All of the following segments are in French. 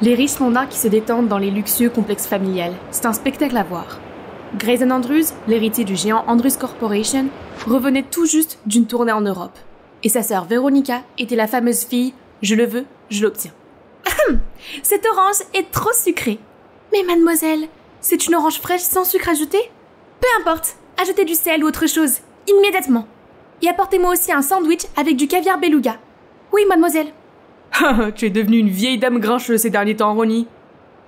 Les riches mondains qui se détendent dans les luxueux complexes familiales, c'est un spectacle à voir. Grayson Andrews, l'héritier du géant Andrews Corporation, revenait tout juste d'une tournée en Europe. Et sa sœur Veronica était la fameuse fille « Je le veux, je l'obtiens ». Cette orange est trop sucrée. Mais mademoiselle, c'est une orange fraîche sans sucre ajouté ? Peu importe, ajoutez du sel ou autre chose, immédiatement. Et apportez-moi aussi un sandwich avec du caviar beluga. Oui, mademoiselle. Tu es devenue une vieille dame grincheuse ces derniers temps, Ronnie.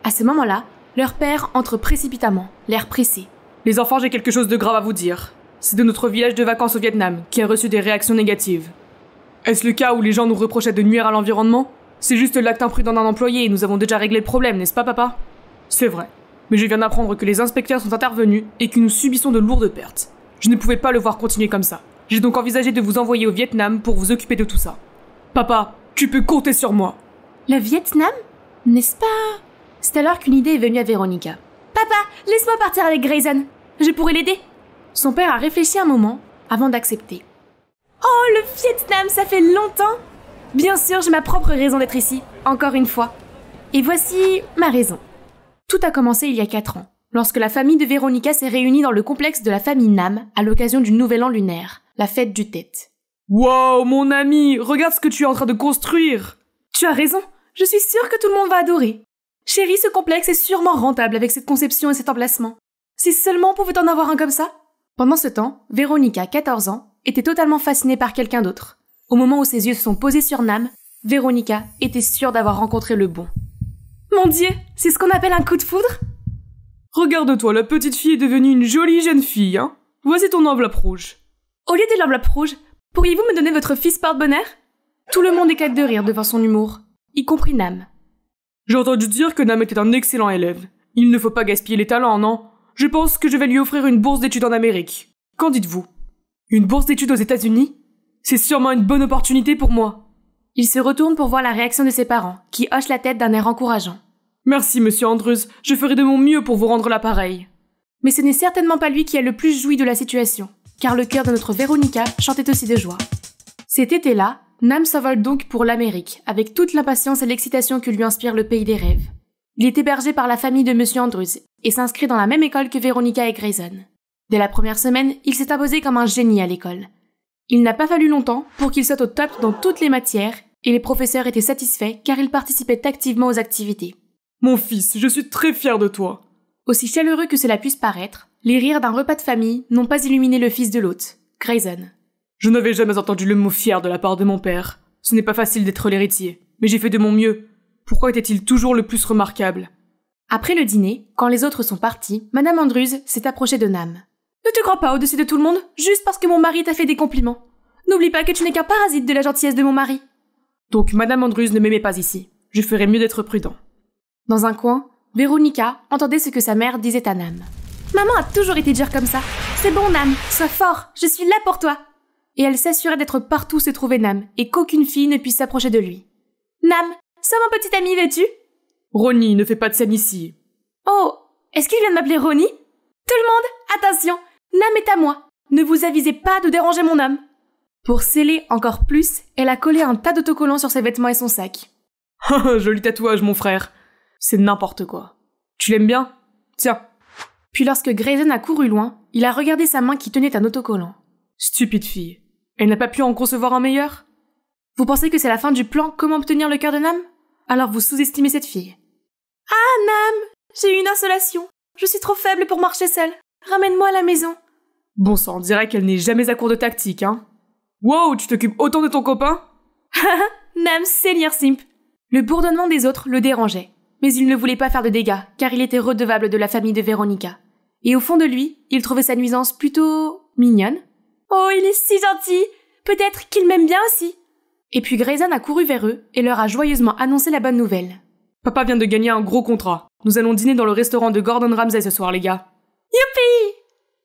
À ce moment-là, leur père entre précipitamment, l'air pressé. Les enfants, j'ai quelque chose de grave à vous dire. C'est de notre village de vacances au Vietnam qui a reçu des réactions négatives. Est-ce le cas où les gens nous reprochaient de nuire à l'environnement ? C'est juste l'acte imprudent d'un employé et nous avons déjà réglé le problème, n'est-ce pas, papa ? C'est vrai. Mais je viens d'apprendre que les inspecteurs sont intervenus et que nous subissons de lourdes pertes. Je ne pouvais pas le voir continuer comme ça. J'ai donc envisagé de vous envoyer au Vietnam pour vous occuper de tout ça. Papa, tu peux compter sur moi. Le Vietnam ? N'est-ce pas ? C'est alors qu'une idée est venue à Veronica. Papa, laisse-moi partir avec Grayson. Je pourrais l'aider. Son père a réfléchi un moment avant d'accepter. Oh, le Vietnam, ça fait longtemps. Bien sûr, j'ai ma propre raison d'être ici, encore une fois. Et voici ma raison. Tout a commencé il y a 4 ans, lorsque la famille de Veronica s'est réunie dans le complexe de la famille Nam à l'occasion du Nouvel An lunaire, la fête du Tet. Wow, mon ami, regarde ce que tu es en train de construire. Tu as raison, je suis sûre que tout le monde va adorer. Chérie, ce complexe est sûrement rentable avec cette conception et cet emplacement. Si seulement on pouvait en avoir un comme ça. Pendant ce temps, Veronica, 14 ans, était totalement fascinée par quelqu'un d'autre. Au moment où ses yeux se sont posés sur Nam, Veronica était sûre d'avoir rencontré le bon. Mon Dieu, c'est ce qu'on appelle un coup de foudre ? Regarde-toi, la petite fille est devenue une jolie jeune fille, hein. Voici ton enveloppe rouge. Au lieu de l'enveloppe rouge, pourriez-vous me donner votre fils porte-bonheur ? Tout le monde éclate de rire devant son humour, y compris Nam. J'ai entendu dire que Nam était un excellent élève. Il ne faut pas gaspiller les talents, non ? Je pense que je vais lui offrir une bourse d'études en Amérique. Qu'en dites-vous ? Une bourse d'études aux États-Unis ? C'est sûrement une bonne opportunité pour moi. Il se retourne pour voir la réaction de ses parents, qui hochent la tête d'un air encourageant. Merci, monsieur Andrews. Je ferai de mon mieux pour vous rendre l'appareil. Mais ce n'est certainement pas lui qui a le plus joui de la situation, car le cœur de notre Veronica chantait aussi de joie. Cet été-là, Nam s'envole donc pour l'Amérique, avec toute l'impatience et l'excitation que lui inspire le pays des rêves. Il est hébergé par la famille de monsieur Andrews, et s'inscrit dans la même école que Veronica et Grayson. Dès la première semaine, il s'est imposé comme un génie à l'école. Il n'a pas fallu longtemps pour qu'il soit au top dans toutes les matières, et les professeurs étaient satisfaits car il participait activement aux activités. Mon fils, je suis très fier de toi. Aussi chaleureux que cela puisse paraître, les rires d'un repas de famille n'ont pas illuminé le fils de l'hôte, Grayson. Je n'avais jamais entendu le mot fier de la part de mon père. Ce n'est pas facile d'être l'héritier, mais j'ai fait de mon mieux. Pourquoi était-il toujours le plus remarquable ? Après le dîner, quand les autres sont partis, Madame Andrews s'est approchée de Nam. Ne te crois pas au-dessus de tout le monde, juste parce que mon mari t'a fait des compliments. N'oublie pas que tu n'es qu'un parasite de la gentillesse de mon mari. Donc Madame Andrews ne m'aimait pas ici. Je ferais mieux d'être prudent. Dans un coin, Veronica entendait ce que sa mère disait à Nam. Maman a toujours été dure comme ça. C'est bon, Nam, sois fort, je suis là pour toi. Et elle s'assurait d'être partout où se trouvait Nam, et qu'aucune fille ne puisse s'approcher de lui. Nam, sois mon petit ami, veux-tu ? Ronnie, ne fais pas de scène ici. Oh, est-ce qu'il vient de m'appeler Ronnie ? Tout le monde, attention, Nam est à moi. Ne vous avisez pas de déranger mon âme. Pour sceller encore plus, elle a collé un tas d'autocollants sur ses vêtements et son sac. Joli tatouage, mon frère. C'est n'importe quoi. Tu l'aimes bien ? Tiens. Puis lorsque Grayson a couru loin, il a regardé sa main qui tenait un autocollant. Stupide fille. Elle n'a pas pu en concevoir un meilleur ? Vous pensez que c'est la fin du plan Comment obtenir le cœur de Nam ? Alors vous sous-estimez cette fille. Ah, Nam, j'ai eu une insolation. Je suis trop faible pour marcher seule. Ramène-moi à la maison. Bon sang, on dirait qu'elle n'est jamais à court de tactique, hein. Wow, tu t'occupes autant de ton copain ? Nam, seigneur simp. Le bourdonnement des autres le dérangeait. Mais il ne voulait pas faire de dégâts, car il était redevable de la famille de Veronica. Et au fond de lui, il trouvait sa nuisance plutôt mignonne. Oh, il est si gentil. Peut-être qu'il m'aime bien aussi. Et puis Grayson a couru vers eux et leur a joyeusement annoncé la bonne nouvelle. Papa vient de gagner un gros contrat. Nous allons dîner dans le restaurant de Gordon Ramsay ce soir, les gars. Youpi!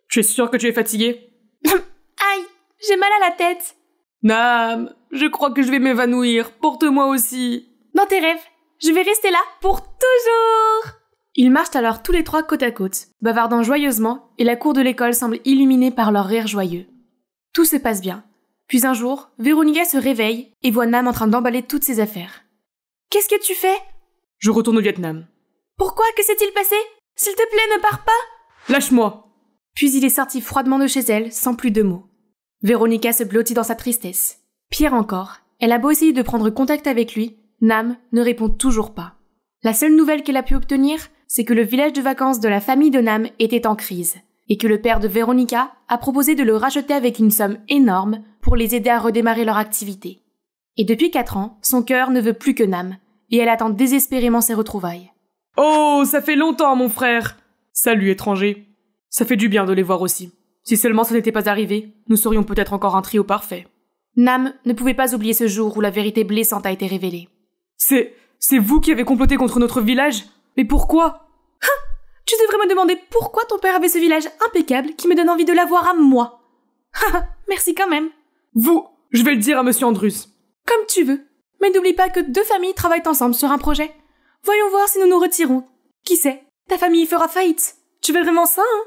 Tu es sûr que tu es fatigué ? Aïe, j'ai mal à la tête. Nam, je crois que je vais m'évanouir. Porte-moi aussi. Dans tes rêves, je vais rester là pour toujours. Ils marchent alors tous les trois côte à côte, bavardant joyeusement, et la cour de l'école semble illuminée par leur rire joyeux. Tout se passe bien. Puis un jour, Veronica se réveille et voit Nam en train d'emballer toutes ses affaires. « Qu'est-ce que tu fais » Je retourne au Vietnam. Pourquoi? Que s'est-il passé? S'il te plaît, ne pars pas! Lâche-moi! Puis il est sorti froidement de chez elle, sans plus de mots. Véronica se blottit dans sa tristesse. Pire encore, elle a beau essayer de prendre contact avec lui, Nam ne répond toujours pas. La seule nouvelle qu'elle a pu obtenir, c'est que le village de vacances de la famille de Nam était en crise, et que le père de Véronica a proposé de le racheter avec une somme énorme pour les aider à redémarrer leur activité. Et depuis 4 ans, son cœur ne veut plus que Nam, et elle attend désespérément ses retrouvailles. Oh, ça fait longtemps, mon frère! Salut, étranger. Ça fait du bien de les voir aussi. Si seulement ça n'était pas arrivé, nous serions peut-être encore un trio parfait. Nam ne pouvait pas oublier ce jour où la vérité blessante a été révélée. C'est vous qui avez comploté contre notre village? Mais pourquoi? Tu devrais me demander pourquoi ton père avait ce village impeccable qui me donne envie de l'avoir à moi. Merci quand même. Je vais le dire à Monsieur Andrus. Comme tu veux. Mais n'oublie pas que 2 familles travaillent ensemble sur un projet. Voyons voir si nous nous retirons. Qui sait? Ta famille fera faillite. Tu veux vraiment ça, hein?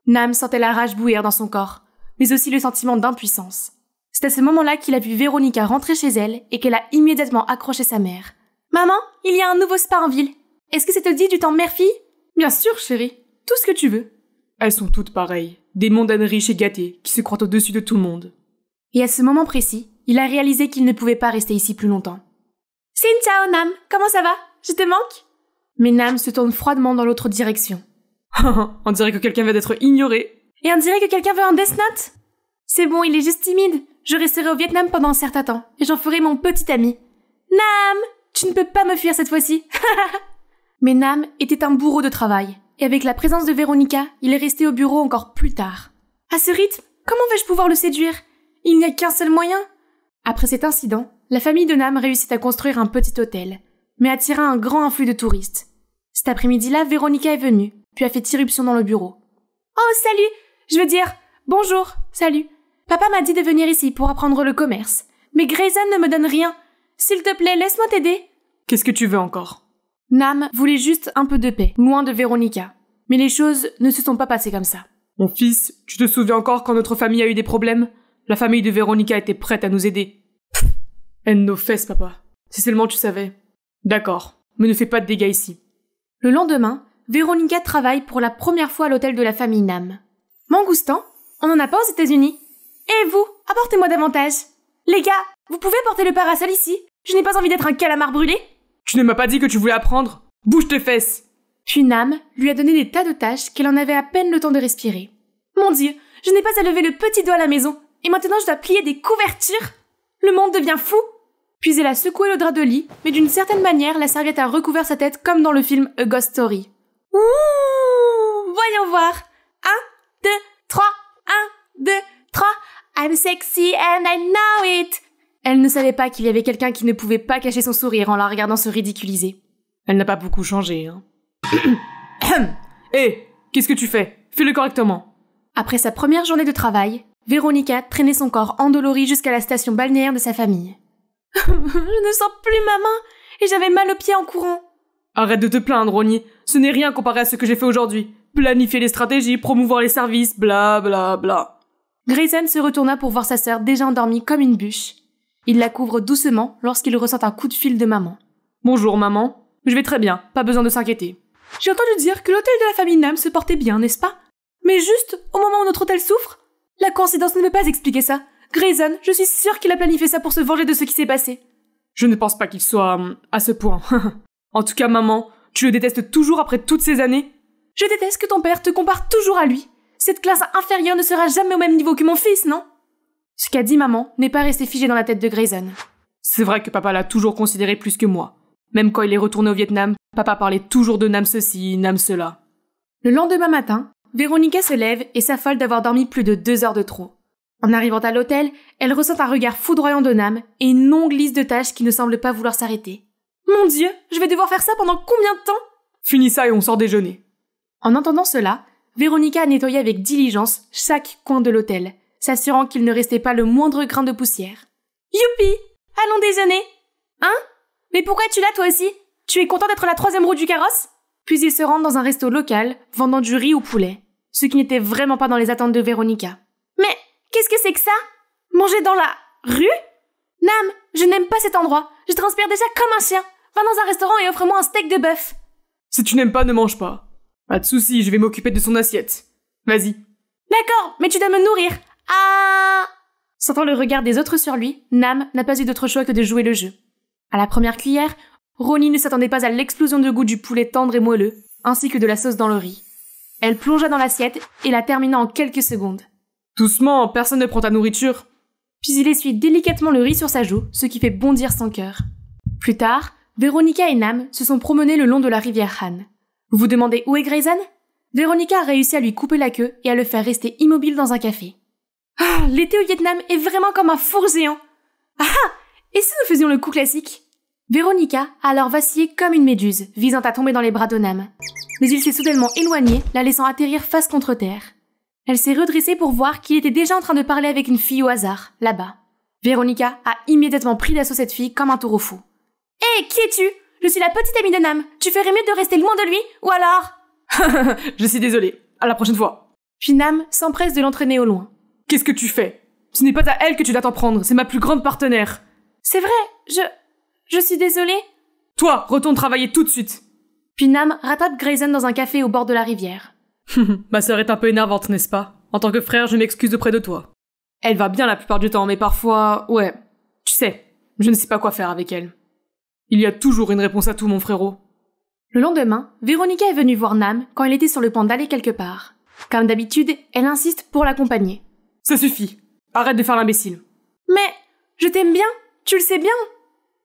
Nam sentait la rage bouillir dans son corps, mais aussi le sentiment d'impuissance. C'est à ce moment-là qu'il a vu Véronica rentrer chez elle et qu'elle a immédiatement accroché sa mère. « Maman, il y a un nouveau spa en ville. Est-ce que ça te dit du temps mère-fille ?»« Bien sûr, chérie. Tout ce que tu veux. » Elles sont toutes pareilles. Des mondaines riches et gâtées qui se croient au-dessus de tout le monde. Et à ce moment précis, il a réalisé qu'il ne pouvait pas rester ici plus longtemps. « Xin ciao, Nam. Comment ça va? Je te manque ?» Mais Nam se tourne froidement dans l'autre direction. On dirait que quelqu'un vient d'être ignoré. Et on dirait que quelqu'un veut un Death Note. C'est bon, il est juste timide. Je resterai au Vietnam pendant un certain temps, et j'en ferai mon petit ami. Nam, tu ne peux pas me fuir cette fois-ci. Mais Nam était un bourreau de travail, et avec la présence de Véronica, il est resté au bureau encore plus tard. À ce rythme, comment vais-je pouvoir le séduire? Il n'y a qu'un seul moyen. Après cet incident, la famille de Nam réussit à construire un petit hôtel, mais attira un grand afflux de touristes. Cet après-midi-là, Véronica est venue, puis a fait irruption dans le bureau. « Oh, salut! Je veux dire, bonjour, salut. Papa m'a dit de venir ici pour apprendre le commerce, mais Grayson ne me donne rien. S'il te plaît, laisse-moi t'aider. » Qu'est-ce que tu veux encore? Nam voulait juste un peu de paix, loin de Véronica. Mais les choses ne se sont pas passées comme ça. Mon fils, tu te souviens encore quand notre famille a eu des problèmes? La famille de Véronica était prête à nous aider. Haine nos fesses, papa. Si seulement tu savais. D'accord, mais ne fais pas de dégâts ici. Le lendemain, Véronica travaille pour la première fois à l'hôtel de la famille Nam. Mangoustan, on n'en a pas aux États-Unis. Et vous, apportez-moi davantage. Les gars, vous pouvez porter le parasol ici? Je n'ai pas envie d'être un calamar brûlé. Tu ne m'as pas dit que tu voulais apprendre? Bouge tes fesses! Puis Nam lui a donné des tas de tâches qu'elle en avait à peine le temps de respirer. Mon Dieu, je n'ai pas à lever le petit doigt à la maison, et maintenant je dois plier des couvertures. Le monde devient fou. Puis elle a secoué le drap de lit, mais d'une certaine manière, la serviette a recouvert sa tête comme dans le film A Ghost Story. Ouh, voyons voir. 1, 2, 3, 1, 2, 3. I'm sexy and I know it. Elle ne savait pas qu'il y avait quelqu'un qui ne pouvait pas cacher son sourire en la regardant se ridiculiser. Elle n'a pas beaucoup changé, hein. Hé, qu'est-ce que tu fais? Fais-le correctement. Après sa première journée de travail, Véronica traînait son corps endolori jusqu'à la station balnéaire de sa famille. Je ne sens plus ma main et j'avais mal aux pieds en courant. Arrête de te plaindre, Ronnie. Ce n'est rien comparé à ce que j'ai fait aujourd'hui. Planifier les stratégies, promouvoir les services, bla bla bla. Grayson se retourna pour voir sa sœur déjà endormie comme une bûche. Il la couvre doucement lorsqu'il ressent un coup de fil de maman. Bonjour maman. Je vais très bien, pas besoin de s'inquiéter. J'ai entendu dire que l'hôtel de la famille Nam se portait bien, n'est-ce pas? Mais juste au moment où notre hôtel souffre? La coïncidence ne peut pas expliquer ça. Grayson, je suis sûre qu'il a planifié ça pour se venger de ce qui s'est passé. Je ne pense pas qu'il soit à ce point. En tout cas, maman, tu le détestes toujours après toutes ces années? Je déteste que ton père te compare toujours à lui. Cette classe inférieure ne sera jamais au même niveau que mon fils, non? Ce qu'a dit maman n'est pas resté figé dans la tête de Grayson. C'est vrai que papa l'a toujours considéré plus que moi. Même quand il est retourné au Vietnam, papa parlait toujours de Nam ceci, Nam cela. Le lendemain matin, Véronica se lève et s'affole d'avoir dormi plus de 2 heures de trop. En arrivant à l'hôtel, elle ressent un regard foudroyant de Nam et une longue liste de tâches qui ne semble pas vouloir s'arrêter. Mon Dieu, je vais devoir faire ça pendant combien de temps? Finis ça et on sort déjeuner. En entendant cela, Véronica a nettoyé avec diligence chaque coin de l'hôtel, s'assurant qu'il ne restait pas le moindre grain de poussière. Youpi! Allons déjeuner! Hein? Mais pourquoi es-tu là toi aussi? Tu es content d'être la 3e roue du carrosse? Puis ils se rendent dans un resto local, vendant du riz au poulet, ce qui n'était vraiment pas dans les attentes de Véronica. Mais qu'est-ce que c'est que ça? Manger dans la rue? Nam, je n'aime pas cet endroit. Je transpire déjà comme un chien. Va dans un restaurant et offre-moi un steak de bœuf. Si tu n'aimes pas, ne mange pas. Pas de soucis, je vais m'occuper de son assiette. Vas-y. D'accord, mais tu dois me nourrir. Ah! Sentant le regard des autres sur lui, Nam n'a pas eu d'autre choix que de jouer le jeu. À la première cuillère, Ronnie ne s'attendait pas à l'explosion de goût du poulet tendre et moelleux, ainsi que de la sauce dans le riz. Elle plongea dans l'assiette et la termina en quelques secondes. Doucement, personne ne prend ta nourriture. Puis il essuie délicatement le riz sur sa joue, ce qui fait bondir son cœur. Plus tard, Véronica et Nam se sont promenés le long de la rivière Han. Vous vous demandez où est Grayson? Véronica a réussi à lui couper la queue et à le faire rester immobile dans un café. Ah, l'été au Vietnam est vraiment comme un four géant. Ah, et si nous faisions le coup classique? Véronica a alors vacillé comme une méduse, visant à tomber dans les bras de Nam. Mais il s'est soudainement éloigné, la laissant atterrir face contre terre. Elle s'est redressée pour voir qu'il était déjà en train de parler avec une fille au hasard, là-bas. Véronica a immédiatement pris d'assaut cette fille comme un taureau fou. « Hé, qui es-tu? Je suis la petite amie de Nam. Tu ferais mieux de rester loin de lui, ou alors… » Je suis désolée. À la prochaine fois. Puis Nam s'empresse de l'entraîner au loin. Qu'est-ce que tu fais? Ce n'est pas à elle que tu dois t'en prendre, c'est ma plus grande partenaire. C'est vrai, je suis désolée. Toi, retourne travailler tout de suite. Puis Nam rattrape Grayson dans un café au bord de la rivière. Ma sœur est un peu énervante, n'est-ce pas? En tant que frère, je m'excuse auprès de toi. Elle va bien la plupart du temps, mais parfois, ouais, tu sais, je ne sais pas quoi faire avec elle. Il y a toujours une réponse à tout, mon frérot. Le lendemain, Véronica est venue voir Nam quand elle était sur le point d'aller quelque part. Comme d'habitude, elle insiste pour l'accompagner. Ça suffit. Arrête de faire l'imbécile. Mais, je t'aime bien, tu le sais bien.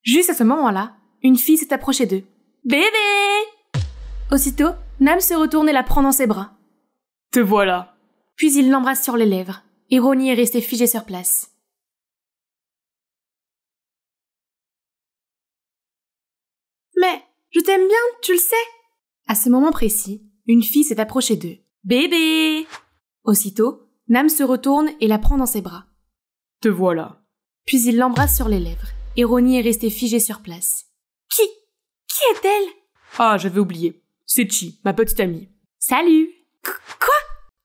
Juste à ce moment-là, une fille s'est approchée d'eux. Bébé! Aussitôt, Nam se retourne et la prend dans ses bras. Te voilà. Puis il l'embrasse sur les lèvres, et Ronnie est restée figée sur place. Mais, je t'aime bien, tu le sais. À ce moment précis, une fille s'est approchée d'eux. Bébé! Aussitôt, Nam se retourne et la prend dans ses bras. Te voilà. Puis il l'embrasse sur les lèvres, et Ronnie est restée figée sur place. Qui est-elle? Ah, j'avais oublié. C'est Chi, ma petite amie. Salut! Quoi?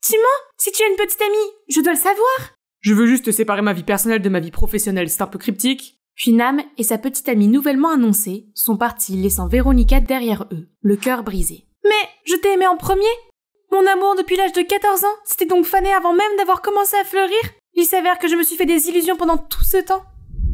Tu mens? Si tu as une petite amie, je dois le savoir! Je veux juste séparer ma vie personnelle de ma vie professionnelle, c'est un peu cryptique. Puis Nam et sa petite amie nouvellement annoncée sont partis laissant Véronica derrière eux, le cœur brisé. Mais je t'ai aimé en premier? Mon amour depuis l'âge de 14 ans s'était donc fané avant même d'avoir commencé à fleurir? Il s'avère que je me suis fait des illusions pendant tout ce temps.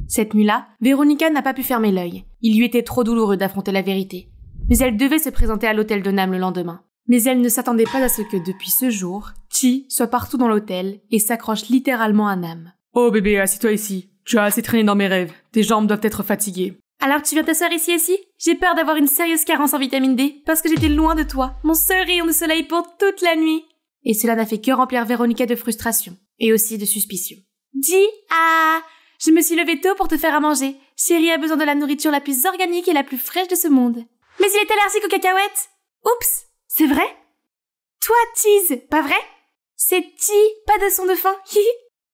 Cette nuit-là, Véronica n'a pas pu fermer l'œil. Il lui était trop douloureux d'affronter la vérité. Mais elle devait se présenter à l'hôtel de Nam le lendemain. Mais elle ne s'attendait pas à ce que depuis ce jour, Chi soit partout dans l'hôtel et s'accroche littéralement à Nam. Oh bébé, assis-toi ici. Tu as assez traîné dans mes rêves. Tes jambes doivent être fatiguées. Alors tu viens t'asseoir ici? J'ai peur d'avoir une sérieuse carence en vitamine D, parce que j'étais loin de toi, mon seul rayon de soleil pour toute la nuit. Et cela n'a fait que remplir Véronica de frustration, et aussi de suspicion. Dis, je me suis levée tôt pour te faire à manger. Chérie a besoin de la nourriture la plus organique et la plus fraîche de ce monde. Mais il est allergique aux cacahuètes. Oups, c'est vrai? Toi, Cheese, pas vrai? C'est Ti, pas de son de faim.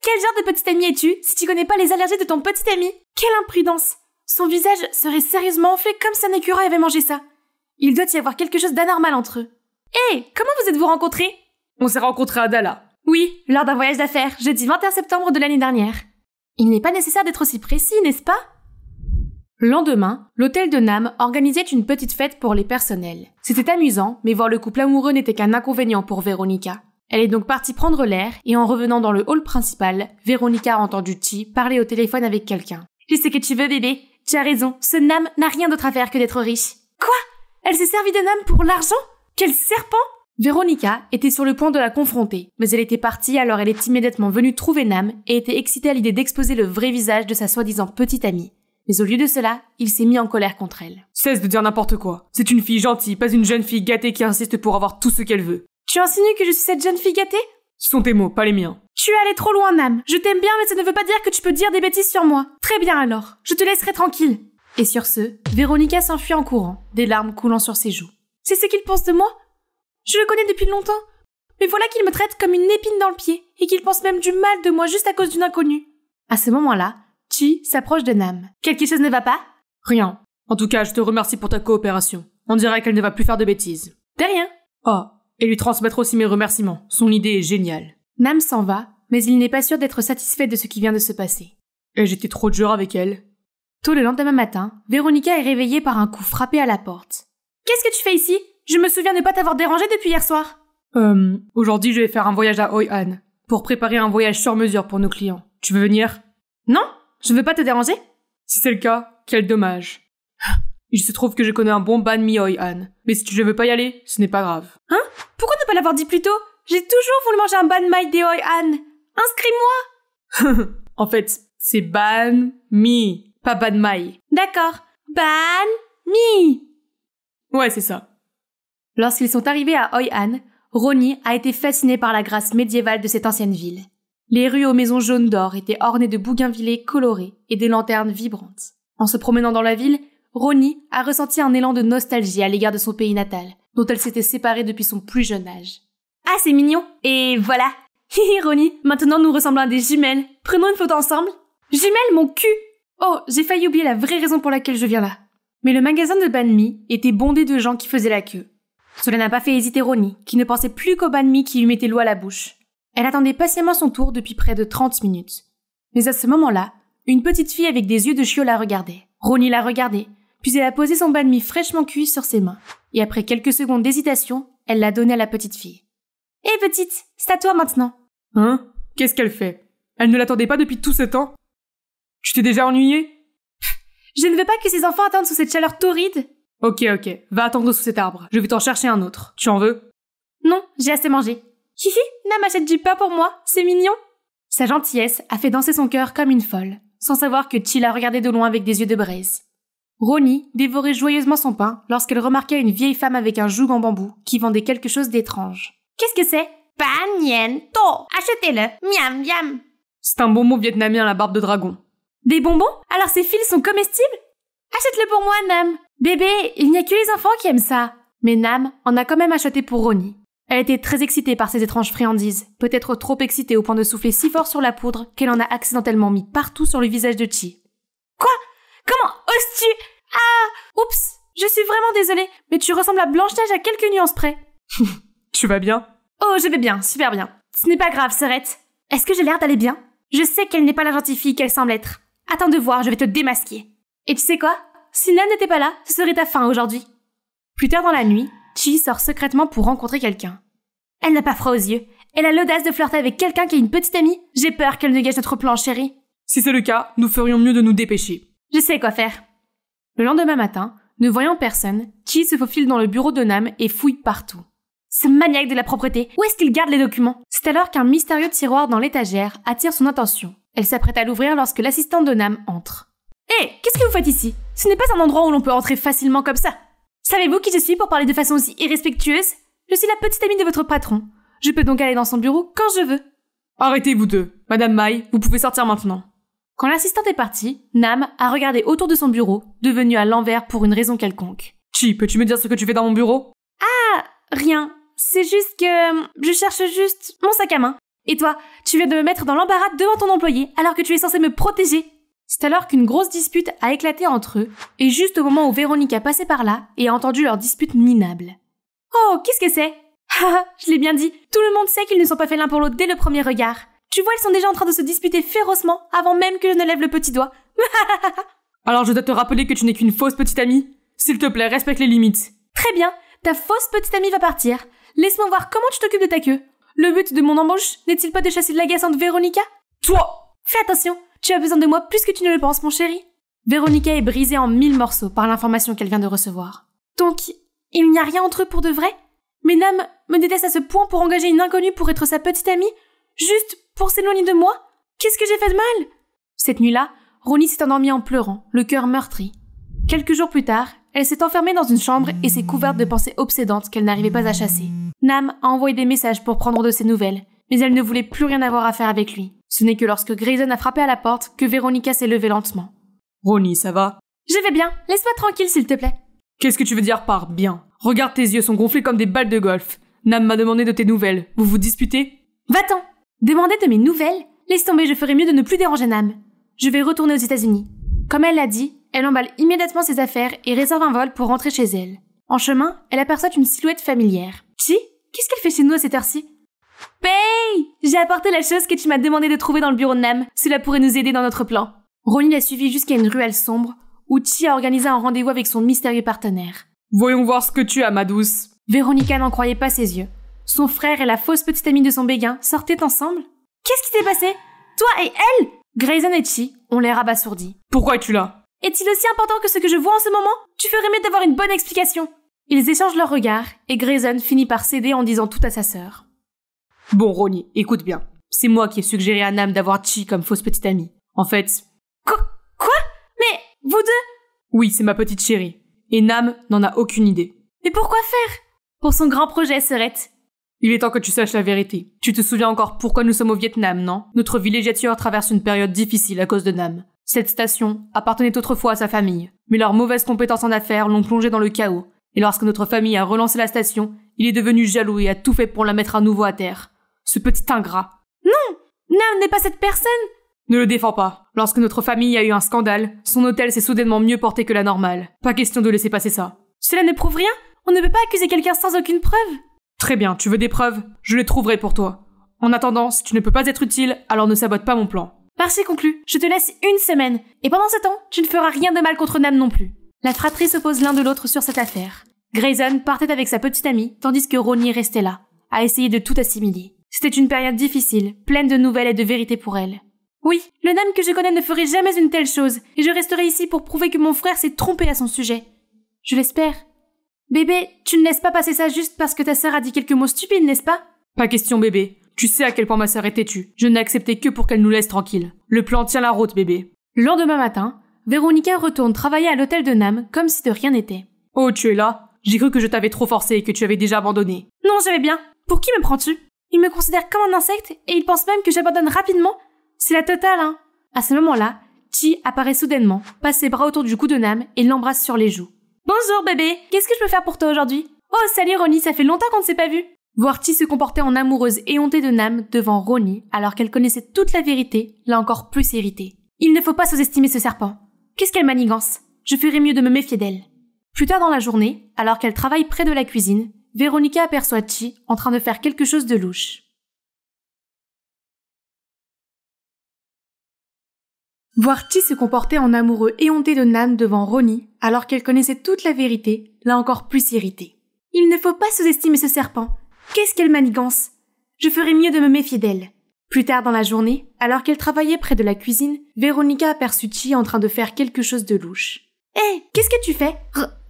Quel genre de petite amie es-tu si tu connais pas les allergies de ton petit ami? Quelle imprudence! Son visage serait sérieusement enflé comme si un écureuil avait mangé ça. Il doit y avoir quelque chose d'anormal entre eux. Hé, comment vous êtes-vous rencontrés? On s'est rencontrés à Dala. Oui, lors d'un voyage d'affaires, jeudi 21 septembre de l'année dernière. Il n'est pas nécessaire d'être aussi précis, n'est-ce pas? Le lendemain, l'hôtel de Nam organisait une petite fête pour les personnels. C'était amusant, mais voir le couple amoureux n'était qu'un inconvénient pour Véronica. Elle est donc partie prendre l'air, et en revenant dans le hall principal, Véronica a entendu Chi parler au téléphone avec quelqu'un. « Je sais que tu veux, bébé. Tu as raison, ce Nam n'a rien d'autre à faire que d'être riche. » Quoi? Elle s'est servie de Nam pour l'argent? Quel serpent! Véronica était sur le point de la confronter, mais elle était partie alors elle est immédiatement venue trouver Nam et était excitée à l'idée d'exposer le vrai visage de sa soi-disant petite amie. Mais au lieu de cela, il s'est mis en colère contre elle. Cesse de dire n'importe quoi. C'est une fille gentille, pas une jeune fille gâtée qui insiste pour avoir tout ce qu'elle veut. Tu insinues que je suis cette jeune fille gâtée? Ce sont tes mots, pas les miens. Tu es allé trop loin, Nam. Je t'aime bien, mais ça ne veut pas dire que tu peux dire des bêtises sur moi. Très bien alors, je te laisserai tranquille. Et sur ce, Véronica s'enfuit en courant, des larmes coulant sur ses joues. C'est ce qu'il pense de moi? Je le connais depuis longtemps. Mais voilà qu'il me traite comme une épine dans le pied, et qu'il pense même du mal de moi juste à cause d'une inconnue. À ce moment-là, Chi s'approche de Nam. Quelque chose ne va pas? Rien. En tout cas, je te remercie pour ta coopération. On dirait qu'elle ne va plus faire de bêtises. De rien. Oh, et lui transmettre aussi mes remerciements. Son idée est géniale. Nam s'en va, mais il n'est pas sûr d'être satisfait de ce qui vient de se passer. Et j'étais trop dur avec elle. Tôt le lendemain matin, Véronica est réveillée par un coup frappé à la porte. « Qu'est-ce que tu fais ici? Je me souviens ne pas t'avoir dérangé depuis hier soir. » Aujourd'hui je vais faire un voyage à Hoi An, pour préparer un voyage sur mesure pour nos clients. Tu veux venir? Non, je veux pas te déranger. Si c'est le cas, quel dommage. Il se trouve que je connais un bon banh mi Hoi An, mais si tu ne veux pas y aller, ce n'est pas grave. Hein? Pourquoi ne pas l'avoir dit plus tôt? J'ai toujours voulu manger un banh mi des Hoi An. Inscris-moi. En fait, c'est banh mi, pas banh mai. D'accord, banh mi. Ouais, c'est ça. Lorsqu'ils sont arrivés à Hoi An, Ronnie a été fascinée par la grâce médiévale de cette ancienne ville. Les rues aux maisons jaunes d'or étaient ornées de bougainvillées colorées et des lanternes vibrantes. En se promenant dans la ville, Ronnie a ressenti un élan de nostalgie à l'égard de son pays natal, dont elle s'était séparée depuis son plus jeune âge. Ah, c'est mignon. Et voilà. Hihi, Ronnie, maintenant nous ressemblons à des jumelles. Prenons une photo ensemble. Jumelles, mon cul. Oh, j'ai failli oublier la vraie raison pour laquelle je viens là. Mais le magasin de banh mi était bondé de gens qui faisaient la queue. Cela n'a pas fait hésiter Ronnie, qui ne pensait plus qu'au banh mi qui lui mettait l'eau à la bouche. Elle attendait patiemment son tour depuis près de 30 minutes. Mais à ce moment-là, une petite fille avec des yeux de chiot la regardait. Ronnie la regardait, puis elle a posé son banh mi fraîchement cuit sur ses mains. Et après quelques secondes d'hésitation, elle l'a donné à la petite fille. « Hé petite, c'est à toi maintenant !» Hein? Qu'est-ce qu'elle fait? Elle ne l'attendait pas depuis tout ce temps? Tu t'es déjà ennuyée? Je ne veux pas que ces enfants attendent sous cette chaleur torride. Ok, va attendre sous cet arbre. Je vais t'en chercher un autre. Tu en veux? Non, j'ai assez mangé. Hihi, Nam achète du pain pour moi, c'est mignon. Sa gentillesse a fait danser son cœur comme une folle, sans savoir que Chi la regardait de loin avec des yeux de braise. Ronnie dévorait joyeusement son pain lorsqu'elle remarqua une vieille femme avec un joug en bambou qui vendait quelque chose d'étrange. Qu'est-ce que c'est? Pan yen to, achetez-le, miam miam. C'est un bonbon vietnamien à la barbe de dragon. Des bonbons? Alors ces fils sont comestibles? Achète-le pour moi, Nam. Bébé, il n'y a que les enfants qui aiment ça. Mais Nam en a quand même acheté pour Ronnie. Elle était très excitée par ces étranges friandises, peut-être trop excitée au point de souffler si fort sur la poudre qu'elle en a accidentellement mis partout sur le visage de Chi. Quoi? Comment oses-tu? Ah! Oups! Je suis vraiment désolée, mais tu ressembles à Blanche-Neige à quelques nuances près. Tu vas bien? Oh, je vais bien, super bien. Ce n'est pas grave, Serette. Est-ce que j'ai l'air d'aller bien? Je sais qu'elle n'est pas la gentille fille qu'elle semble être. Attends de voir, je vais te démasquer. Et tu sais quoi? Si Nam n'était pas là, ce serait ta fin aujourd'hui. Plus tard dans la nuit, Chi sort secrètement pour rencontrer quelqu'un. Elle n'a pas froid aux yeux. Elle a l'audace de flirter avec quelqu'un qui est une petite amie. J'ai peur qu'elle ne gâche notre plan, chérie. Si c'est le cas, nous ferions mieux de nous dépêcher. Je sais quoi faire. Le lendemain matin, ne voyant personne, Chi se faufile dans le bureau de Nam et fouille partout. Ce maniaque de la propreté, où est-ce qu'il garde les documents? C'est alors qu'un mystérieux tiroir dans l'étagère attire son attention. Elle s'apprête à l'ouvrir lorsque l'assistante de Nam entre. Hé, qu'est-ce que vous faites ici? Ce n'est pas un endroit où l'on peut entrer facilement comme ça. Savez-vous qui je suis pour parler de façon aussi irrespectueuse? Je suis la petite amie de votre patron. Je peux donc aller dans son bureau quand je veux. Arrêtez vous deux. Madame Mai, vous pouvez sortir maintenant. Quand l'assistante est partie, Nam a regardé autour de son bureau, devenu à l'envers pour une raison quelconque. Chi, peux-tu me dire ce que tu fais dans mon bureau? Ah, rien. C'est juste que je cherche juste mon sac à main. Et toi, tu viens de me mettre dans l'embarras devant ton employé alors que tu es censé me protéger. C'est alors qu'une grosse dispute a éclaté entre eux, et juste au moment où Véronica passait par là et a entendu leur dispute minable. Oh, qu'est-ce que c'est? Haha, je l'ai bien dit, tout le monde sait qu'ils ne sont pas faits l'un pour l'autre dès le premier regard. Tu vois, ils sont déjà en train de se disputer férocement avant même que je ne lève le petit doigt. Alors je dois te rappeler que tu n'es qu'une fausse petite amie. S'il te plaît, respecte les limites. Très bien, ta fausse petite amie va partir. Laisse-moi voir comment tu t'occupes de ta queue. Le but de mon embauche n'est-il pas de chasser de l'agaçante Véronica? Toi! Fais attention, tu as besoin de moi plus que tu ne le penses, mon chéri. Véronica est brisée en 1000 morceaux par l'information qu'elle vient de recevoir. Donc, il n'y a rien entre eux pour de vrai? Mais Nam me déteste à ce point pour engager une inconnue pour être sa petite amie? Juste pour s'éloigner de moi? Qu'est-ce que j'ai fait de mal? Cette nuit-là, Ronnie s'est endormie en pleurant, le cœur meurtri. Quelques jours plus tard, elle s'est enfermée dans une chambre et s'est couverte de pensées obsédantes qu'elle n'arrivait pas à chasser. Nam a envoyé des messages pour prendre de ses nouvelles, mais elle ne voulait plus rien avoir à faire avec lui. Ce n'est que lorsque Grayson a frappé à la porte que Véronica s'est levée lentement. Ronnie, ça va? Je vais bien, laisse-moi tranquille s'il te plaît. Qu'est-ce que tu veux dire par bien? Regarde, tes yeux sont gonflés comme des balles de golf. Nam m'a demandé de tes nouvelles. Vous vous disputez? Va-t'en! Demander de mes nouvelles? Laisse tomber, je ferais mieux de ne plus déranger Nam. Je vais retourner aux États-Unis. Comme elle l'a dit, elle emballe immédiatement ses affaires et réserve un vol pour rentrer chez elle. En chemin, elle aperçoit une silhouette familière. Chi, qu'est-ce qu'elle fait chez nous à cette heure-ci? Pay! J'ai apporté la chose que tu m'as demandé de trouver dans le bureau de Nam. Cela pourrait nous aider dans notre plan. Ronnie l'a suivi jusqu'à une ruelle sombre, où Chi a organisé un rendez-vous avec son mystérieux partenaire. Voyons voir ce que tu as, ma douce. Véronica n'en croyait pas ses yeux. Son frère et la fausse petite amie de son béguin sortaient ensemble. Qu'est-ce qui s'est passé? Toi et elle? Grayson et Chi ont l'air abasourdis. Pourquoi es-tu là? Est-il aussi important que ce que je vois en ce moment? Tu ferais mieux d'avoir une bonne explication. Ils échangent leurs regards et Grayson finit par céder en disant tout à sa sœur. Bon, Ronnie, écoute bien. C'est moi qui ai suggéré à Nam d'avoir Chi comme fausse petite amie. En fait... Quoi? Mais vous deux? Oui, c'est ma petite chérie. Et Nam n'en a aucune idée. Mais pourquoi faire? Pour son grand projet, sœurette. Il est temps que tu saches la vérité. Tu te souviens encore pourquoi nous sommes au Vietnam, non? Notre villégiature traverse une période difficile à cause de Nam. Cette station appartenait autrefois à sa famille, mais leurs mauvaises compétences en affaires l'ont plongé dans le chaos. Et lorsque notre famille a relancé la station, il est devenu jaloux et a tout fait pour la mettre à nouveau à terre. Ce petit ingrat. Non! Nam n'est pas cette personne! Ne le défends pas. Lorsque notre famille a eu un scandale, son hôtel s'est soudainement mieux porté que la normale. Pas question de laisser passer ça. Cela ne prouve rien? On ne peut pas accuser quelqu'un sans aucune preuve? Très bien, tu veux des preuves? Je les trouverai pour toi. En attendant, si tu ne peux pas être utile, alors ne sabote pas mon plan. Partie conclue. Je te laisse une semaine. Et pendant ce temps, tu ne feras rien de mal contre Nam non plus. La fratrie s'oppose l'un de l'autre sur cette affaire. Grayson partait avec sa petite amie, tandis que Ronnie restait là, à essayer de tout assimiler. C'était une période difficile, pleine de nouvelles et de vérités pour elle. Oui, le Nam que je connais ne ferait jamais une telle chose, et je resterai ici pour prouver que mon frère s'est trompé à son sujet. Je l'espère. Bébé, tu ne laisses pas passer ça juste parce que ta sœur a dit quelques mots stupides, n'est-ce pas? Pas question, bébé. Tu sais à quel point ma sœur est têtue. Je n'ai accepté que pour qu'elle nous laisse tranquille. Le plan tient la route, bébé. Le lendemain matin, Véronica retourne travailler à l'hôtel de Nam comme si de rien n'était. Oh, tu es là? J'ai cru que je t'avais trop forcé et que tu avais déjà abandonné. Non, j'avais bien. Pour qui me prends-tu? Il me considère comme un insecte et il pense même que j'abandonne rapidement. C'est la totale, hein. À ce moment-là, Chi apparaît soudainement, passe ses bras autour du cou de Nam et l'embrasse sur les joues. Bonjour bébé, qu'est-ce que je peux faire pour toi aujourd'hui? Oh salut Ronnie, ça fait longtemps qu'on ne s'est pas vu. Voir Chi se comporter en amoureuse éhontée de Nam devant Ronnie alors qu'elle connaissait toute la vérité l'a encore plus irritée. Il ne faut pas sous-estimer ce serpent. Qu'est-ce qu'elle manigance? Je ferais mieux de me méfier d'elle. Plus tard dans la journée, alors qu'elle travaille près de la cuisine, Véronica aperçoit Chi en train de faire quelque chose de louche. Voir Chi se comporter en amoureux éhonté de Nam devant Ronnie, alors qu'elle connaissait toute la vérité, l'a encore plus irritée. Il ne faut pas sous-estimer ce serpent. Qu'est-ce qu'elle manigance? Je ferais mieux de me méfier d'elle. Plus tard dans la journée, alors qu'elle travaillait près de la cuisine, Véronica aperçut Chi en train de faire quelque chose de louche. Hé, qu'est-ce que tu fais?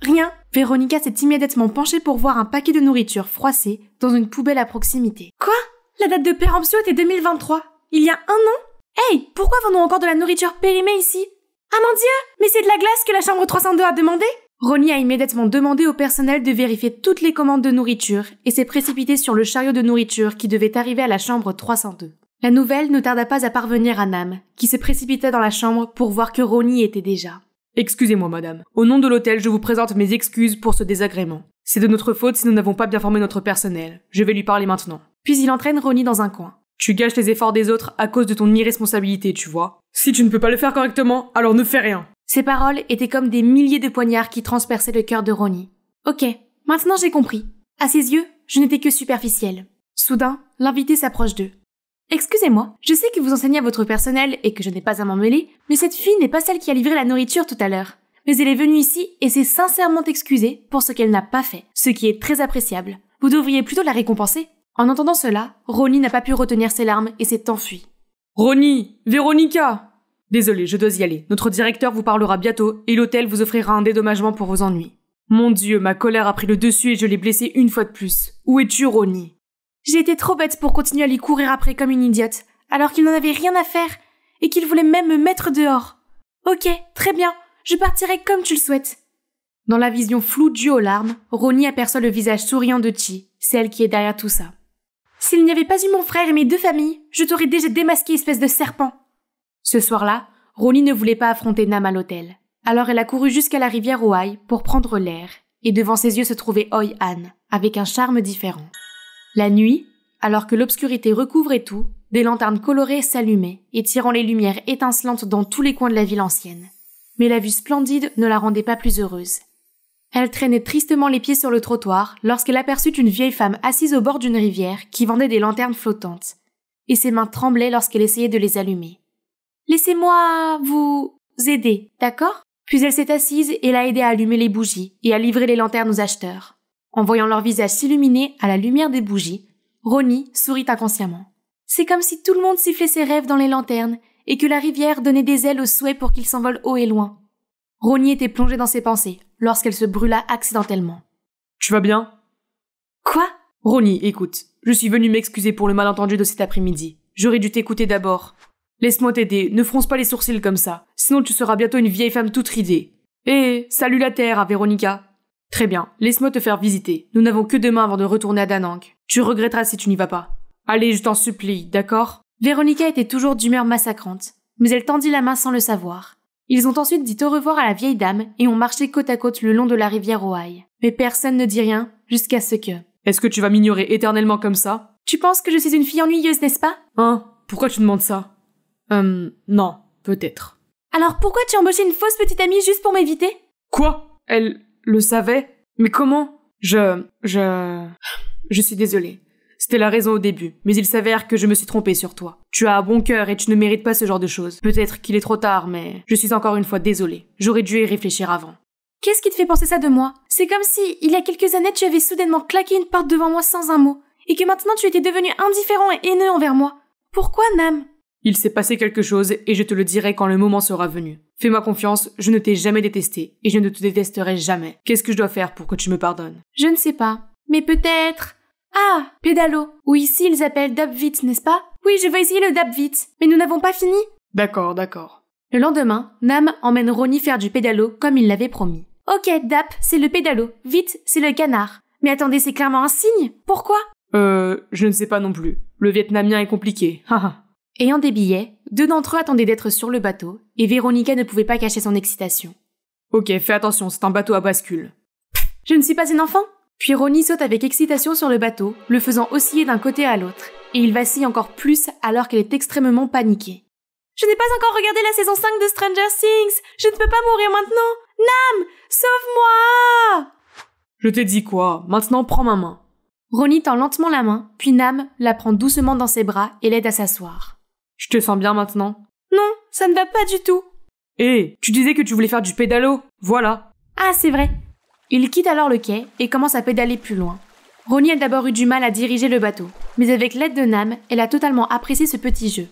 Rien. Véronica s'est immédiatement penchée pour voir un paquet de nourriture froissée dans une poubelle à proximité. Quoi? La date de péremption était 2023. Il y a un an? Hey, pourquoi avons-nous encore de la nourriture périmée ici? Ah mon Dieu! Mais c'est de la glace que la chambre 302 a demandé? Ronnie a immédiatement demandé au personnel de vérifier toutes les commandes de nourriture et s'est précipité sur le chariot de nourriture qui devait arriver à la chambre 302. La nouvelle ne tarda pas à parvenir à Nam, qui se précipitait dans la chambre pour voir que Ronnie y était déjà. Excusez-moi, madame. Au nom de l'hôtel, je vous présente mes excuses pour ce désagrément. C'est de notre faute si nous n'avons pas bien formé notre personnel. Je vais lui parler maintenant. Puis il entraîne Ronnie dans un coin. Tu gâches les efforts des autres à cause de ton irresponsabilité, tu vois. Si tu ne peux pas le faire correctement, alors ne fais rien. Ces paroles étaient comme des milliers de poignards qui transperçaient le cœur de Ronnie. Ok, maintenant j'ai compris. À ses yeux, je n'étais que superficielle. Soudain, l'invité s'approche d'eux. Excusez-moi, je sais que vous enseignez à votre personnel et que je n'ai pas à m'en mêler, mais cette fille n'est pas celle qui a livré la nourriture tout à l'heure. Mais elle est venue ici et s'est sincèrement excusée pour ce qu'elle n'a pas fait, ce qui est très appréciable. Vous devriez plutôt la récompenser. En entendant cela, Ronnie n'a pas pu retenir ses larmes et s'est enfuie. Ronnie! Véronica! Désolé, je dois y aller. Notre directeur vous parlera bientôt et l'hôtel vous offrira un dédommagement pour vos ennuis. Mon Dieu, ma colère a pris le dessus et je l'ai blessée une fois de plus. Où es-tu, Ronnie? J'ai été trop bête pour continuer à lui courir après comme une idiote, alors qu'il n'en avait rien à faire et qu'il voulait même me mettre dehors. Ok, très bien, je partirai comme tu le souhaites. Dans la vision floue due aux larmes, Ronnie aperçoit le visage souriant de Chi, celle qui est derrière tout ça. S'il n'y avait pas eu mon frère et mes deux familles, je t'aurais déjà démasqué, espèce de serpent. Ce soir-là, Ronnie ne voulait pas affronter Nam à l'hôtel. Alors elle a couru jusqu'à la rivière Oi pour prendre l'air, et devant ses yeux se trouvait Hoi An, avec un charme différent. La nuit, alors que l'obscurité recouvrait tout, des lanternes colorées s'allumaient, étirant les lumières étincelantes dans tous les coins de la ville ancienne. Mais la vue splendide ne la rendait pas plus heureuse. Elle traînait tristement les pieds sur le trottoir lorsqu'elle aperçut une vieille femme assise au bord d'une rivière qui vendait des lanternes flottantes, et ses mains tremblaient lorsqu'elle essayait de les allumer. Laissez-moi vous aider, d'accord? Puis elle s'est assise et l'a aidé à allumer les bougies et à livrer les lanternes aux acheteurs. En voyant leur visage s'illuminer à la lumière des bougies, Ronnie sourit inconsciemment. C'est comme si tout le monde sifflait ses rêves dans les lanternes et que la rivière donnait des ailes aux souhaits pour qu'ils s'envolent haut et loin. Ronnie était plongée dans ses pensées lorsqu'elle se brûla accidentellement. Tu vas bien? Quoi? Ronnie, écoute, je suis venue m'excuser pour le malentendu de cet après-midi. J'aurais dû t'écouter d'abord. Laisse-moi t'aider, ne fronce pas les sourcils comme ça, sinon tu seras bientôt une vieille femme toute ridée. Eh, salut la terre, à Véronica. Très bien, laisse-moi te faire visiter. Nous n'avang que demain avant de retourner à Danang. Tu regretteras si tu n'y vas pas. Allez, je t'en supplie, d'accord? Véronica était toujours d'humeur massacrante, mais elle tendit la main sans le savoir. Ils ont ensuite dit au revoir à la vieille dame et ont marché côte à côte le long de la rivière Ojai. Mais personne ne dit rien, jusqu'à ce que... Est-ce que tu vas m'ignorer éternellement comme ça? Tu penses que je suis une fille ennuyeuse, n'est-ce pas? Hein? Pourquoi tu demandes ça? Non, peut-être. Alors pourquoi tu as embauché une fausse petite amie juste pour m'éviter? Quoi? Elle le savait? Mais comment? Je suis désolée. C'était la raison au début, mais il s'avère que je me suis trompée sur toi. Tu as un bon cœur et tu ne mérites pas ce genre de choses. Peut-être qu'il est trop tard, mais je suis encore une fois désolée. J'aurais dû y réfléchir avant. Qu'est-ce qui te fait penser ça de moi? C'est comme si, il y a quelques années, tu avais soudainement claqué une porte devant moi sans un mot, et que maintenant tu étais devenu indifférent et haineux envers moi. Pourquoi, Nam? Il s'est passé quelque chose et je te le dirai quand le moment sera venu. Fais-moi confiance, je ne t'ai jamais détesté et je ne te détesterai jamais. Qu'est-ce que je dois faire pour que tu me pardonnes? Je ne sais pas. Mais peut-être... Ah, pédalo. Ou ici ils appellent Dabvit, n'est-ce pas? Oui, je veux essayer le Dabvit. Mais nous n'avons pas fini. D'accord. Le lendemain, Nam emmène Ronnie faire du pédalo comme il l'avait promis. Ok, Dap, c'est le pédalo. Vite, c'est le canard. Mais attendez, c'est clairement un signe. Pourquoi? Je ne sais pas non plus. Le vietnamien est compliqué. Haha. Ayant des billets, 2 d'entre eux attendaient d'être sur le bateau, et Véronica ne pouvait pas cacher son excitation. Ok, fais attention, c'est un bateau à bascule. Je ne suis pas une enfant? Puis Ronnie saute avec excitation sur le bateau, le faisant osciller d'un côté à l'autre, et il vacille encore plus alors qu'elle est extrêmement paniquée. Je n'ai pas encore regardé la saison 5 de Stranger Things! Je ne peux pas mourir maintenant! Nam! Sauve-moi! Je t'ai dit quoi? Maintenant, prends ma main. Ronnie tend lentement la main, puis Nam la prend doucement dans ses bras et l'aide à s'asseoir. Je te sens bien maintenant? Non, ça ne va pas du tout. Hé, tu disais que tu voulais faire du pédalo. Voilà. Ah, c'est vrai. Il quitte alors le quai et commence à pédaler plus loin. Ronnie a d'abord eu du mal à diriger le bateau, mais avec l'aide de Nam, elle a totalement apprécié ce petit jeu.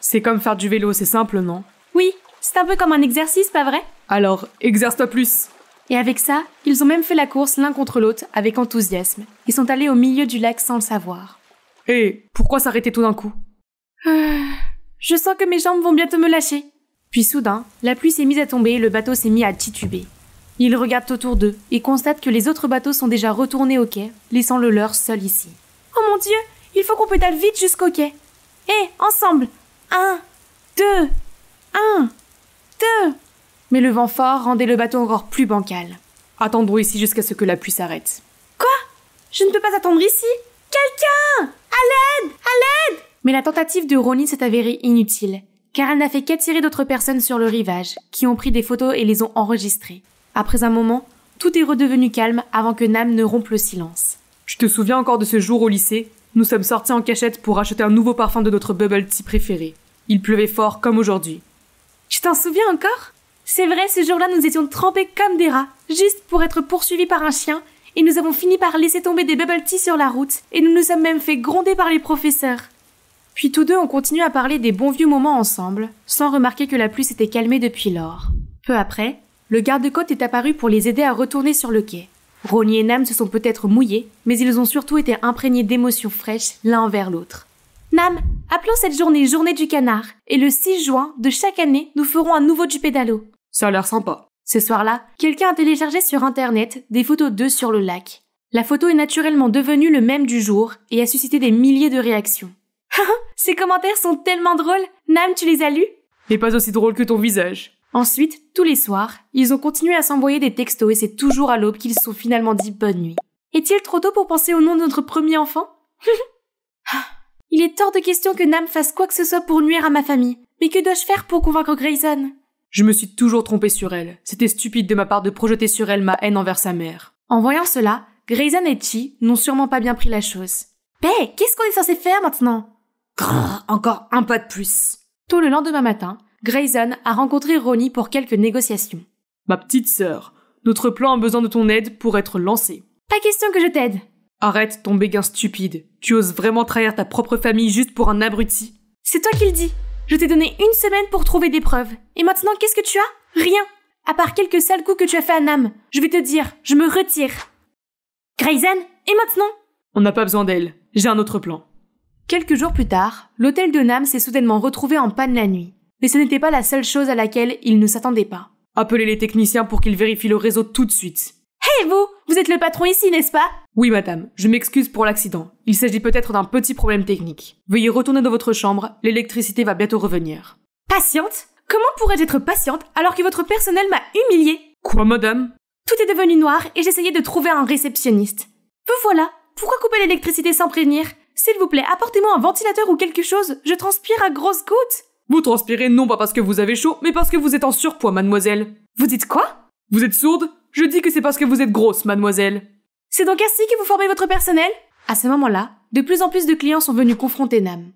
C'est comme faire du vélo, c'est simple, non? Oui, c'est un peu comme un exercice, pas vrai? Alors, exerce-toi plus. Et avec ça, ils ont même fait la course l'un contre l'autre avec enthousiasme. Ils sont allés au milieu du lac sans le savoir. Hé, pourquoi s'arrêter tout d'un coup? Je sens que mes jambes vont bientôt me lâcher. Puis soudain, la pluie s'est mise à tomber et le bateau s'est mis à tituber. Ils regardent autour d'eux et constatent que les autres bateaux sont déjà retournés au quai, laissant le leur seul ici. Oh mon Dieu, il faut qu'on pédale vite jusqu'au quai. Hé, ensemble! 1, 2, 1, 2. Mais le vent fort rendait le bateau encore plus bancal. Attendons ici jusqu'à ce que la pluie s'arrête. Quoi? Je ne peux pas attendre ici? Quelqu'un! À l'aide! À l'aide! Mais la tentative de Ronnie s'est avérée inutile, car elle n'a fait qu'attirer d'autres personnes sur le rivage, qui ont pris des photos et les ont enregistrées. Après un moment, tout est redevenu calme avant que Nam ne rompe le silence. Tu te souviens encore de ce jour au lycée? Nous sommes sortis en cachette pour acheter un nouveau parfum de notre bubble tea préféré. Il pleuvait fort comme aujourd'hui. Tu t'en souviens encore? C'est vrai, ce jour-là, nous étions trempés comme des rats, juste pour être poursuivis par un chien, et nous avons fini par laisser tomber des bubble tea sur la route, et nous nous sommes même fait gronder par les professeurs. Puis tous deux ont continué à parler des bons vieux moments ensemble, sans remarquer que la pluie s'était calmée depuis lors. Peu après, le garde-côte est apparu pour les aider à retourner sur le quai. Ronnie et Nam se sont peut-être mouillés, mais ils ont surtout été imprégnés d'émotions fraîches l'un envers l'autre. Nam, appelons cette journée Journée du Canard, et le 6 juin de chaque année, nous ferons un nouveau du pédalo. Ça a l'air sympa. Ce soir-là, quelqu'un a téléchargé sur internet des photos d'eux sur le lac. La photo est naturellement devenue le mème du jour et a suscité des milliers de réactions. Ces commentaires sont tellement drôles. Nam, tu les as lus? Mais pas aussi drôle que ton visage. Ensuite, tous les soirs, ils ont continué à s'envoyer des textos et c'est toujours à l'aube qu'ils se sont finalement dit bonne nuit. Est-il trop tôt pour penser au nom de notre premier enfant? Il est hors de question que Nam fasse quoi que ce soit pour nuire à ma famille. Mais que dois-je faire pour convaincre Grayson? Je me suis toujours trompée sur elle. C'était stupide de ma part de projeter sur elle ma haine envers sa mère. En voyant cela, Grayson et Chi n'ont sûrement pas bien pris la chose. Qu'est-ce qu'on est censé faire maintenant? Grrr, encore un pas de plus. Tôt le lendemain matin, Grayson a rencontré Ronnie pour quelques négociations. Ma petite sœur, notre plan a besoin de ton aide pour être lancé. Pas question que je t'aide. Arrête ton béguin stupide. Tu oses vraiment trahir ta propre famille juste pour un abruti? C'est toi qui le dis. Je t'ai donné une semaine pour trouver des preuves. Et maintenant, qu'est-ce que tu as? Rien. À part quelques sales coups que tu as fait à Nam. Je vais te dire, je me retire. Grayson, et maintenant? On n'a pas besoin d'elle. J'ai un autre plan. Quelques jours plus tard, l'hôtel de Nam s'est soudainement retrouvé en panne la nuit. Mais ce n'était pas la seule chose à laquelle il ne s'attendait pas. Appelez les techniciens pour qu'ils vérifient le réseau tout de suite. Hey vous! Vous êtes le patron ici, n'est-ce pas? Oui, madame. Je m'excuse pour l'accident. Il s'agit peut-être d'un petit problème technique. Veuillez retourner dans votre chambre. L'électricité va bientôt revenir. Patiente? Comment pourrais-je être patiente alors que votre personnel m'a humiliée? Quoi, madame? Tout est devenu noir et j'essayais de trouver un réceptionniste. Vous voilà. Pourquoi couper l'électricité sans prévenir? S'il vous plaît, apportez-moi un ventilateur ou quelque chose. Je transpire à grosses gouttes. Vous transpirez non pas parce que vous avez chaud, mais parce que vous êtes en surpoids, mademoiselle. Vous dites quoi? Vous êtes sourde? Je dis que c'est parce que vous êtes grosse, mademoiselle. C'est donc ainsi que vous formez votre personnel? À ce moment-là, de plus en plus de clients sont venus confronter Nam.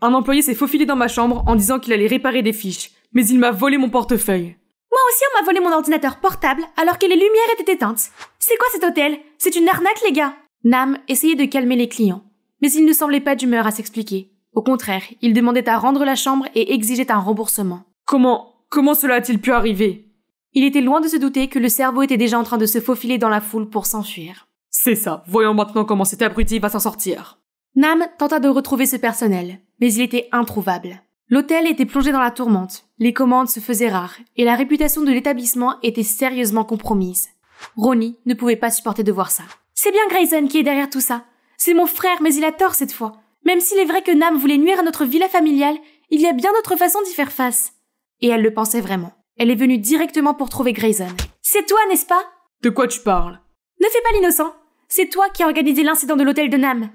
Un employé s'est faufilé dans ma chambre en disant qu'il allait réparer des fiches, mais il m'a volé mon portefeuille. Moi aussi, on m'a volé mon ordinateur portable alors que les lumières étaient éteintes. C'est quoi cet hôtel? C'est une arnaque, les gars! Nam essayait de calmer les clients, mais il ne semblait pas d'humeur à s'expliquer. Au contraire, il demandait à rendre la chambre et exigeait un remboursement. Comment cela a-t-il pu arriver? Il était loin de se douter que le cerveau était déjà en train de se faufiler dans la foule pour s'enfuir. C'est ça, voyons maintenant comment cet abruti va s'en sortir. Nam tenta de retrouver ce personnel, mais il était introuvable. L'hôtel était plongé dans la tourmente, les commandes se faisaient rares, et la réputation de l'établissement était sérieusement compromise. Ronnie ne pouvait pas supporter de voir ça. C'est bien Grayson qui est derrière tout ça. C'est mon frère, mais il a tort cette fois. Même s'il est vrai que Nam voulait nuire à notre villa familiale, il y a bien d'autres façons d'y faire face. Et elle le pensait vraiment. Elle est venue directement pour trouver Grayson. C'est toi, n'est-ce pas? De quoi tu parles? Ne fais pas l'innocent. C'est toi qui as organisé l'incident de l'hôtel de Nam.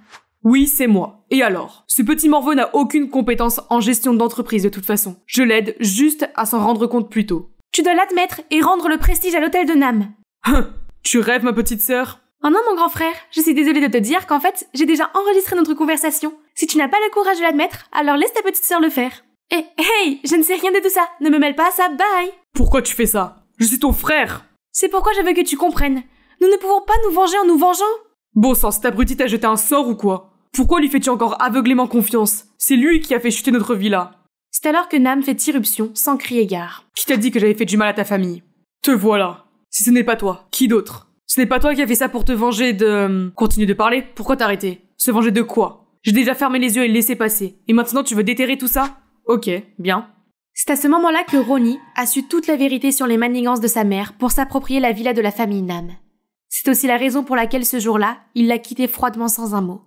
Oui, c'est moi. Et alors? Ce petit morveux n'a aucune compétence en gestion d'entreprise de toute façon. Je l'aide juste à s'en rendre compte plus tôt. Tu dois l'admettre et rendre le prestige à l'hôtel de Nam. Tu rêves, ma petite sœur? Oh non, mon grand frère, je suis désolée de te dire qu'en fait, j'ai déjà enregistré notre conversation. Si tu n'as pas le courage de l'admettre, alors laisse ta petite sœur le faire. Hey, je ne sais rien de tout ça. Ne me mêle pas à ça, bye. Pourquoi tu fais ça? Je suis ton frère. C'est pourquoi je veux que tu comprennes. Nous ne pouvons pas nous venger en nous vengeant. Bon sang, cet abruti t'a jeté un sort ou quoi? Pourquoi lui fais-tu encore aveuglément confiance? C'est lui qui a fait chuter notre villa. C'est alors que Nam fait irruption, sans crier gare. Qui t'a dit que j'avais fait du mal à ta famille? Te voilà. Si ce n'est pas toi, qui d'autre? Ce n'est pas toi qui as fait ça pour te venger de... Continue de parler, pourquoi t'arrêter? Se venger de quoi? J'ai déjà fermé les yeux et laissé passer. Et maintenant tu veux déterrer tout ça? Ok, bien. C'est à ce moment-là que Ronnie a su toute la vérité sur les manigances de sa mère pour s'approprier la villa de la famille Nam. C'est aussi la raison pour laquelle ce jour-là, il l'a quittée froidement sans un mot.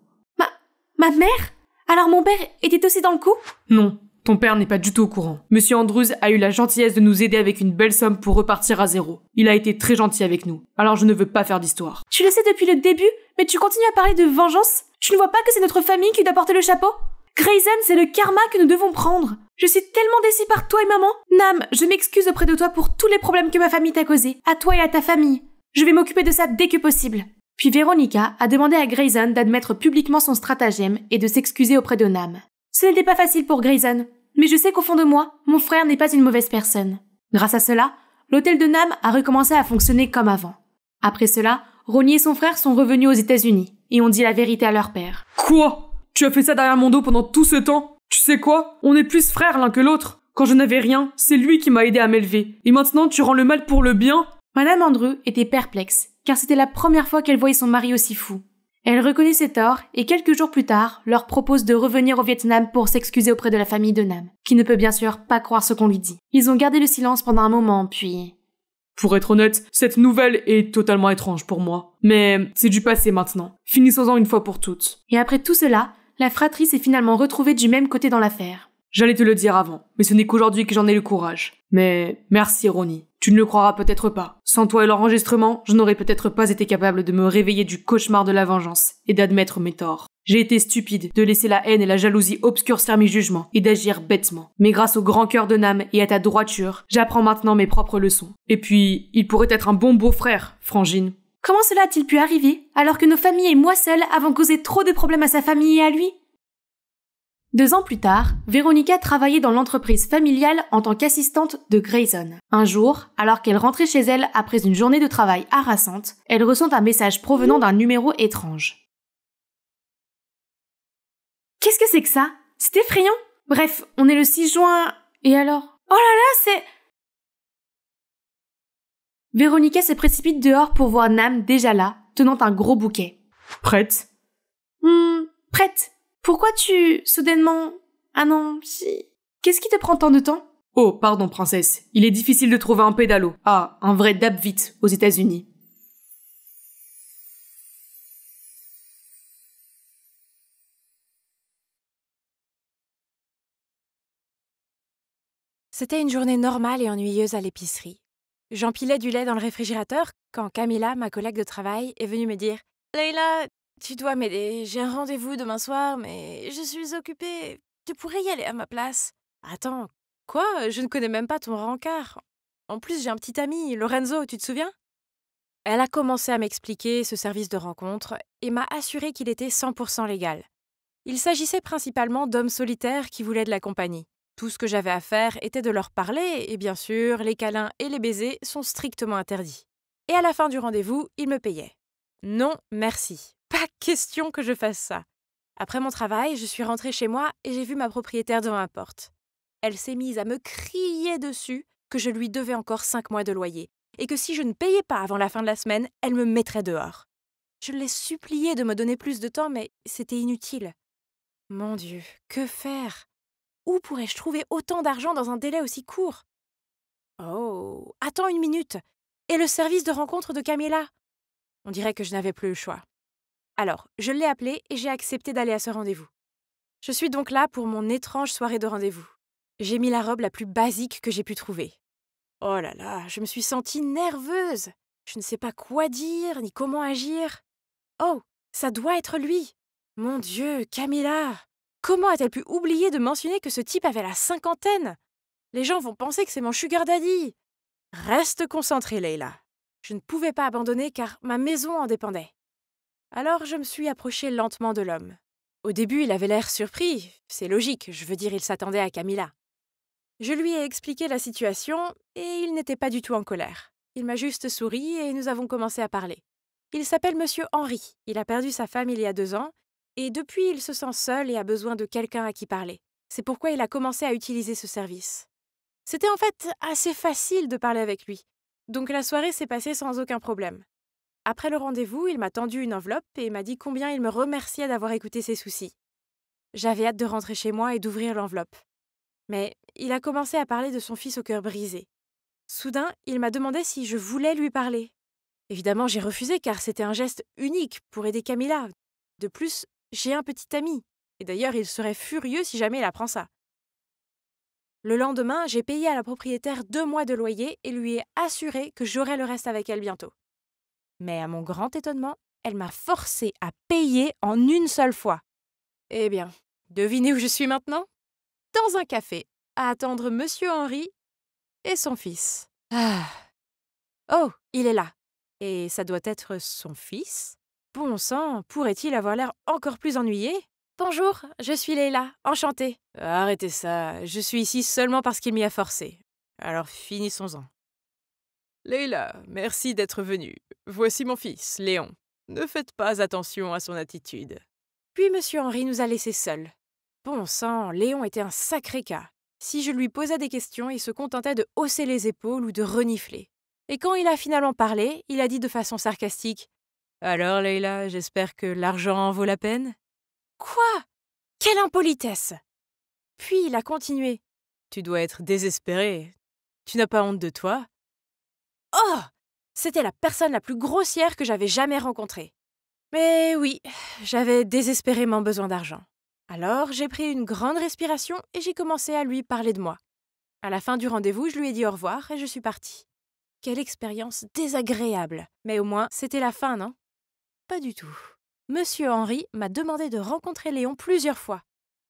Ma mère? Alors mon père était aussi dans le coup? Non, ton père n'est pas du tout au courant. Monsieur Andrews a eu la gentillesse de nous aider avec une belle somme pour repartir à zéro. Il a été très gentil avec nous, alors je ne veux pas faire d'histoire. Tu le sais depuis le début, mais tu continues à parler de vengeance? Tu ne vois pas que c'est notre famille qui doit porter le chapeau? Grayson, c'est le karma que nous devons prendre. Je suis tellement déçue par toi et maman. Nam, je m'excuse auprès de toi pour tous les problèmes que ma famille t'a causés, à toi et à ta famille. Je vais m'occuper de ça dès que possible. Puis Veronica a demandé à Grayson d'admettre publiquement son stratagème et de s'excuser auprès de Nam. Ce n'était pas facile pour Grayson, mais je sais qu'au fond de moi, mon frère n'est pas une mauvaise personne. Grâce à cela, l'hôtel de Nam a recommencé à fonctionner comme avant. Après cela, Ronnie et son frère sont revenus aux États-Unis et ont dit la vérité à leur père. Quoi? Tu as fait ça derrière mon dos pendant tout ce temps? Tu sais quoi? On est plus frères l'un que l'autre. Quand je n'avais rien, c'est lui qui m'a aidé à m'élever. Et maintenant, tu rends le mal pour le bien? Madame Andrew était perplexe, car c'était la première fois qu'elle voyait son mari aussi fou. Elle reconnaît ses torts et quelques jours plus tard, leur propose de revenir au Vietnam pour s'excuser auprès de la famille de Nam, qui ne peut bien sûr pas croire ce qu'on lui dit. Ils ont gardé le silence pendant un moment, puis... Pour être honnête, cette nouvelle est totalement étrange pour moi. Mais c'est du passé maintenant. Finissons-en une fois pour toutes. Et après tout cela, la fratrie s'est finalement retrouvée du même côté dans l'affaire. J'allais te le dire avant, mais ce n'est qu'aujourd'hui que j'en ai le courage. Mais merci Ronnie. Tu ne le croiras peut-être pas. Sans toi et l'enregistrement, je n'aurais peut-être pas été capable de me réveiller du cauchemar de la vengeance et d'admettre mes torts. J'ai été stupide de laisser la haine et la jalousie obscurcir mes jugements et d'agir bêtement. Mais grâce au grand cœur de Nam et à ta droiture, j'apprends maintenant mes propres leçons. Et puis, il pourrait être un bon beau-frère, Frangine. Comment cela a-t-il pu arriver, alors que nos familles et moi seule avons causé trop de problèmes à sa famille et à lui? 2 ans plus tard, Veronica travaillait dans l'entreprise familiale en tant qu'assistante de Grayson. Un jour, alors qu'elle rentrait chez elle après une journée de travail harassante, elle reçoit un message provenant d'un numéro étrange. Qu'est-ce que c'est que ça? C'est effrayant! Bref, on est le 6 juin... Et alors? Oh là là, c'est... Veronica se précipite dehors pour voir Nam déjà là, tenant un gros bouquet. Prête? Prête. Pourquoi soudainement... Ah non, si... Qu'est-ce qui te prend tant de temps? Oh, pardon, princesse. Il est difficile de trouver un pédalo. Ah, un vrai Dabvit aux États-Unis. C'était une journée normale et ennuyeuse à l'épicerie. J'empilais du lait dans le réfrigérateur quand Camilla, ma collègue de travail, est venue me dire « Leila, tu dois m'aider, j'ai un rendez-vous demain soir, mais je suis occupée. Tu pourrais y aller à ma place. » Attends, quoi? Je ne connais même pas ton rencard. En plus, j'ai un petit ami, Lorenzo, tu te souviens? Elle a commencé à m'expliquer ce service de rencontre et m'a assuré qu'il était 100% légal. Il s'agissait principalement d'hommes solitaires qui voulaient de la compagnie. Tout ce que j'avais à faire était de leur parler, et bien sûr, les câlins et les baisers sont strictement interdits. Et à la fin du rendez-vous, il me payait. Non, merci. Pas question que je fasse ça. Après mon travail, je suis rentrée chez moi et j'ai vu ma propriétaire devant ma porte. Elle s'est mise à me crier dessus que je lui devais encore 5 mois de loyer, et que si je ne payais pas avant la fin de la semaine, elle me mettrait dehors. Je l'ai suppliée de me donner plus de temps, mais c'était inutile. Mon Dieu, que faire? Où pourrais-je trouver autant d'argent dans un délai aussi court? Oh, attends une minute. Et le service de rencontre de Camilla? On dirait que je n'avais plus le choix. Alors, je l'ai appelée et j'ai accepté d'aller à ce rendez-vous. Je suis donc là pour mon étrange soirée de rendez-vous. J'ai mis la robe la plus basique que j'ai pu trouver. Oh là là, je me suis sentie nerveuse. Je ne sais pas quoi dire ni comment agir. Oh, ça doit être lui. Mon Dieu, Camilla! Comment a-t-elle pu oublier de mentionner que ce type avait la 50aine? Les gens vont penser que c'est mon sugar daddy. Reste concentrée, Leila. Je ne pouvais pas abandonner car ma maison en dépendait. Alors je me suis approchée lentement de l'homme. Au début, il avait l'air surpris. C'est logique, je veux dire, il s'attendait à Camilla. Je lui ai expliqué la situation et il n'était pas du tout en colère. Il m'a juste souri et nous avons commencé à parler. Il s'appelle Monsieur Henry. Il a perdu sa femme il y a 2 ans. Et depuis, il se sent seul et a besoin de quelqu'un à qui parler. C'est pourquoi il a commencé à utiliser ce service. C'était en fait assez facile de parler avec lui. Donc la soirée s'est passée sans aucun problème. Après le rendez-vous, il m'a tendu une enveloppe et m'a dit combien il me remerciait d'avoir écouté ses soucis. J'avais hâte de rentrer chez moi et d'ouvrir l'enveloppe. Mais il a commencé à parler de son fils au cœur brisé. Soudain, il m'a demandé si je voulais lui parler. Évidemment, j'ai refusé car c'était un geste unique pour aider Camilla. De plus, j'ai un petit ami, et d'ailleurs il serait furieux si jamais il apprend ça. Le lendemain, j'ai payé à la propriétaire 2 mois de loyer et lui ai assuré que j'aurais le reste avec elle bientôt. Mais à mon grand étonnement, elle m'a forcé à payer en une seule fois. Eh bien, devinez où je suis maintenant? Dans un café, à attendre Monsieur Henry et son fils. Ah. Oh, il est là. Et ça doit être son fils? Bon sang, pourrait-il avoir l'air encore plus ennuyé? Bonjour, je suis Leila, enchantée. Arrêtez ça, je suis ici seulement parce qu'il m'y a forcé. Alors finissons-en. Leila, merci d'être venue. Voici mon fils, Léon. Ne faites pas attention à son attitude. Puis Monsieur Henry nous a laissés seuls. Bon sang, Léon était un sacré cas. Si je lui posais des questions, il se contentait de hausser les épaules ou de renifler. Et quand il a finalement parlé, il a dit de façon sarcastique « Alors, Leila, j'espère que l'argent en vaut la peine ?» Quoi? Quelle impolitesse! Puis il a continué. Tu dois être désespérée. Tu n'as pas honte de toi? Oh! C'était la personne la plus grossière que j'avais jamais rencontrée. Mais oui, j'avais désespérément besoin d'argent. Alors j'ai pris une grande respiration et j'ai commencé à lui parler de moi. À la fin du rendez-vous, je lui ai dit au revoir et je suis partie. Quelle expérience désagréable! Mais au moins, c'était la fin, non? Pas du tout. Monsieur Henry m'a demandé de rencontrer Léon plusieurs fois.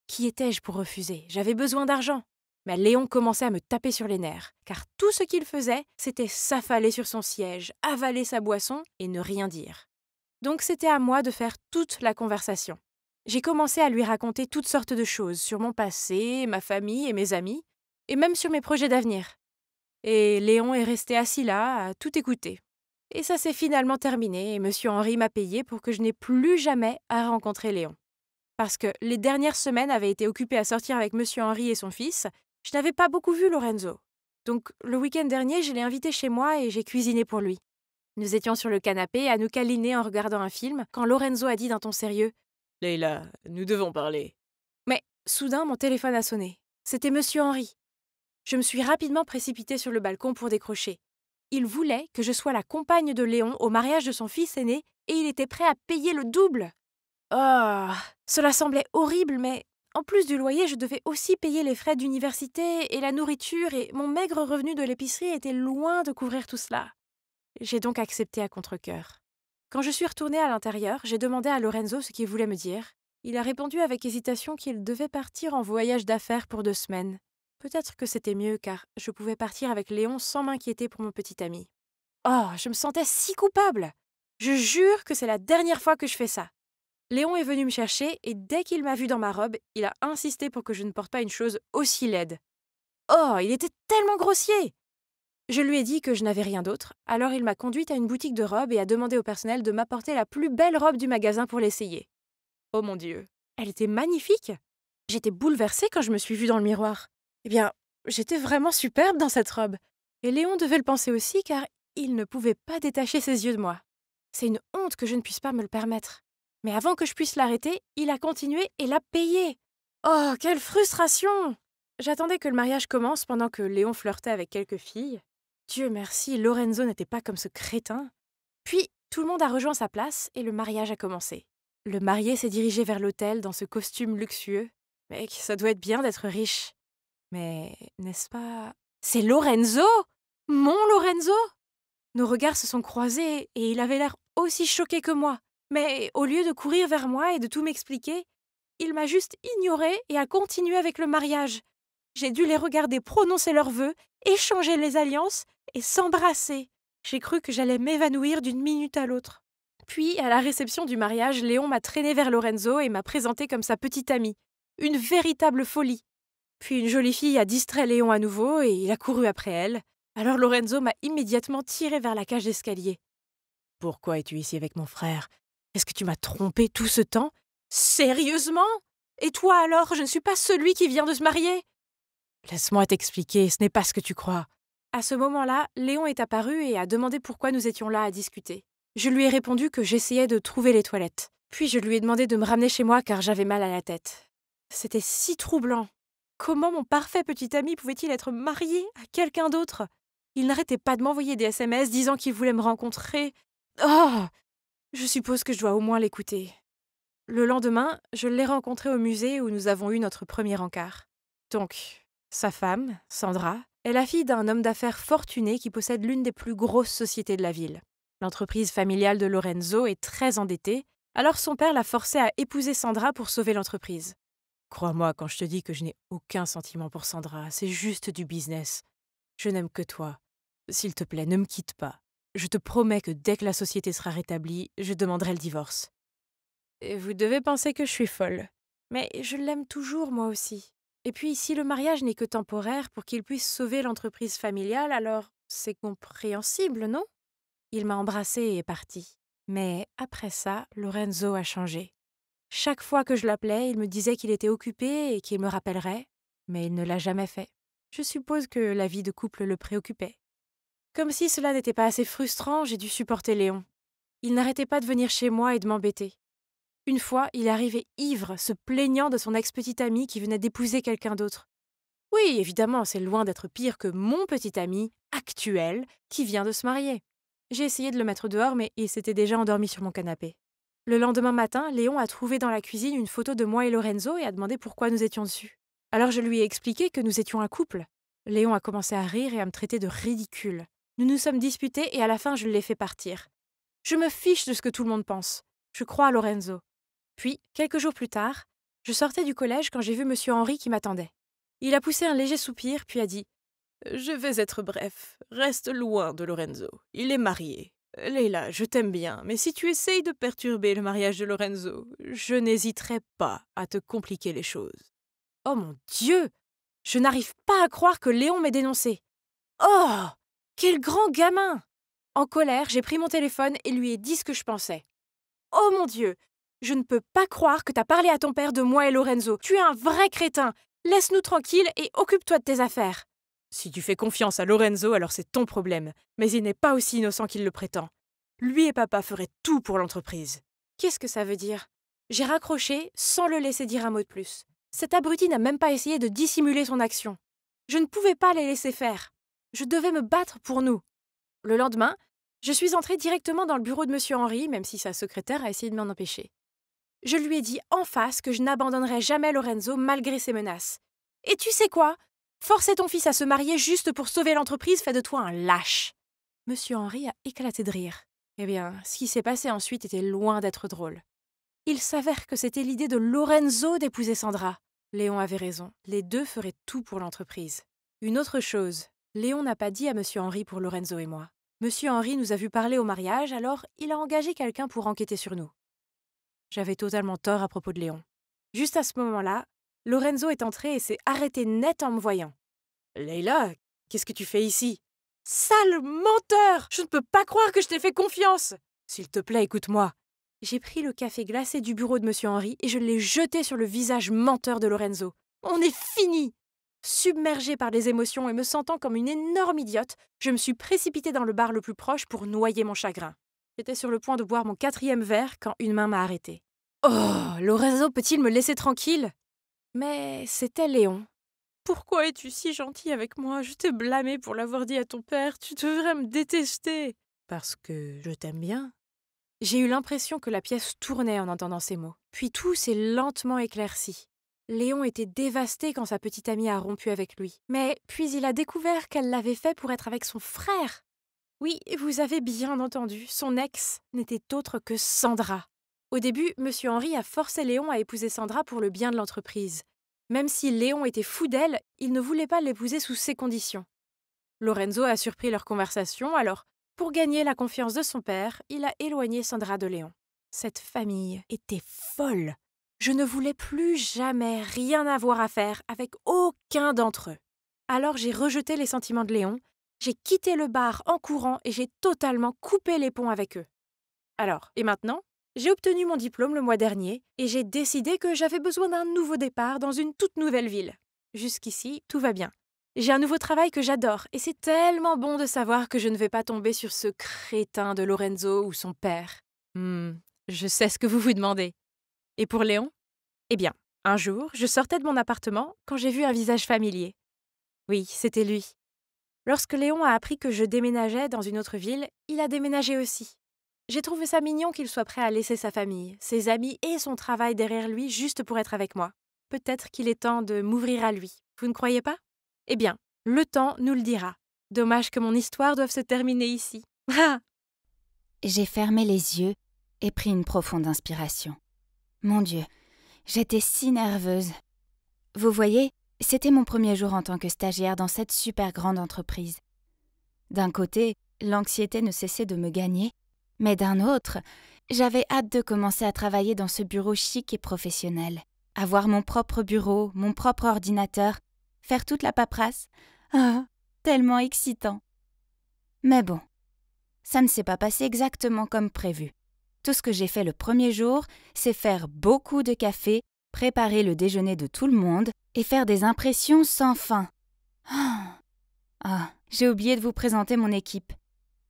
Qui étais-je pour refuser? J'avais besoin d'argent. Mais Léon commençait à me taper sur les nerfs, car tout ce qu'il faisait, c'était s'affaler sur son siège, avaler sa boisson et ne rien dire. Donc c'était à moi de faire toute la conversation. J'ai commencé à lui raconter toutes sortes de choses sur mon passé, ma famille et mes amis, et même sur mes projets d'avenir. Et Léon est resté assis là, à tout écouter. Et ça s'est finalement terminé, et Monsieur Henry m'a payé pour que je n'ai plus jamais à rencontrer Léon. Parce que les dernières semaines avaient été occupées à sortir avec Monsieur Henry et son fils, je n'avais pas beaucoup vu Lorenzo. Donc le week-end dernier, je l'ai invité chez moi et j'ai cuisiné pour lui. Nous étions sur le canapé à nous câliner en regardant un film quand Lorenzo a dit d'un ton sérieux « Leila, nous devons parler. » Mais soudain, mon téléphone a sonné. C'était Monsieur Henry. Je me suis rapidement précipitée sur le balcon pour décrocher. Il voulait que je sois la compagne de Léon au mariage de son fils aîné et il était prêt à payer le double. Oh, cela semblait horrible, mais en plus du loyer, je devais aussi payer les frais d'université et la nourriture et mon maigre revenu de l'épicerie était loin de couvrir tout cela. J'ai donc accepté à contre-cœur. Quand je suis retournée à l'intérieur, j'ai demandé à Lorenzo ce qu'il voulait me dire. Il a répondu avec hésitation qu'il devait partir en voyage d'affaires pour 2 semaines. Peut-être que c'était mieux, car je pouvais partir avec Léon sans m'inquiéter pour mon petit ami. Oh, je me sentais si coupable! Je jure que c'est la dernière fois que je fais ça. Léon est venu me chercher et dès qu'il m'a vue dans ma robe, il a insisté pour que je ne porte pas une chose aussi laide. Oh, il était tellement grossier! Je lui ai dit que je n'avais rien d'autre, alors il m'a conduite à une boutique de robes et a demandé au personnel de m'apporter la plus belle robe du magasin pour l'essayer. Oh mon Dieu, elle était magnifique! J'étais bouleversée quand je me suis vue dans le miroir. Eh bien, j'étais vraiment superbe dans cette robe. Et Léon devait le penser aussi car il ne pouvait pas détacher ses yeux de moi. C'est une honte que je ne puisse pas me le permettre. Mais avant que je puisse l'arrêter, il a continué et l'a payé. Oh, quelle frustration! J'attendais que le mariage commence pendant que Léon flirtait avec quelques filles. Dieu merci, Lorenzo n'était pas comme ce crétin. Puis, tout le monde a rejoint sa place et le mariage a commencé. Le marié s'est dirigé vers l'autel dans ce costume luxueux. Mec, ça doit être bien d'être riche. Mais n'est-ce pas... C'est Lorenzo! Mon Lorenzo! Nos regards se sont croisés et il avait l'air aussi choqué que moi. Mais au lieu de courir vers moi et de tout m'expliquer, il m'a juste ignoré et a continué avec le mariage. J'ai dû les regarder prononcer leurs vœux, échanger les alliances et s'embrasser. J'ai cru que j'allais m'évanouir d'une minute à l'autre. Puis, à la réception du mariage, Léon m'a traîné vers Lorenzo et m'a présenté comme sa petite amie. Une véritable folie. Puis une jolie fille a distrait Léon à nouveau et il a couru après elle. Alors Lorenzo m'a immédiatement tiré vers la cage d'escalier. « Pourquoi es-tu ici avec mon frère? Est-ce que tu m'as trompé tout ce temps? Sérieusement? Et toi alors, je ne suis pas celui qui vient de se marier? » Laisse-moi t'expliquer, ce n'est pas ce que tu crois. À ce moment-là, Léon est apparu et a demandé pourquoi nous étions là à discuter. Je lui ai répondu que j'essayais de trouver les toilettes. Puis je lui ai demandé de me ramener chez moi car j'avais mal à la tête. C'était si troublant. Comment mon parfait petit ami pouvait-il être marié à quelqu'un d'autre? Il n'arrêtait pas de m'envoyer des SMS disant qu'il voulait me rencontrer. Oh! Je suppose que je dois au moins l'écouter. Le lendemain, je l'ai rencontré au musée où nous avons eu notre premier encart. Donc, sa femme, Sandra, est la fille d'un homme d'affaires fortuné qui possède l'une des plus grosses sociétés de la ville. L'entreprise familiale de Lorenzo est très endettée, alors son père l'a forcé à épouser Sandra pour sauver l'entreprise. Crois-moi quand je te dis que je n'ai aucun sentiment pour Sandra, c'est juste du business. Je n'aime que toi. S'il te plaît, ne me quitte pas. Je te promets que dès que la société sera rétablie, je demanderai le divorce. Et vous devez penser que je suis folle. Mais je l'aime toujours, moi aussi. Et puis, si le mariage n'est que temporaire pour qu'il puisse sauver l'entreprise familiale, alors c'est compréhensible, non? Il m'a embrassée et est parti. Mais après ça, Lorenzo a changé. Chaque fois que je l'appelais, il me disait qu'il était occupé et qu'il me rappellerait, mais il ne l'a jamais fait. Je suppose que la vie de couple le préoccupait. Comme si cela n'était pas assez frustrant, j'ai dû supporter Léon. Il n'arrêtait pas de venir chez moi et de m'embêter. Une fois, il est arrivé ivre, se plaignant de son ex-petite amie qui venait d'épouser quelqu'un d'autre. Oui, évidemment, c'est loin d'être pire que mon petit ami, actuel, qui vient de se marier. J'ai essayé de le mettre dehors, mais il s'était déjà endormi sur mon canapé. Le lendemain matin, Léon a trouvé dans la cuisine une photo de moi et Lorenzo et a demandé pourquoi nous étions dessus. Alors je lui ai expliqué que nous étions un couple. Léon a commencé à rire et à me traiter de ridicule. Nous nous sommes disputés et à la fin je l'ai fait partir. Je me fiche de ce que tout le monde pense. Je crois à Lorenzo. Puis, quelques jours plus tard, je sortais du collège quand j'ai vu Monsieur Henry qui m'attendait. Il a poussé un léger soupir puis a dit « Je vais être bref. Reste loin de Lorenzo. Il est marié. Leila, je t'aime bien, mais si tu essayes de perturber le mariage de Lorenzo, je n'hésiterai pas à te compliquer les choses. Oh mon Dieu! Je n'arrive pas à croire que Léon m'ait dénoncé. Oh! Quel grand gamin! En colère, j'ai pris mon téléphone et lui ai dit ce que je pensais. Oh mon Dieu! Je ne peux pas croire que t'as parlé à ton père de moi et Lorenzo. Tu es un vrai crétin! Laisse-nous tranquilles et occupe-toi de tes affaires. Si tu fais confiance à Lorenzo, alors c'est ton problème. Mais il n'est pas aussi innocent qu'il le prétend. Lui et papa feraient tout pour l'entreprise. Qu'est-ce que ça veut dire? J'ai raccroché sans le laisser dire un mot de plus. Cet abruti n'a même pas essayé de dissimuler son action. Je ne pouvais pas les laisser faire. Je devais me battre pour nous. Le lendemain, je suis entrée directement dans le bureau de M. Henry, même si sa secrétaire a essayé de m'en empêcher. Je lui ai dit en face que je n'abandonnerais jamais Lorenzo malgré ses menaces. Et tu sais quoi? Forcer ton fils à se marier juste pour sauver l'entreprise fait de toi un lâche. M. Henry a éclaté de rire. Eh bien, ce qui s'est passé ensuite était loin d'être drôle. Il s'avère que c'était l'idée de Lorenzo d'épouser Sandra. Léon avait raison, les deux feraient tout pour l'entreprise. Une autre chose, Léon n'a pas dit à M. Henry pour Lorenzo et moi. M. Henry nous a vu parler au mariage, alors il a engagé quelqu'un pour enquêter sur nous. J'avais totalement tort à propos de Léon. Juste à ce moment-là, Lorenzo est entré et s'est arrêté net en me voyant. « Leila, qu'est-ce que tu fais ici ?»« Sale menteur! Je ne peux pas croire que je t'ai fait confiance !»« S'il te plaît, écoute-moi. » J'ai pris le café glacé du bureau de M. Henry et je l'ai jeté sur le visage menteur de Lorenzo. On est fini! Submergée par les émotions et me sentant comme une énorme idiote, je me suis précipitée dans le bar le plus proche pour noyer mon chagrin. J'étais sur le point de boire mon 4e verre quand une main m'a arrêtée. Oh, Lorenzo peut-il me laisser tranquille? Mais c'était Léon. Pourquoi es-tu si gentil avec moi? Je t'ai blâmé pour l'avoir dit à ton père. Tu devrais me détester. Parce que je t'aime bien. J'ai eu l'impression que la pièce tournait en entendant ces mots. Puis tout s'est lentement éclairci. Léon était dévasté quand sa petite amie a rompu avec lui. Mais puis il a découvert qu'elle l'avait fait pour être avec son frère. Oui, vous avez bien entendu, son ex n'était autre que Sandra. Au début, M. Henry a forcé Léon à épouser Sandra pour le bien de l'entreprise. Même si Léon était fou d'elle, il ne voulait pas l'épouser sous ces conditions. Lorenzo a surpris leur conversation, alors, pour gagner la confiance de son père, il a éloigné Sandra de Léon. Cette famille était folle. Je ne voulais plus jamais rien avoir à faire avec aucun d'entre eux. Alors j'ai rejeté les sentiments de Léon, j'ai quitté le bar en courant et j'ai totalement coupé les ponts avec eux. Alors, et maintenant? J'ai obtenu mon diplôme le mois dernier et j'ai décidé que j'avais besoin d'un nouveau départ dans une toute nouvelle ville. Jusqu'ici, tout va bien. J'ai un nouveau travail que j'adore et c'est tellement bon de savoir que je ne vais pas tomber sur ce crétin de Lorenzo ou son père. Je sais ce que vous vous demandez. Et pour Léon? Eh bien, un jour, je sortais de mon appartement quand j'ai vu un visage familier. Oui, c'était lui. Lorsque Léon a appris que je déménageais dans une autre ville, il a déménagé aussi. J'ai trouvé ça mignon qu'il soit prêt à laisser sa famille, ses amis et son travail derrière lui juste pour être avec moi. Peut-être qu'il est temps de m'ouvrir à lui. Vous ne croyez pas? Eh bien, le temps nous le dira. Dommage que mon histoire doive se terminer ici. J'ai fermé les yeux et pris une profonde inspiration. Mon Dieu, j'étais si nerveuse. Vous voyez, c'était mon premier jour en tant que stagiaire dans cette super grande entreprise. D'un côté, l'anxiété ne cessait de me gagner, mais d'un autre, j'avais hâte de commencer à travailler dans ce bureau chic et professionnel. Avoir mon propre bureau, mon propre ordinateur, faire toute la paperasse. Ah, tellement excitant. Mais bon, ça ne s'est pas passé exactement comme prévu. Tout ce que j'ai fait le premier jour, c'est faire beaucoup de café, préparer le déjeuner de tout le monde et faire des impressions sans fin. J'ai oublié de vous présenter mon équipe.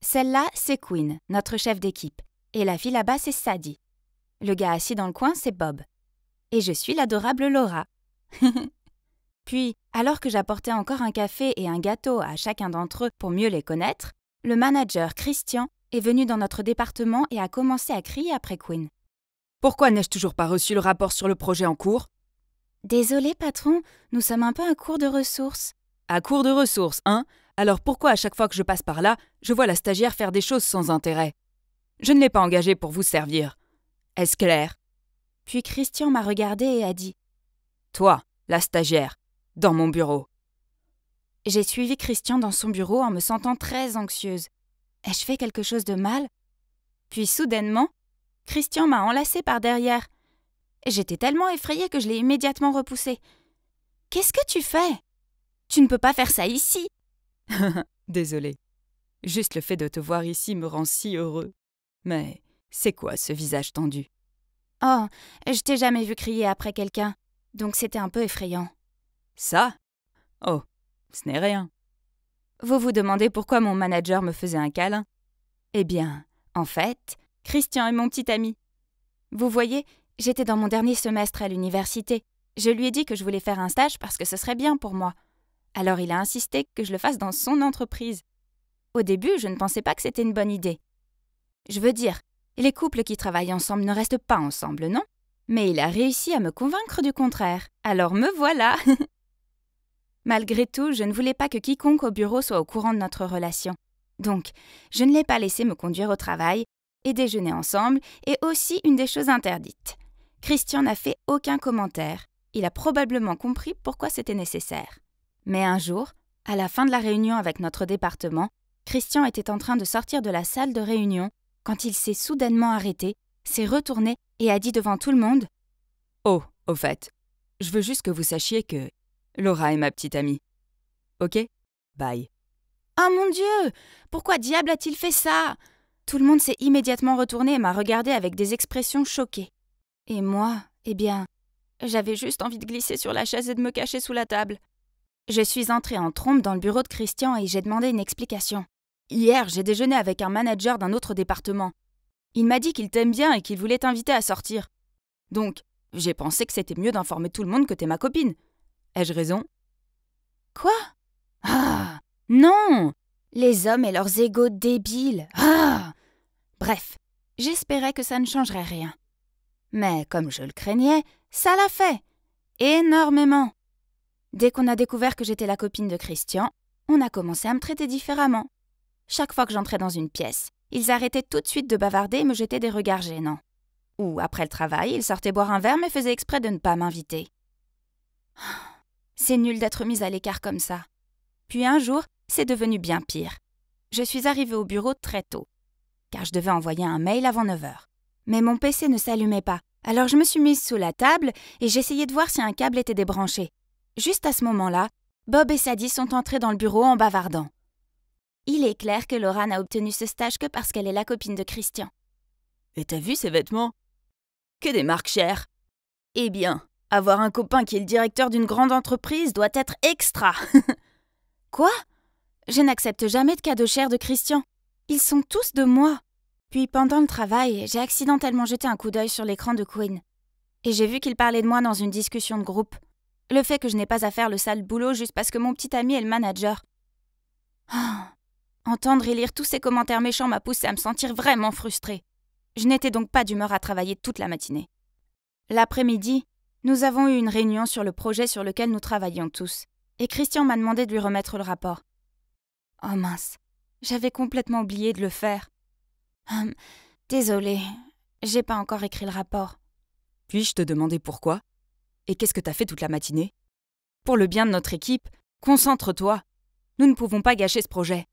Celle-là, c'est Queen, notre chef d'équipe. Et la fille là-bas, c'est Sadie. Le gars assis dans le coin, c'est Bob. Et je suis l'adorable Laura. Puis, alors que j'apportais encore un café et un gâteau à chacun d'entre eux pour mieux les connaître, le manager Christian est venu dans notre département et a commencé à crier après Queen. « Pourquoi n'ai-je toujours pas reçu le rapport sur le projet en cours ?»« Désolé, patron, nous sommes un peu à court de ressources. »« À court de ressources, hein ? Alors pourquoi à chaque fois que je passe par là, je vois la stagiaire faire des choses sans intérêt ? Je ne l'ai pas engagée pour vous servir. Est-ce clair ? » Puis Christian m'a regardé et a dit « Toi, la stagiaire, dans mon bureau. » J'ai suivi Christian dans son bureau en me sentant très anxieuse. Ai-je fait quelque chose de mal? Puis soudainement, Christian m'a enlacée par derrière. J'étais tellement effrayée que je l'ai immédiatement repoussé. « Qu'est-ce que tu fais? Tu ne peux pas faire ça ici !» Désolée. Juste le fait de te voir ici me rend si heureux. Mais c'est quoi ce visage tendu? Oh, je t'ai jamais vu crier après quelqu'un, donc c'était un peu effrayant. Ça? Oh, ce n'est rien. Vous vous demandez pourquoi mon manager me faisait un câlin? Eh bien, en fait, Christian est mon petit ami. Vous voyez, j'étais dans mon dernier semestre à l'université. Je lui ai dit que je voulais faire un stage parce que ce serait bien pour moi. Alors il a insisté que je le fasse dans son entreprise. Au début, je ne pensais pas que c'était une bonne idée. Je veux dire, les couples qui travaillent ensemble ne restent pas ensemble, non? Mais il a réussi à me convaincre du contraire. Alors me voilà. Malgré tout, je ne voulais pas que quiconque au bureau soit au courant de notre relation. Donc, je ne l'ai pas laissé me conduire au travail et déjeuner ensemble, et aussi une des choses interdites. Christian n'a fait aucun commentaire. Il a probablement compris pourquoi c'était nécessaire. Mais un jour, à la fin de la réunion avec notre département, Christian était en train de sortir de la salle de réunion quand il s'est soudainement arrêté, s'est retourné et a dit devant tout le monde « Oh, au fait, je veux juste que vous sachiez que Laura est ma petite amie. Ok? Bye. » « Oh mon Dieu! Pourquoi diable a-t-il fait ça ?» Tout le monde s'est immédiatement retourné et m'a regardé avec des expressions choquées. Et moi, eh bien, j'avais juste envie de glisser sur la chaise et de me cacher sous la table. Je suis entrée en trombe dans le bureau de Christian et j'ai demandé une explication. Hier, j'ai déjeuné avec un manager d'un autre département. Il m'a dit qu'il t'aime bien et qu'il voulait t'inviter à sortir. Donc, j'ai pensé que c'était mieux d'informer tout le monde que t'es ma copine. Ai-je raison? Quoi? Ah! Non! Les hommes et leurs égos débiles. Ah! Bref, j'espérais que ça ne changerait rien. Mais comme je le craignais, ça l'a fait. Énormément. Dès qu'on a découvert que j'étais la copine de Christian, on a commencé à me traiter différemment. Chaque fois que j'entrais dans une pièce, ils arrêtaient tout de suite de bavarder et me jetaient des regards gênants. Ou, après le travail, ils sortaient boire un verre mais faisaient exprès de ne pas m'inviter. C'est nul d'être mise à l'écart comme ça. Puis un jour, c'est devenu bien pire. Je suis arrivée au bureau très tôt, car je devais envoyer un mail avant 9h. Mais mon PC ne s'allumait pas, alors je me suis mise sous la table et j'essayais de voir si un câble était débranché. Juste à ce moment-là, Bob et Sadie sont entrés dans le bureau en bavardant. Il est clair que Laura n'a obtenu ce stage que parce qu'elle est la copine de Christian. Et t'as vu ses vêtements? Que des marques chères. Eh bien, avoir un copain qui est le directeur d'une grande entreprise doit être extra. Quoi? Je n'accepte jamais de cadeaux chers de Christian. Ils sont tous de moi. Puis pendant le travail, j'ai accidentellement jeté un coup d'œil sur l'écran de Quinn. Et j'ai vu qu'il parlait de moi dans une discussion de groupe. Le fait que je n'ai pas à faire le sale boulot juste parce que mon petit ami est le manager. Entendre et lire tous ces commentaires méchants m'a poussé à me sentir vraiment frustrée. Je n'étais donc pas d'humeur à travailler toute la matinée. L'après-midi, nous avons eu une réunion sur le projet sur lequel nous travaillions tous, et Christian m'a demandé de lui remettre le rapport. Oh mince, j'avais complètement oublié de le faire. Désolée, j'ai pas encore écrit le rapport. Puis-je te demander pourquoi? Et qu'est-ce que t'as fait toute la matinée? Pour le bien de notre équipe, concentre-toi. Nous ne pouvons pas gâcher ce projet.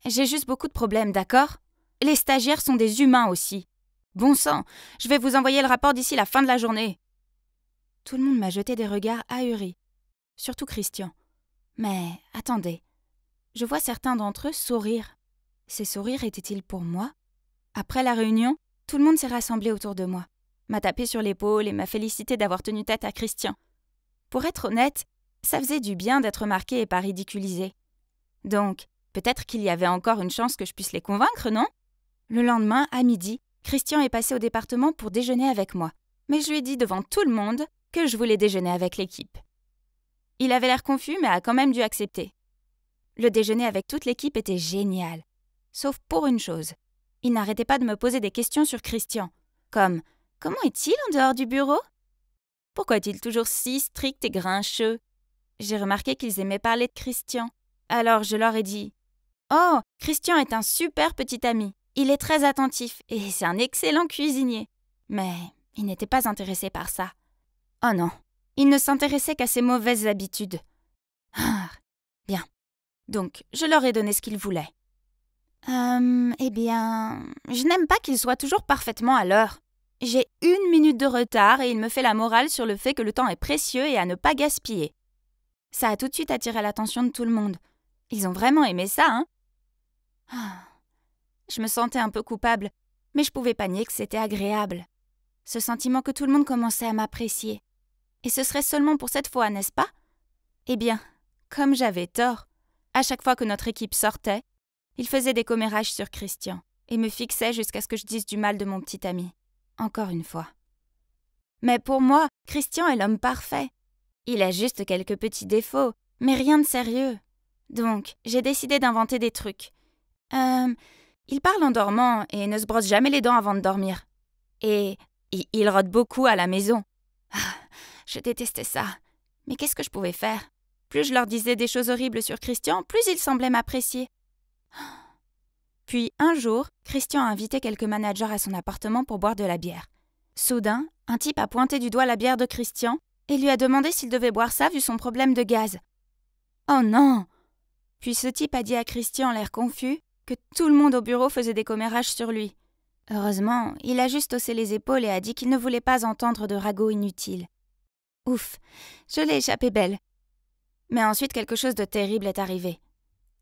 J'ai juste beaucoup de problèmes, d'accord? Les stagiaires sont des humains aussi. Bon sang, je vais vous envoyer le rapport d'ici la fin de la journée. Tout le monde m'a jeté des regards ahuris. Surtout Christian. Mais attendez, je vois certains d'entre eux sourire. Ces sourires étaient-ils pour moi? Après la réunion, tout le monde s'est rassemblé autour de moi, m'a tapé sur l'épaule et m'a félicité d'avoir tenu tête à Christian. Pour être honnête, ça faisait du bien d'être marqué et pas ridiculisé. Donc, peut-être qu'il y avait encore une chance que je puisse les convaincre, non? Le lendemain, à midi, Christian est passé au département pour déjeuner avec moi, mais je lui ai dit devant tout le monde que je voulais déjeuner avec l'équipe. Il avait l'air confus, mais a quand même dû accepter. Le déjeuner avec toute l'équipe était génial. Sauf pour une chose. Il n'arrêtait pas de me poser des questions sur Christian, comme « Comment est-il en dehors du bureau? Pourquoi est-il toujours si strict et grincheux ?» J'ai remarqué qu'ils aimaient parler de Christian. Alors je leur ai dit « Oh, Christian est un super petit ami. Il est très attentif et c'est un excellent cuisinier. » Mais il n'était pas intéressé par ça. Oh non, il ne s'intéressait qu'à ses mauvaises habitudes. Bien. Donc, je leur ai donné ce qu'ils voulaient. Eh bien, je n'aime pas qu'il soit toujours parfaitement à l'heure. J'ai 1 minute de retard et il me fait la morale sur le fait que le temps est précieux et à ne pas gaspiller. Ça a tout de suite attiré l'attention de tout le monde. Ils ont vraiment aimé ça, hein? Je me sentais un peu coupable, mais je pouvais pas nier que c'était agréable. Ce sentiment que tout le monde commençait à m'apprécier. Et ce serait seulement pour cette fois, n'est-ce pas? Eh bien, comme j'avais tort, à chaque fois que notre équipe sortait, il faisait des commérages sur Christian et me fixait jusqu'à ce que je dise du mal de mon petit ami. Encore une fois. Mais pour moi, Christian est l'homme parfait. Il a juste quelques petits défauts, mais rien de sérieux. Donc, j'ai décidé d'inventer des trucs. Il parle en dormant et ne se brosse jamais les dents avant de dormir. Et il rôde beaucoup à la maison. Je détestais ça. Mais qu'est-ce que je pouvais faire? Plus je leur disais des choses horribles sur Christian, plus ils semblaient m'apprécier. Puis, un jour, Christian a invité quelques managers à son appartement pour boire de la bière. Soudain, un type a pointé du doigt la bière de Christian et lui a demandé s'il devait boire ça vu son problème de gaz. Oh non! Puis ce type a dit à Christian, l'air confus, que tout le monde au bureau faisait des commérages sur lui. Heureusement, il a juste haussé les épaules et a dit qu'il ne voulait pas entendre de ragots inutiles. Ouf, je l'ai échappé belle. Mais ensuite, quelque chose de terrible est arrivé.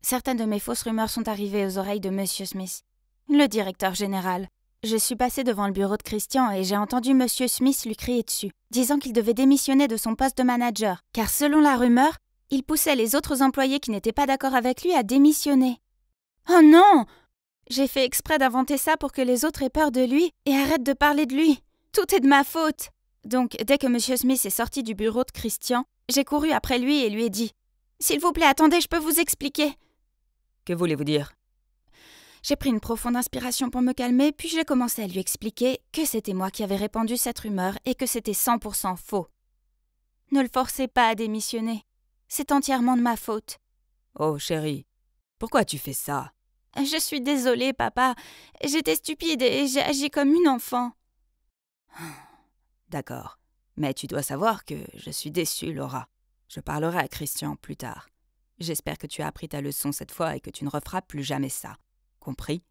Certaines de mes fausses rumeurs sont arrivées aux oreilles de Monsieur Smith, le directeur général. Je suis passée devant le bureau de Christian et j'ai entendu Monsieur Smith lui crier dessus, disant qu'il devait démissionner de son poste de manager, car selon la rumeur, il poussait les autres employés qui n'étaient pas d'accord avec lui à démissionner. Oh non! J'ai fait exprès d'inventer ça pour que les autres aient peur de lui et arrêtent de parler de lui. Tout est de ma faute. Donc, dès que Monsieur Smith est sorti du bureau de Christian, j'ai couru après lui et lui ai dit « S'il vous plaît, attendez, je peux vous expliquer. » Que voulez-vous dire? J'ai pris une profonde inspiration pour me calmer, puis j'ai commencé à lui expliquer que c'était moi qui avais répandu cette rumeur et que c'était 100% faux. Ne le forcez pas à démissionner. C'est entièrement de ma faute. Oh, chérie, pourquoi tu fais ça? Je suis désolée, papa. J'étais stupide et j'ai agi comme une enfant. D'accord, mais tu dois savoir que je suis déçue, Laura. Je parlerai à Christian plus tard. J'espère que tu as appris ta leçon cette fois et que tu ne referas plus jamais ça. Compris?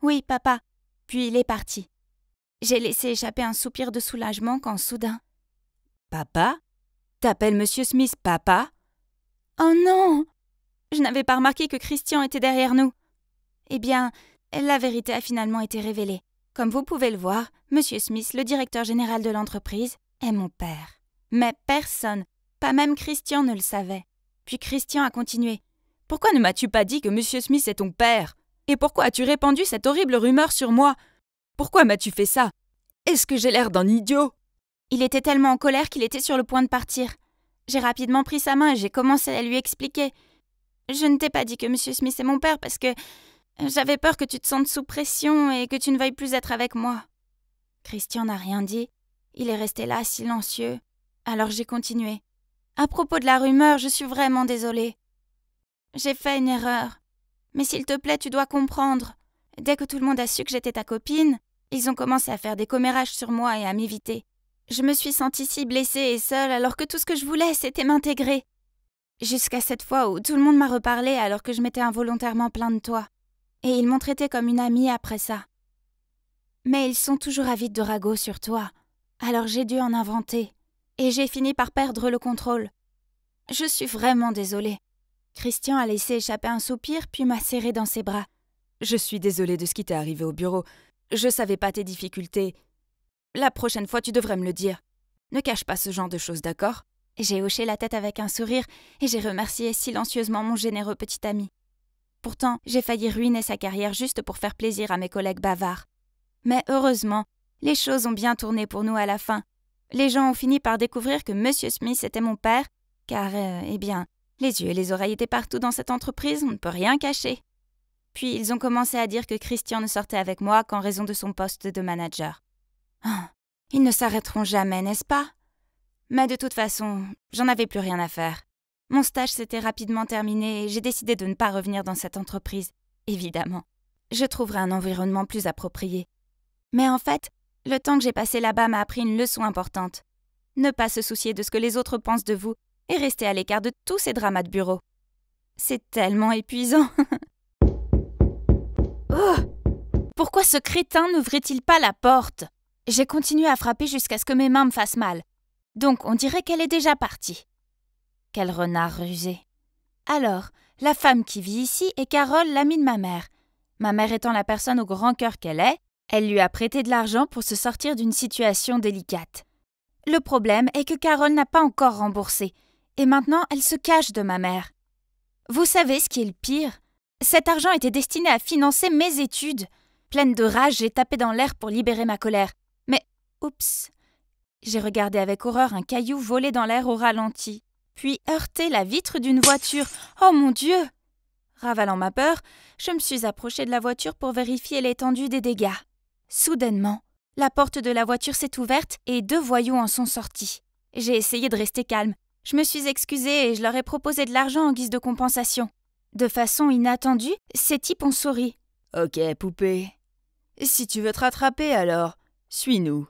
Oui, papa. Puis il est parti. J'ai laissé échapper un soupir de soulagement quand soudain... Papa? T'appelles Monsieur Smith papa? Oh non! Je n'avais pas remarqué que Christian était derrière nous. Eh bien, la vérité a finalement été révélée. Comme vous pouvez le voir, Monsieur Smith, le directeur général de l'entreprise, est mon père. Mais personne, pas même Christian, ne le savait. Puis Christian a continué. « Pourquoi ne m'as-tu pas dit que Monsieur Smith est ton père? Et pourquoi as-tu répandu cette horrible rumeur sur moi? Pourquoi m'as-tu fait ça? Est-ce que j'ai l'air d'un idiot? » Il était tellement en colère qu'il était sur le point de partir. J'ai rapidement pris sa main et j'ai commencé à lui expliquer. « Je ne t'ai pas dit que Monsieur Smith est mon père parce que j'avais peur que tu te sentes sous pression et que tu ne veuilles plus être avec moi. » Christian n'a rien dit. Il est resté là, silencieux. Alors j'ai continué. « À propos de la rumeur, je suis vraiment désolée. J'ai fait une erreur. Mais s'il te plaît, tu dois comprendre. Dès que tout le monde a su que j'étais ta copine, ils ont commencé à faire des commérages sur moi et à m'éviter. Je me suis sentie si blessée et seule alors que tout ce que je voulais, c'était m'intégrer. Jusqu'à cette fois où tout le monde m'a reparlé alors que je m'étais involontairement plaint de toi. Et ils m'ont traitée comme une amie après ça. Mais ils sont toujours avides de ragots sur toi. Alors j'ai dû en inventer. Et j'ai fini par perdre le contrôle. Je suis vraiment désolée. » Christian a laissé échapper un soupir puis m'a serré dans ses bras. « Je suis désolée de ce qui t'est arrivé au bureau. Je savais pas tes difficultés. La prochaine fois, tu devrais me le dire. Ne cache pas ce genre de choses, d'accord? » J'ai hoché la tête avec un sourire et j'ai remercié silencieusement mon généreux petit ami. Pourtant, j'ai failli ruiner sa carrière juste pour faire plaisir à mes collègues bavards. Mais heureusement, les choses ont bien tourné pour nous à la fin. Les gens ont fini par découvrir que Monsieur Smith était mon père, car, eh bien, les yeux et les oreilles étaient partout dans cette entreprise, on ne peut rien cacher. Puis ils ont commencé à dire que Christian ne sortait avec moi qu'en raison de son poste de manager. Ah, ils ne s'arrêteront jamais, n'est-ce pas? Mais de toute façon, j'en avais plus rien à faire. Mon stage s'était rapidement terminé et j'ai décidé de ne pas revenir dans cette entreprise, évidemment. Je trouverai un environnement plus approprié. Mais en fait, le temps que j'ai passé là-bas m'a appris une leçon importante. Ne pas se soucier de ce que les autres pensent de vous et rester à l'écart de tous ces dramas de bureau. C'est tellement épuisant. Oh! Pourquoi ce crétin n'ouvrait-il pas la porte? J'ai continué à frapper jusqu'à ce que mes mains me fassent mal. Donc on dirait qu'elle est déjà partie. Quel renard rusé. Alors, la femme qui vit ici est Carole, l'amie de ma mère. Ma mère étant la personne au grand cœur qu'elle est, elle lui a prêté de l'argent pour se sortir d'une situation délicate. Le problème est que Carole n'a pas encore remboursé, et maintenant elle se cache de ma mère. Vous savez ce qui est le pire? Cet argent était destiné à financer mes études. Pleine de rage, j'ai tapé dans l'air pour libérer ma colère. Mais, oups, j'ai regardé avec horreur un caillou voler dans l'air au ralenti, puis heurter la vitre d'une voiture. Oh mon Dieu! Ravalant ma peur, je me suis approchée de la voiture pour vérifier l'étendue des dégâts. Soudainement, la porte de la voiture s'est ouverte et 2 voyous en sont sortis. J'ai essayé de rester calme. Je me suis excusée et je leur ai proposé de l'argent en guise de compensation. De façon inattendue, ces types ont souri. « Ok, poupée. Si tu veux te rattraper alors, suis-nous. »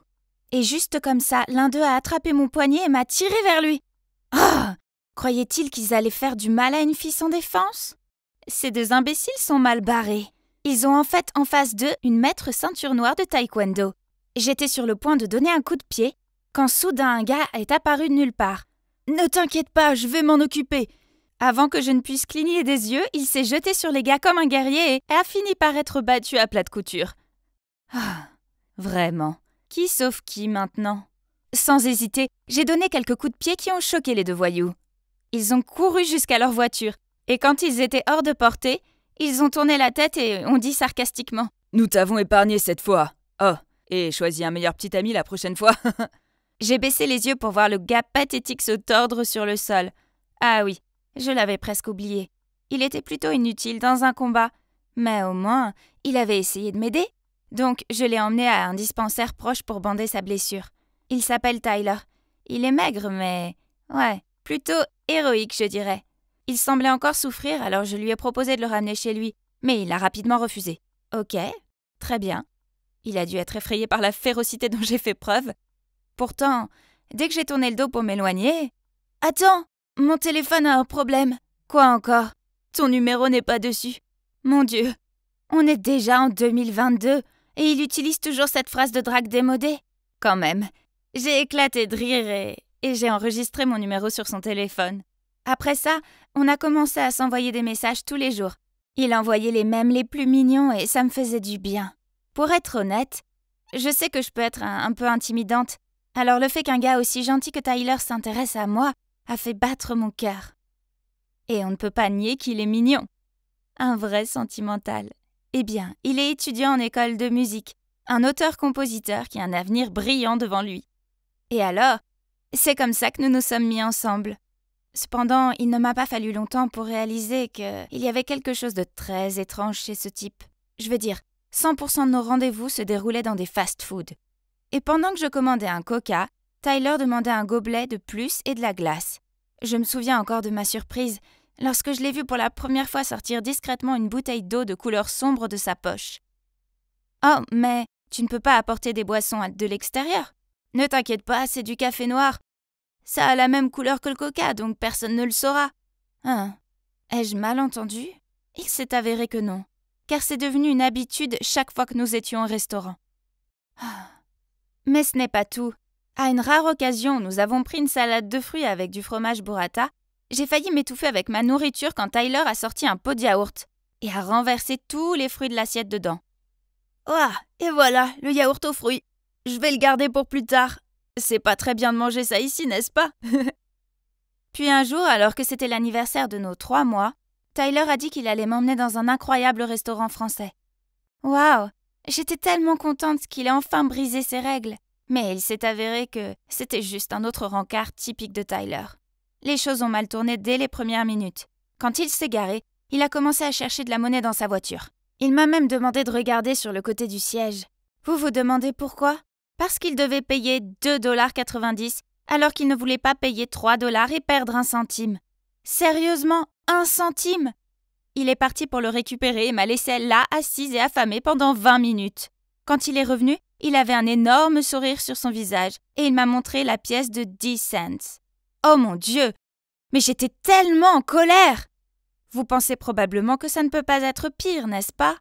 Et juste comme ça, l'un d'eux a attrapé mon poignet et m'a tiré vers lui. Ah! Croyait-il qu'ils allaient faire du mal à une fille sans défense? Ces 2 imbéciles sont mal barrés. Ils ont en fait en face d'eux une maître ceinture noire de taekwondo. J'étais sur le point de donner un coup de pied, quand soudain un gars est apparu de nulle part. « Ne t'inquiète pas, je vais m'en occuper !» Avant que je ne puisse cligner des yeux, il s'est jeté sur les gars comme un guerrier et a fini par être battu à plat de couture. Ah, vraiment, qui sauve qui maintenant? Sans hésiter, j'ai donné quelques coups de pied qui ont choqué les 2 voyous. Ils ont couru jusqu'à leur voiture, et quand ils étaient hors de portée, ils ont tourné la tête et ont dit sarcastiquement « Nous t'avons épargné cette fois. Oh, et choisis un meilleur petit ami la prochaine fois. » J'ai baissé les yeux pour voir le gars pathétique se tordre sur le sol. Ah oui, je l'avais presque oublié. Il était plutôt inutile dans un combat, mais au moins, il avait essayé de m'aider. Donc, je l'ai emmené à un dispensaire proche pour bander sa blessure. Il s'appelle Tyler. Il est maigre, mais... ouais, plutôt héroïque, je dirais. Il semblait encore souffrir, alors je lui ai proposé de le ramener chez lui, mais il a rapidement refusé. Ok, très bien. Il a dû être effrayé par la férocité dont j'ai fait preuve. Pourtant, dès que j'ai tourné le dos pour m'éloigner... « Attends, mon téléphone a un problème. » « Quoi encore? Ton numéro n'est pas dessus. » Mon Dieu, on est déjà en 2022 et il utilise toujours cette phrase de drague démodée. Quand même, j'ai éclaté de rire et j'ai enregistré mon numéro sur son téléphone. Après ça, on a commencé à s'envoyer des messages tous les jours. Il envoyait les mèmes les plus mignons et ça me faisait du bien. Pour être honnête, je sais que je peux être un peu intimidante, alors le fait qu'un gars aussi gentil que Tyler s'intéresse à moi a fait battre mon cœur. Et on ne peut pas nier qu'il est mignon. Un vrai sentimental. Eh bien, il est étudiant en école de musique, un auteur-compositeur qui a un avenir brillant devant lui. Et alors, c'est comme ça que nous nous sommes mis ensemble. Cependant, il ne m'a pas fallu longtemps pour réaliser qu'il y avait quelque chose de très étrange chez ce type. Je veux dire, 100% de nos rendez-vous se déroulaient dans des fast-foods. Et pendant que je commandais un coca, Tyler demandait un gobelet de plus et de la glace. Je me souviens encore de ma surprise lorsque je l'ai vu pour la première fois sortir discrètement une bouteille d'eau de couleur sombre de sa poche. « Oh, mais tu ne peux pas apporter des boissons de l'extérieur. Ne t'inquiète pas, c'est du café noir. Ça a la même couleur que le coca, donc personne ne le saura. » Hein? Ai-je mal entendu? Il s'est avéré que non, car c'est devenu une habitude chaque fois que nous étions au restaurant. Mais ce n'est pas tout. À une rare occasion, nous avons pris une salade de fruits avec du fromage burrata. J'ai failli m'étouffer avec ma nourriture quand Tyler a sorti un pot de yaourt et a renversé tous les fruits de l'assiette dedans. Ah, et voilà, le yaourt aux fruits. Je vais le garder pour plus tard. C'est pas très bien de manger ça ici, n'est-ce pas? Puis un jour, alors que c'était l'anniversaire de nos 3 mois, Tyler a dit qu'il allait m'emmener dans un incroyable restaurant français. Waouh! J'étais tellement contente qu'il ait enfin brisé ses règles. Mais il s'est avéré que c'était juste un autre rencard typique de Tyler. Les choses ont mal tourné dès les premières minutes. Quand il s'est garé, il a commencé à chercher de la monnaie dans sa voiture. Il m'a même demandé de regarder sur le côté du siège. Vous vous demandez pourquoi? Parce qu'il devait payer 2,90 $ alors qu'il ne voulait pas payer 3 $ et perdre 1 centime. Sérieusement, 1 centime? Il est parti pour le récupérer et m'a laissé là, assise et affamée pendant 20 minutes. Quand il est revenu, il avait un énorme sourire sur son visage et il m'a montré la pièce de 10 cents. Oh mon Dieu! Mais j'étais tellement en colère! Vous pensez probablement que ça ne peut pas être pire, n'est-ce pas?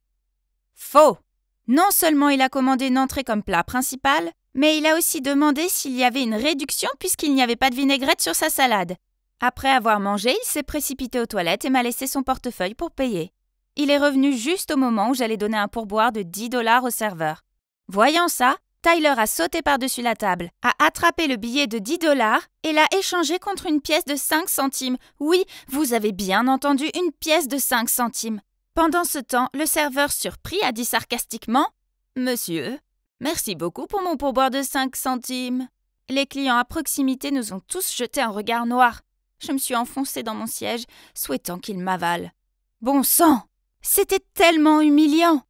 Faux! Non seulement il a commandé une entrée comme plat principal, mais il a aussi demandé s'il y avait une réduction puisqu'il n'y avait pas de vinaigrette sur sa salade. Après avoir mangé, il s'est précipité aux toilettes et m'a laissé son portefeuille pour payer. Il est revenu juste au moment où j'allais donner un pourboire de 10 $ au serveur. Voyant ça, Tyler a sauté par-dessus la table, a attrapé le billet de 10 $ et l'a échangé contre une pièce de 5 centimes. Oui, vous avez bien entendu, une pièce de 5 centimes. Pendant ce temps, le serveur surpris a dit sarcastiquement « Monsieur, merci beaucoup pour mon pourboire de 5 centimes. » Les clients à proximité nous ont tous jeté un regard noir. Je me suis enfoncée dans mon siège, souhaitant qu'il m'avale. Bon sang! C'était tellement humiliant!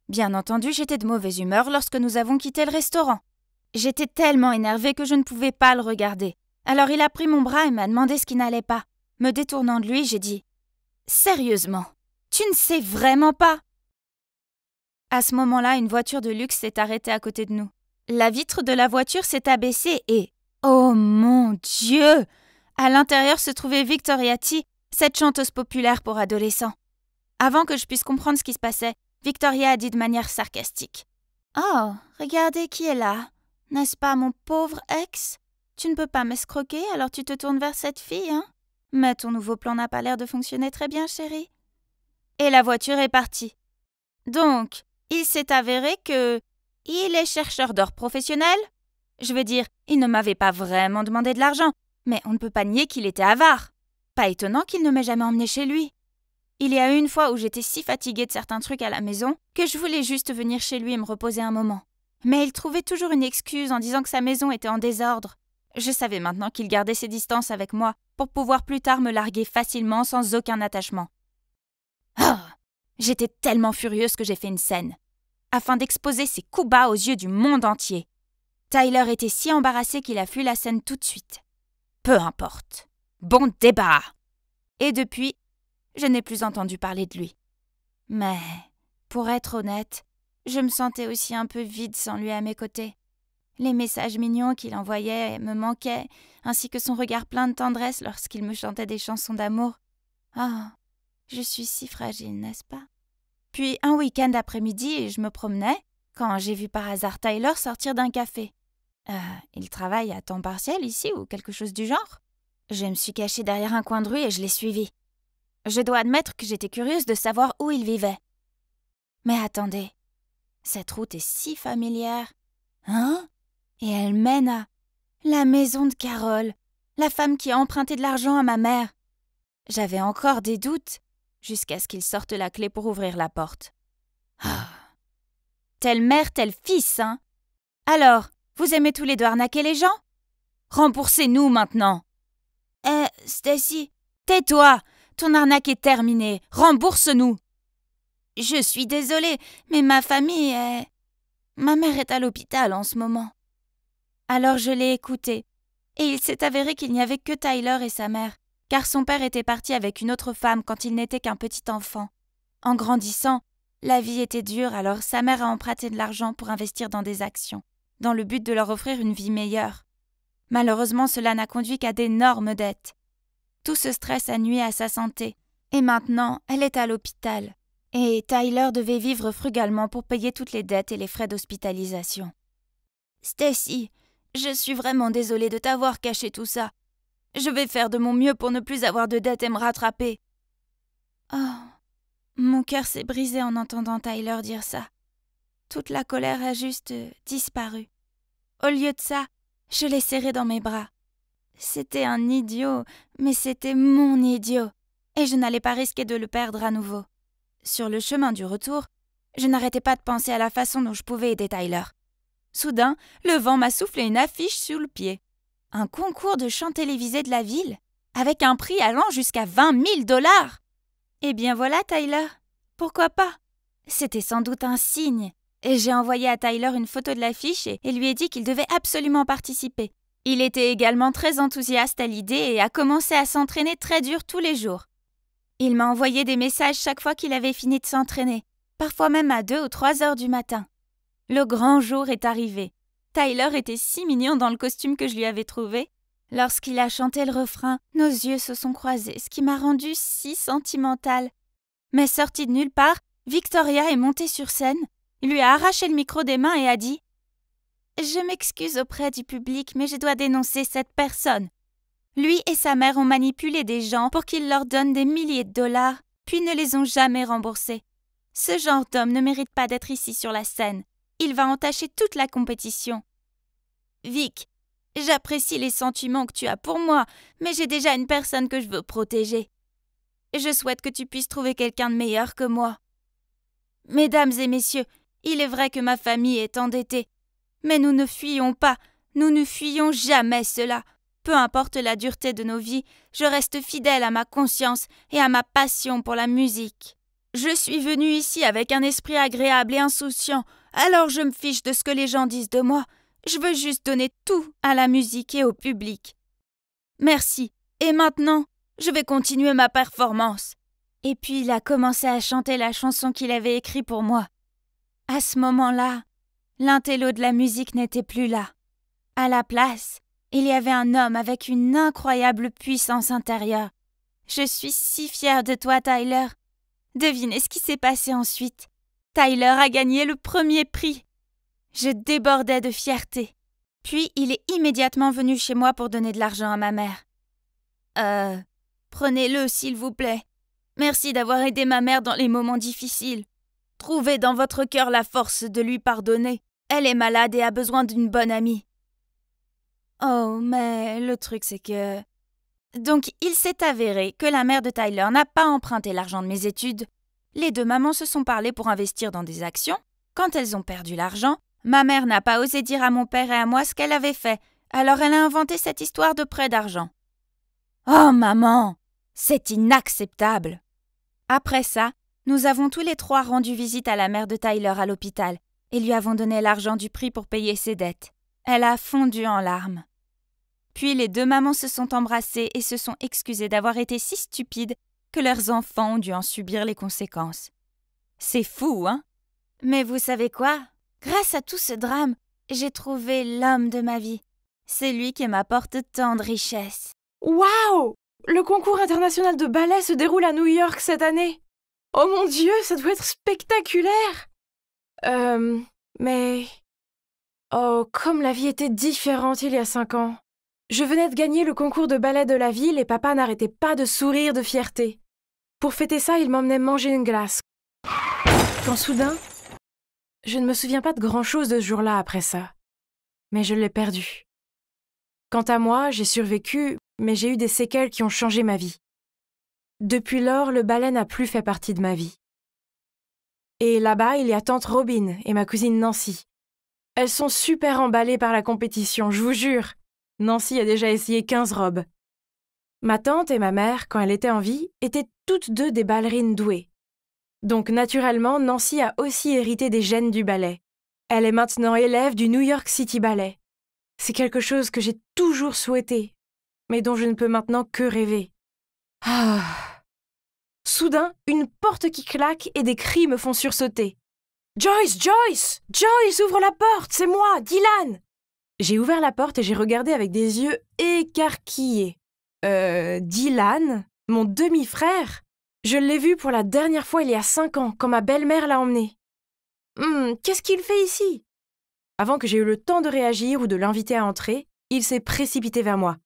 Bien entendu, j'étais de mauvaise humeur lorsque nous avons quitté le restaurant. J'étais tellement énervée que je ne pouvais pas le regarder. Alors il a pris mon bras et m'a demandé ce qui n'allait pas. Me détournant de lui, j'ai dit « Sérieusement, tu ne sais vraiment pas ?» À ce moment-là, une voiture de luxe s'est arrêtée à côté de nous. La vitre de la voiture s'est abaissée et... Oh mon Dieu! À l'intérieur se trouvait Victoriati, cette chanteuse populaire pour adolescents. Avant que je puisse comprendre ce qui se passait, Victoria a dit de manière sarcastique. « Oh, regardez qui est là. N'est-ce pas mon pauvre ex? Tu ne peux pas m'escroquer, alors tu te tournes vers cette fille, hein? Mais ton nouveau plan n'a pas l'air de fonctionner très bien, chérie. » Et la voiture est partie. Donc, il s'est avéré que... il est chercheur d'or professionnel. Je veux dire, il ne m'avait pas vraiment demandé de l'argent, mais on ne peut pas nier qu'il était avare. Pas étonnant qu'il ne m'ait jamais emmené chez lui. Il y a eu une fois où j'étais si fatiguée de certains trucs à la maison que je voulais juste venir chez lui et me reposer un moment. Mais il trouvait toujours une excuse en disant que sa maison était en désordre. Je savais maintenant qu'il gardait ses distances avec moi pour pouvoir plus tard me larguer facilement sans aucun attachement. Ah! J'étais tellement furieuse que j'ai fait une scène, afin d'exposer ses coups bas aux yeux du monde entier. Tyler était si embarrassé qu'il a fui la scène tout de suite. Peu importe. Bon débat! Et depuis, je n'ai plus entendu parler de lui. Mais, pour être honnête, je me sentais aussi un peu vide sans lui à mes côtés. Les messages mignons qu'il envoyait me manquaient, ainsi que son regard plein de tendresse lorsqu'il me chantait des chansons d'amour. Ah, je suis si fragile, n'est-ce pas? Puis, un week-end après-midi, je me promenais, quand j'ai vu par hasard Tyler sortir d'un café. Il travaille à temps partiel ici ou quelque chose du genre? Je me suis cachée derrière un coin de rue et je l'ai suivi. Je dois admettre que j'étais curieuse de savoir où il vivait. Mais attendez, cette route est si familière. Hein? Et elle mène à la maison de Carole, la femme qui a emprunté de l'argent à ma mère. J'avais encore des doutes, jusqu'à ce qu'il sorte la clé pour ouvrir la porte. Ah. Telle mère, tel fils, hein? Alors, vous aimez tous les deux arnaquer les gens? Remboursez-nous maintenant. Stacy, tais-toi! Ton arnaque est terminée. Rembourse-nous. Je suis désolée, mais ma famille est... Ma mère est à l'hôpital en ce moment. Alors je l'ai écouté, et il s'est avéré qu'il n'y avait que Tyler et sa mère, car son père était parti avec une autre femme quand il n'était qu'un petit enfant. En grandissant, la vie était dure, alors sa mère a emprunté de l'argent pour investir dans des actions, dans le but de leur offrir une vie meilleure. Malheureusement, cela n'a conduit qu'à d'énormes dettes. Tout ce stress a nui à sa santé, et maintenant, elle est à l'hôpital. Et Tyler devait vivre frugalement pour payer toutes les dettes et les frais d'hospitalisation. Stacy, je suis vraiment désolée de t'avoir caché tout ça. Je vais faire de mon mieux pour ne plus avoir de dettes et me rattraper. Oh, mon cœur s'est brisé en entendant Tyler dire ça. Toute la colère a juste disparu. Au lieu de ça, je l'ai serré dans mes bras. C'était un idiot, mais c'était mon idiot, et je n'allais pas risquer de le perdre à nouveau. Sur le chemin du retour, je n'arrêtais pas de penser à la façon dont je pouvais aider Tyler. Soudain, le vent m'a soufflé une affiche sous le pied. Un concours de chant télévisé de la ville, avec un prix allant jusqu'à 20 000 $. Eh bien voilà, Tyler. Pourquoi pas? C'était sans doute un signe. Et j'ai envoyé à Tyler une photo de l'affiche et lui ai dit qu'il devait absolument participer. Il était également très enthousiaste à l'idée et a commencé à s'entraîner très dur tous les jours. Il m'a envoyé des messages chaque fois qu'il avait fini de s'entraîner, parfois même à 2 ou 3 heures du matin. Le grand jour est arrivé. Tyler était si mignon dans le costume que je lui avais trouvé. Lorsqu'il a chanté le refrain, nos yeux se sont croisés, ce qui m'a rendue si sentimentale. Mais sorti de nulle part, Victoria est montée sur scène, lui a arraché le micro des mains et a dit « Je m'excuse auprès du public, mais je dois dénoncer cette personne. Lui et sa mère ont manipulé des gens pour qu'ils leur donnent des milliers de dollars, puis ne les ont jamais remboursés. Ce genre d'homme ne mérite pas d'être ici sur la scène. Il va entacher toute la compétition. Vic, j'apprécie les sentiments que tu as pour moi, mais j'ai déjà une personne que je veux protéger. Je souhaite que tu puisses trouver quelqu'un de meilleur que moi. Mesdames et messieurs, il est vrai que ma famille est endettée. Mais nous ne fuyons pas, nous ne fuyons jamais cela. Peu importe la dureté de nos vies, je reste fidèle à ma conscience et à ma passion pour la musique. Je suis venue ici avec un esprit agréable et insouciant, alors je me fiche de ce que les gens disent de moi. Je veux juste donner tout à la musique et au public. Merci. Et maintenant, je vais continuer ma performance. » Et puis il a commencé à chanter la chanson qu'il avait écrite pour moi. À ce moment-là, l'intello de la musique n'était plus là. À la place, il y avait un homme avec une incroyable puissance intérieure. Je suis si fière de toi, Tyler. Devinez ce qui s'est passé ensuite. Tyler a gagné le premier prix. Je débordais de fierté. Puis il est immédiatement venu chez moi pour donner de l'argent à ma mère. Prenez-le, s'il vous plaît. Merci d'avoir aidé ma mère dans les moments difficiles. Trouvez dans votre cœur la force de lui pardonner. Elle est malade et a besoin d'une bonne amie. Oh, mais le truc c'est que... Donc, il s'est avéré que la mère de Tyler n'a pas emprunté l'argent de mes études. Les deux mamans se sont parlé pour investir dans des actions. Quand elles ont perdu l'argent, ma mère n'a pas osé dire à mon père et à moi ce qu'elle avait fait, alors elle a inventé cette histoire de prêt d'argent. Oh, maman, c'est inacceptable! Après ça, nous avons tous les trois rendu visite à la mère de Tyler à l'hôpital et lui avons donné l'argent du prix pour payer ses dettes. Elle a fondu en larmes. Puis les deux mamans se sont embrassées et se sont excusées d'avoir été si stupides que leurs enfants ont dû en subir les conséquences. C'est fou, hein? Mais vous savez quoi? Grâce à tout ce drame, j'ai trouvé l'homme de ma vie. C'est lui qui m'apporte tant de richesses. Waouh! Le concours international de ballet se déroule à New York cette année. Oh mon Dieu, ça doit être spectaculaire! Mais... Oh, comme la vie était différente il y a 5 ans. Je venais de gagner le concours de ballet de la ville et papa n'arrêtait pas de sourire de fierté. Pour fêter ça, il m'emmenait manger une glace. Quand soudain, je ne me souviens pas de grand-chose de ce jour-là après ça. Mais je l'ai perdu. Quant à moi, j'ai survécu, mais j'ai eu des séquelles qui ont changé ma vie. Depuis lors, le ballet n'a plus fait partie de ma vie. Et là-bas, il y a tante Robin et ma cousine Nancy. Elles sont super emballées par la compétition, je vous jure. Nancy a déjà essayé 15 robes. Ma tante et ma mère, quand elle était en vie, étaient toutes deux des ballerines douées. Donc naturellement, Nancy a aussi hérité des gènes du ballet. Elle est maintenant élève du New York City Ballet. C'est quelque chose que j'ai toujours souhaité, mais dont je ne peux maintenant que rêver. Ah. Soudain, une porte qui claque et des cris me font sursauter. « Joyce! Joyce! Joyce, ouvre la porte! C'est moi, Dylan !» J'ai ouvert la porte et j'ai regardé avec des yeux écarquillés. Dylan? Mon demi-frère? Je l'ai vu pour la dernière fois il y a 5 ans, quand ma belle-mère l'a emmené. Qu'est-ce qu'il fait ici? Avant que j'aie eu le temps de réagir ou de l'inviter à entrer, il s'est précipité vers moi.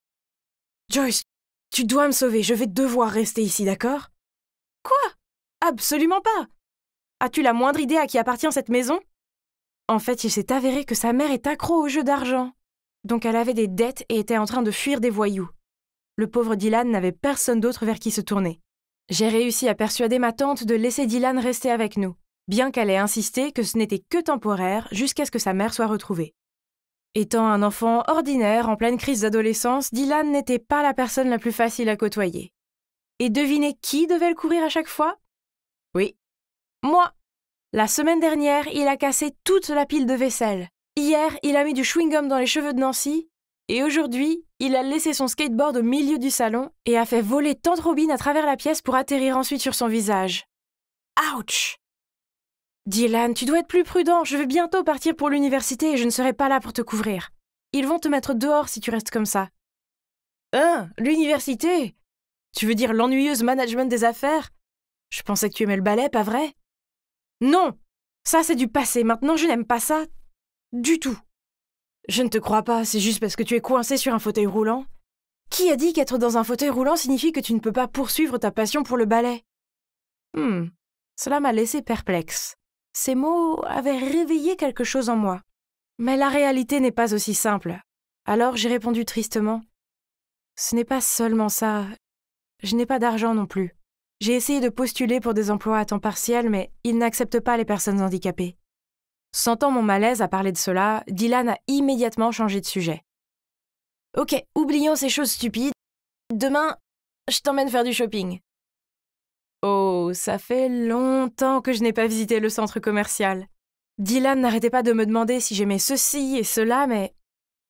« Joyce, tu dois me sauver, je vais devoir rester ici, d'accord? »« Quoi? Absolument pas! As-tu la moindre idée à qui appartient cette maison? » En fait, il s'est avéré que sa mère est accro aux jeux d'argent. Donc elle avait des dettes et était en train de fuir des voyous. Le pauvre Dylan n'avait personne d'autre vers qui se tourner. J'ai réussi à persuader ma tante de laisser Dylan rester avec nous, bien qu'elle ait insisté que ce n'était que temporaire jusqu'à ce que sa mère soit retrouvée. Étant un enfant ordinaire en pleine crise d'adolescence, Dylan n'était pas la personne la plus facile à côtoyer. Et devinez qui devait le courir à chaque fois? Oui, moi. La semaine dernière, il a cassé toute la pile de vaisselle. Hier, il a mis du chewing-gum dans les cheveux de Nancy. Et aujourd'hui, il a laissé son skateboard au milieu du salon et a fait voler tante Robin à travers la pièce pour atterrir ensuite sur son visage. Ouch! Dylan, tu dois être plus prudent. Je vais bientôt partir pour l'université et je ne serai pas là pour te couvrir. Ils vont te mettre dehors si tu restes comme ça. Hein? L'université? Tu veux dire l'ennuyeuse management des affaires? Je pensais que tu aimais le ballet, pas vrai? Non! Ça, c'est du passé. Maintenant, je n'aime pas ça du tout. Je ne te crois pas, c'est juste parce que tu es coincé sur un fauteuil roulant. Qui a dit qu'être dans un fauteuil roulant signifie que tu ne peux pas poursuivre ta passion pour le ballet? Cela m'a laissé perplexe. Ces mots avaient réveillé quelque chose en moi. Mais la réalité n'est pas aussi simple. Alors j'ai répondu tristement. Ce n'est pas seulement ça. Je n'ai pas d'argent non plus. J'ai essayé de postuler pour des emplois à temps partiel, mais ils n'acceptent pas les personnes handicapées. Sentant mon malaise à parler de cela, Dylan a immédiatement changé de sujet. Ok, oublions ces choses stupides. Demain, je t'emmène faire du shopping. Oh, ça fait longtemps que je n'ai pas visité le centre commercial. Dylan n'arrêtait pas de me demander si j'aimais ceci et cela, mais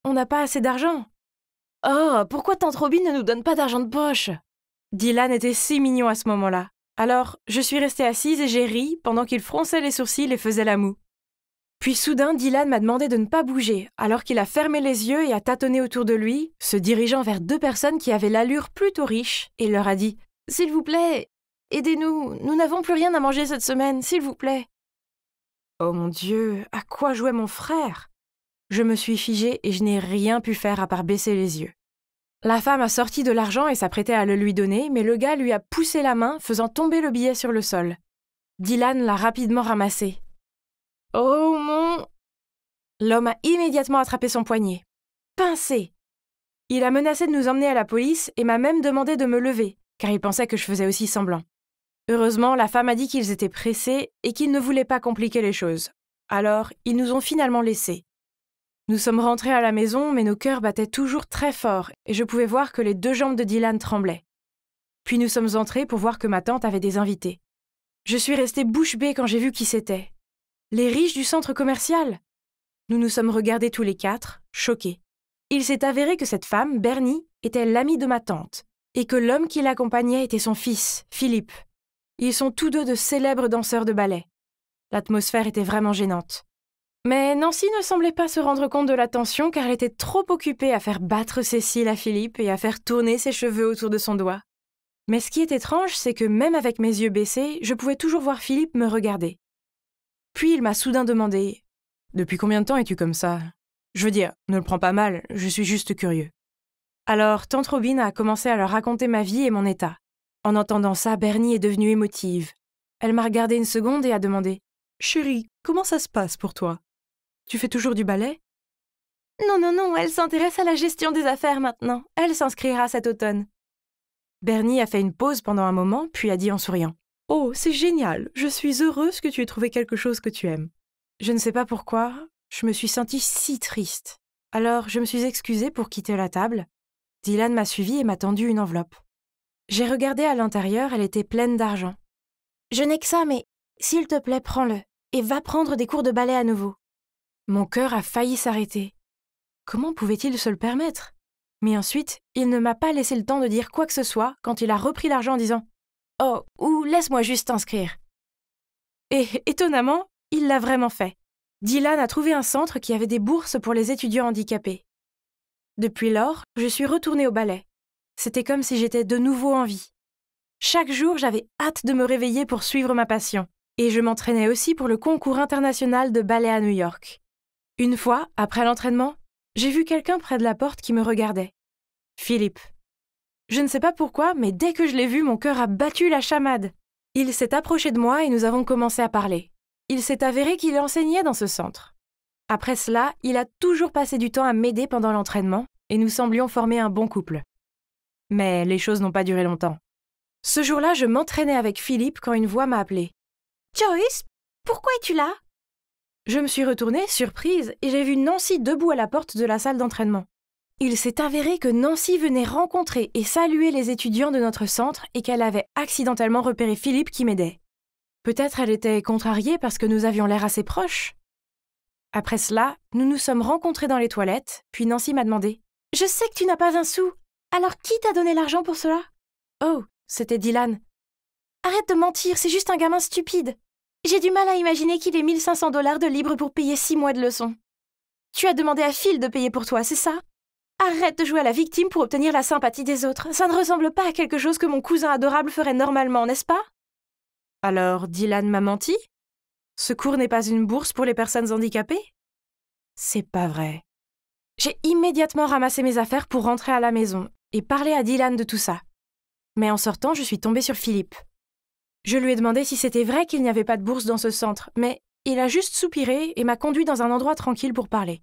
on n'a pas assez d'argent. Oh, pourquoi tante Robin ne nous donne pas d'argent de poche? Dylan était si mignon à ce moment-là. Alors, je suis restée assise et j'ai ri pendant qu'il fronçait les sourcils et faisait la moue. Puis soudain, Dylan m'a demandé de ne pas bouger, alors qu'il a fermé les yeux et a tâtonné autour de lui, se dirigeant vers 2 personnes qui avaient l'allure plutôt riche, et leur a dit « S'il vous plaît, aidez-nous, nous n'avons plus rien à manger cette semaine, s'il vous plaît. » Oh mon Dieu, à quoi jouait mon frère? Je me suis figée et je n'ai rien pu faire à part baisser les yeux. La femme a sorti de l'argent et s'apprêtait à le lui donner, mais le gars lui a poussé la main, faisant tomber le billet sur le sol. Dylan l'a rapidement ramassé. Oh mon... L'homme a immédiatement attrapé son poignet. Pincé. Il a menacé de nous emmener à la police et m'a même demandé de me lever, car il pensait que je faisais aussi semblant. Heureusement, la femme a dit qu'ils étaient pressés et qu'ils ne voulaient pas compliquer les choses. Alors, ils nous ont finalement laissés. Nous sommes rentrés à la maison, mais nos cœurs battaient toujours très fort et je pouvais voir que les 2 jambes de Dylan tremblaient. Puis nous sommes entrés pour voir que ma tante avait des invités. Je suis restée bouche bée quand j'ai vu qui c'était. Les riches du centre commercial. Nous nous sommes regardés tous les 4, choqués. Il s'est avéré que cette femme, Bernie, était l'amie de ma tante et que l'homme qui l'accompagnait était son fils, Philippe. Ils sont tous 2 de célèbres danseurs de ballet. L'atmosphère était vraiment gênante. Mais Nancy ne semblait pas se rendre compte de la tension car elle était trop occupée à faire battre ses cils à Philippe et à faire tourner ses cheveux autour de son doigt. Mais ce qui est étrange, c'est que même avec mes yeux baissés, je pouvais toujours voir Philippe me regarder. Puis il m'a soudain demandé « Depuis combien de temps es-tu comme ça? Je veux dire, ne le prends pas mal, je suis juste curieux. » Alors, tante Robin a commencé à leur raconter ma vie et mon état. En entendant ça, Bernie est devenue émotive. Elle m'a regardé une seconde et a demandé « Chérie, comment ça se passe pour toi? Tu fais toujours du ballet? » Non, elle s'intéresse à la gestion des affaires maintenant. Elle s'inscrira cet automne. Bernie a fait une pause pendant un moment, puis a dit en souriant « Oh, c'est génial, je suis heureuse que tu aies trouvé quelque chose que tu aimes. » Je ne sais pas pourquoi, je me suis sentie si triste. Alors, je me suis excusée pour quitter la table. Dylan m'a suivie et m'a tendu une enveloppe. J'ai regardé à l'intérieur, elle était pleine d'argent. « Je n'ai que ça, mais s'il te plaît, prends-le et va prendre des cours de ballet à nouveau. » Mon cœur a failli s'arrêter. Comment pouvait-il se le permettre? Mais ensuite, il ne m'a pas laissé le temps de dire quoi que ce soit quand il a repris l'argent en disant « Oh, ou laisse-moi juste t'inscrire. » Et étonnamment, il l'a vraiment fait. Dylan a trouvé un centre qui avait des bourses pour les étudiants handicapés. Depuis lors, je suis retournée au ballet. C'était comme si j'étais de nouveau en vie. Chaque jour, j'avais hâte de me réveiller pour suivre ma passion. Et je m'entraînais aussi pour le concours international de ballet à New York. Une fois, après l'entraînement, j'ai vu quelqu'un près de la porte qui me regardait. Philippe. Je ne sais pas pourquoi, mais dès que je l'ai vu, mon cœur a battu la chamade. Il s'est approché de moi et nous avons commencé à parler. Il s'est avéré qu'il enseignait dans ce centre. Après cela, il a toujours passé du temps à m'aider pendant l'entraînement et nous semblions former un bon couple. Mais les choses n'ont pas duré longtemps. Ce jour-là, je m'entraînais avec Philippe quand une voix m'a appelée. « Joyce, pourquoi es-tu là ?» Je me suis retournée, surprise, et j'ai vu Nancy debout à la porte de la salle d'entraînement. Il s'est avéré que Nancy venait rencontrer et saluer les étudiants de notre centre et qu'elle avait accidentellement repéré Philippe qui m'aidait. Peut-être elle était contrariée parce que nous avions l'air assez proches. Après cela, nous nous sommes rencontrés dans les toilettes, puis Nancy m'a demandé « Je sais que tu n'as pas un sou, alors qui t'a donné l'argent pour cela ?» Oh, c'était Dylan. « Arrête de mentir, c'est juste un gamin stupide. J'ai du mal à imaginer qu'il ait $1500 de libre pour payer 6 mois de leçons. Tu as demandé à Phil de payer pour toi, c'est ça? Arrête de jouer à la victime pour obtenir la sympathie des autres. Ça ne ressemble pas à quelque chose que mon cousin adorable ferait normalement, n'est-ce pas? » Alors, Dylan m'a menti? Ce cours n'est pas une bourse pour les personnes handicapées? C'est pas vrai. J'ai immédiatement ramassé mes affaires pour rentrer à la maison et parler à Dylan de tout ça. Mais en sortant, je suis tombée sur Philippe. Je lui ai demandé si c'était vrai qu'il n'y avait pas de bourse dans ce centre, mais il a juste soupiré et m'a conduit dans un endroit tranquille pour parler.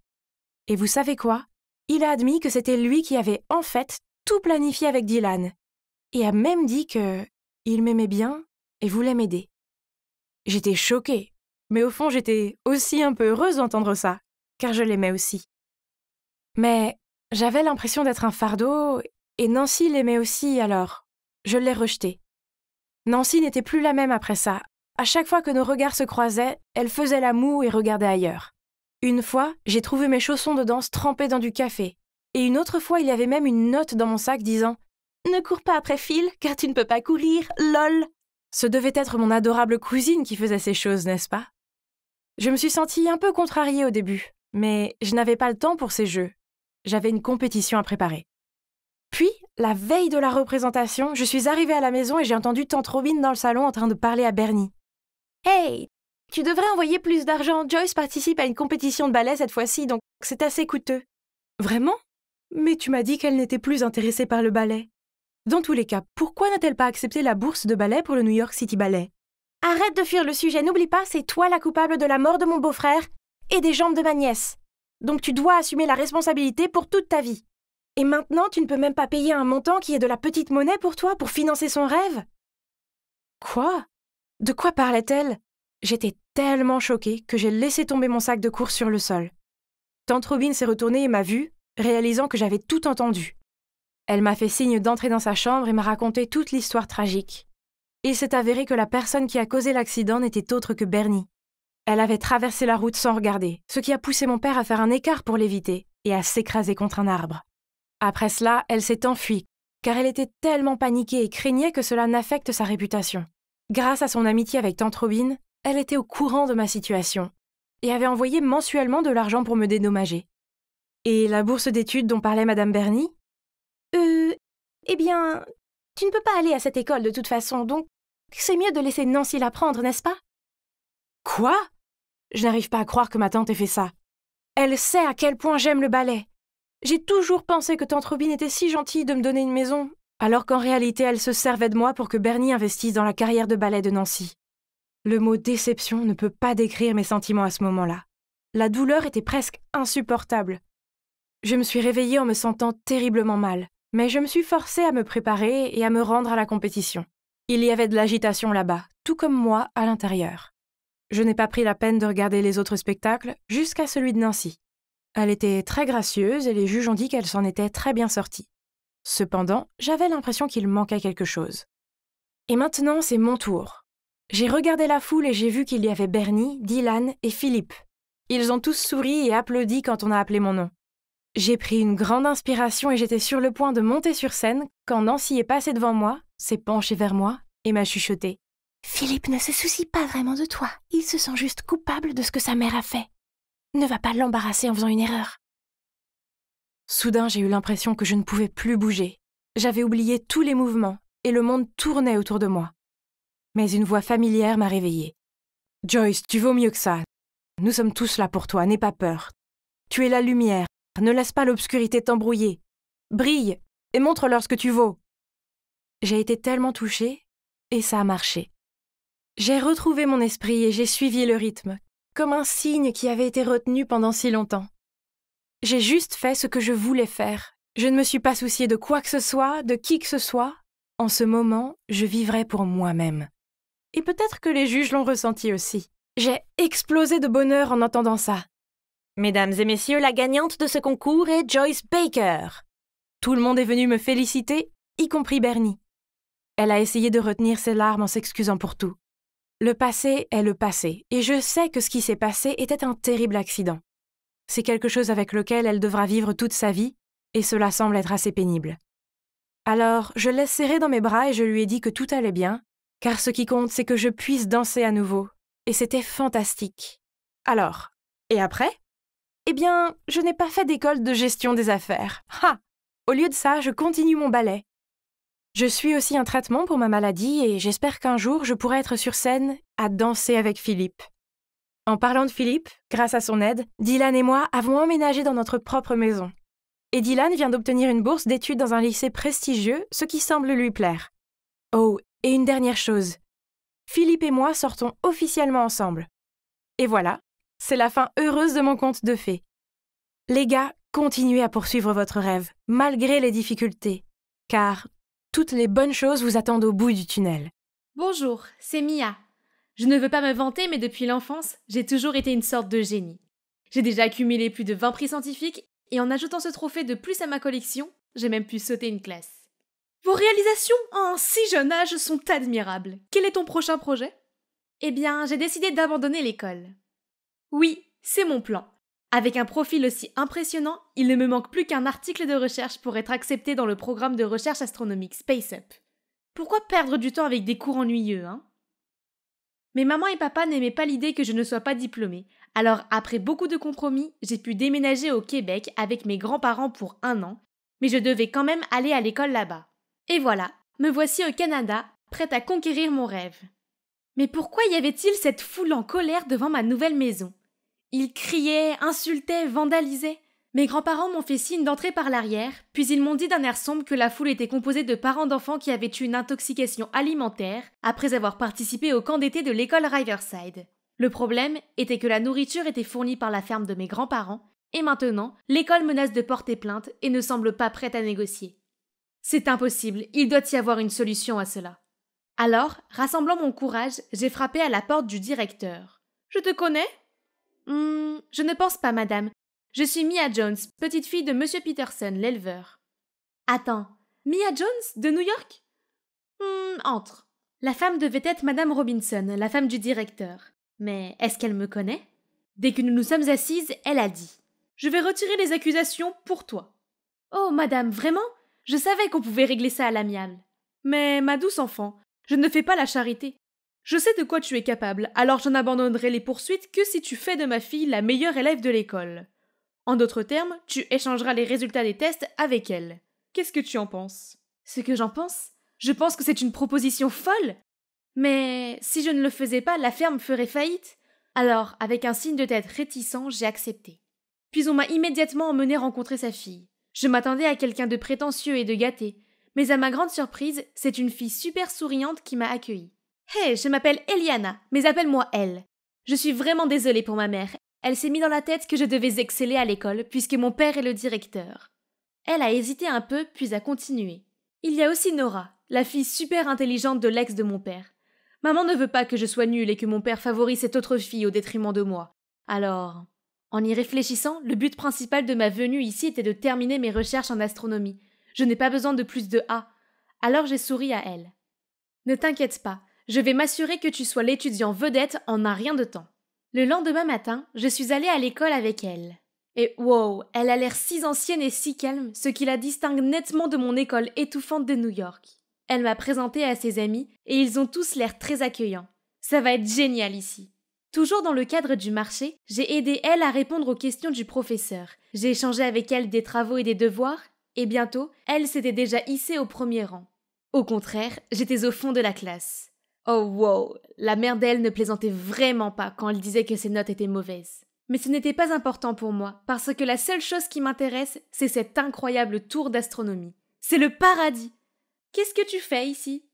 Et vous savez quoi? Il a admis que c'était lui qui avait en fait tout planifié avec Dylan, et a même dit que il m'aimait bien et voulait m'aider. J'étais choquée, mais au fond j'étais aussi un peu heureuse d'entendre ça, car je l'aimais aussi. Mais j'avais l'impression d'être un fardeau, et Nancy l'aimait aussi, alors je l'ai rejetée. Nancy n'était plus la même après ça. À chaque fois que nos regards se croisaient, elle faisait la moue et regardait ailleurs. Une fois, j'ai trouvé mes chaussons de danse trempés dans du café. Et une autre fois, il y avait même une note dans mon sac disant « Ne cours pas après Phil, car tu ne peux pas courir, lol !» Ce devait être mon adorable cousine qui faisait ces choses, n'est-ce pas? Je me suis sentie un peu contrariée au début, mais je n'avais pas le temps pour ces jeux. J'avais une compétition à préparer. Puis, la veille de la représentation, je suis arrivée à la maison et j'ai entendu tante Robin dans le salon en train de parler à Bernie. « Hey, tu devrais envoyer plus d'argent. Joyce participe à une compétition de ballet cette fois-ci, donc c'est assez coûteux. » « Vraiment? Mais tu m'as dit qu'elle n'était plus intéressée par le ballet. Dans tous les cas, pourquoi n'a-t-elle pas accepté la bourse de ballet pour le New York City Ballet? Arrête de fuir le sujet, n'oublie pas, c'est toi la coupable de la mort de mon beau-frère et des jambes de ma nièce. Donc tu dois assumer la responsabilité pour toute ta vie. Et maintenant, tu ne peux même pas payer un montant qui est de la petite monnaie pour toi, pour financer son rêve? » Quoi? De quoi parlait-elle? J'étais tellement choquée que j'ai laissé tomber mon sac de course sur le sol. Tante Robin s'est retournée et m'a vue, réalisant que j'avais tout entendu. Elle m'a fait signe d'entrer dans sa chambre et m'a raconté toute l'histoire tragique. Il s'est avéré que la personne qui a causé l'accident n'était autre que Bernie. Elle avait traversé la route sans regarder, ce qui a poussé mon père à faire un écart pour l'éviter et à s'écraser contre un arbre. Après cela, elle s'est enfuie, car elle était tellement paniquée et craignait que cela n'affecte sa réputation. Grâce à son amitié avec tante Robin, elle était au courant de ma situation et avait envoyé mensuellement de l'argent pour me dédommager. Et la bourse d'études dont parlait Madame Bernie? Eh bien, tu ne peux pas aller à cette école de toute façon, donc c'est mieux de laisser Nancy la prendre, n'est-ce pas? Quoi? Je n'arrive pas à croire que ma tante ait fait ça. Elle sait à quel point j'aime le ballet. J'ai toujours pensé que tante Robin était si gentille de me donner une maison, alors qu'en réalité elle se servait de moi pour que Bernie investisse dans la carrière de ballet de Nancy. Le mot déception ne peut pas décrire mes sentiments à ce moment-là. La douleur était presque insupportable. Je me suis réveillée en me sentant terriblement mal, mais je me suis forcée à me préparer et à me rendre à la compétition. Il y avait de l'agitation là-bas, tout comme moi à l'intérieur. Je n'ai pas pris la peine de regarder les autres spectacles jusqu'à celui de Nancy. Elle était très gracieuse et les juges ont dit qu'elle s'en était très bien sortie. Cependant, j'avais l'impression qu'il manquait quelque chose. Et maintenant, c'est mon tour. J'ai regardé la foule et j'ai vu qu'il y avait Bernie, Dylan et Philippe. Ils ont tous souri et applaudi quand on a appelé mon nom. J'ai pris une grande inspiration et j'étais sur le point de monter sur scène quand Nancy est passée devant moi, s'est penchée vers moi et m'a chuchoté. « Philippe ne se soucie pas vraiment de toi. Il se sent juste coupable de ce que sa mère a fait. Ne va pas l'embarrasser en faisant une erreur. » Soudain, j'ai eu l'impression que je ne pouvais plus bouger. J'avais oublié tous les mouvements et le monde tournait autour de moi. Mais une voix familière m'a réveillée. « Joyce, tu vaux mieux que ça. Nous sommes tous là pour toi, n'aie pas peur. Tu es la lumière. Ne laisse pas l'obscurité t'embrouiller. Brille et montre-leur ce que tu vaux. » J'ai été tellement touchée et ça a marché. J'ai retrouvé mon esprit et j'ai suivi le rythme, comme un signe qui avait été retenu pendant si longtemps. J'ai juste fait ce que je voulais faire. Je ne me suis pas souciée de quoi que ce soit, de qui que ce soit. En ce moment, je vivrais pour moi-même. Et peut-être que les juges l'ont ressenti aussi. J'ai explosé de bonheur en entendant ça. Mesdames et messieurs, la gagnante de ce concours est Joyce Baker. Tout le monde est venu me féliciter, y compris Bernie. Elle a essayé de retenir ses larmes en s'excusant pour tout. Le passé est le passé, et je sais que ce qui s'est passé était un terrible accident. C'est quelque chose avec lequel elle devra vivre toute sa vie, et cela semble être assez pénible. Alors, je l'ai serrée dans mes bras et je lui ai dit que tout allait bien, car ce qui compte, c'est que je puisse danser à nouveau, et c'était fantastique. Alors, et après ? Eh bien, je n'ai pas fait d'école de gestion des affaires. Ha! Au lieu de ça, je continue mon ballet. Je suis aussi un traitement pour ma maladie et j'espère qu'un jour je pourrai être sur scène à danser avec Philippe. En parlant de Philippe, grâce à son aide, Dylan et moi avons emménagé dans notre propre maison. Et Dylan vient d'obtenir une bourse d'études dans un lycée prestigieux, ce qui semble lui plaire. Oh, et une dernière chose. Philippe et moi sortons officiellement ensemble. Et voilà, c'est la fin heureuse de mon conte de fées. Les gars, continuez à poursuivre votre rêve, malgré les difficultés, car toutes les bonnes choses vous attendent au bout du tunnel. Bonjour, c'est Mia. Je ne veux pas me vanter, mais depuis l'enfance, j'ai toujours été une sorte de génie. J'ai déjà accumulé plus de 20 prix scientifiques, et en ajoutant ce trophée de plus à ma collection, j'ai même pu sauter une classe. Vos réalisations à un si jeune âge sont admirables. Quel est ton prochain projet? Eh bien, j'ai décidé d'abandonner l'école. Oui, c'est mon plan. Avec un profil aussi impressionnant, il ne me manque plus qu'un article de recherche pour être accepté dans le programme de recherche astronomique SpaceUp. Pourquoi perdre du temps avec des cours ennuyeux, hein? Mais maman et papa n'aimaient pas l'idée que je ne sois pas diplômée, alors après beaucoup de compromis, j'ai pu déménager au Québec avec mes grands-parents pour 1 an, mais je devais quand même aller à l'école là-bas. Et voilà, me voici au Canada, prête à conquérir mon rêve. Mais pourquoi y avait-il cette foule en colère devant ma nouvelle maison? Ils criaient, insultaient, vandalisaient. Mes grands-parents m'ont fait signe d'entrer par l'arrière, puis ils m'ont dit d'un air sombre que la foule était composée de parents d'enfants qui avaient eu une intoxication alimentaire après avoir participé au camp d'été de l'école Riverside. Le problème était que la nourriture était fournie par la ferme de mes grands-parents, et maintenant, l'école menace de porter plainte et ne semble pas prête à négocier. C'est impossible, il doit y avoir une solution à cela. Alors, rassemblant mon courage, j'ai frappé à la porte du directeur. « Je te connais ?»« Je ne pense pas, madame. Je suis Mia Jones, petite fille de Monsieur Peterson, l'éleveur. »« Attends, Mia Jones, de New York ?»« Entre. » La femme devait être madame Robinson, la femme du directeur. Mais est-ce qu'elle me connaît? Dès que nous nous sommes assises, elle a dit « Je vais retirer les accusations pour toi. »« Oh, madame, vraiment? Je savais qu'on pouvait régler ça à l'amiable. »« Mais, ma douce enfant, je ne fais pas la charité. Je sais de quoi tu es capable, alors je n'abandonnerai les poursuites que si tu fais de ma fille la meilleure élève de l'école. En d'autres termes, tu échangeras les résultats des tests avec elle. Qu'est-ce que tu en penses? » Ce que j'en pense? Je pense que c'est une proposition folle. Mais si je ne le faisais pas, la ferme ferait faillite. Alors, avec un signe de tête réticent, j'ai accepté. Puis on m'a immédiatement emmené rencontrer sa fille. Je m'attendais à quelqu'un de prétentieux et de gâté, mais à ma grande surprise, c'est une fille super souriante qui m'a accueillie. « Hey, je m'appelle Eliana, mais appelle-moi Elle. Je suis vraiment désolée pour ma mère. Elle s'est mis dans la tête que je devais exceller à l'école, puisque mon père est le directeur. » Elle a hésité un peu, puis a continué. « Il y a aussi Nora, la fille super intelligente de l'ex de mon père. Maman ne veut pas que je sois nulle et que mon père favorise cette autre fille au détriment de moi. Alors... » En y réfléchissant, le but principal de ma venue ici était de terminer mes recherches en astronomie. Je n'ai pas besoin de plus de A. Alors j'ai souri à elle. « Ne t'inquiète pas, je vais m'assurer que tu sois l'étudiant vedette en un rien de temps. » Le lendemain matin, je suis allée à l'école avec elle. Et wow, elle a l'air si ancienne et si calme, ce qui la distingue nettement de mon école étouffante de New York. Elle m'a présentée à ses amis et ils ont tous l'air très accueillants. Ça va être génial ici. Toujours dans le cadre du marché, j'ai aidé Elle à répondre aux questions du professeur. J'ai échangé avec elle des travaux et des devoirs, et bientôt, elle s'était déjà hissée au premier rang. Au contraire, j'étais au fond de la classe. Oh wow, la mère d'elle ne plaisantait vraiment pas quand elle disait que ses notes étaient mauvaises. Mais ce n'était pas important pour moi, parce que la seule chose qui m'intéresse, c'est cette incroyable tour d'astronomie. C'est le paradis! Qu'est-ce que tu fais ici?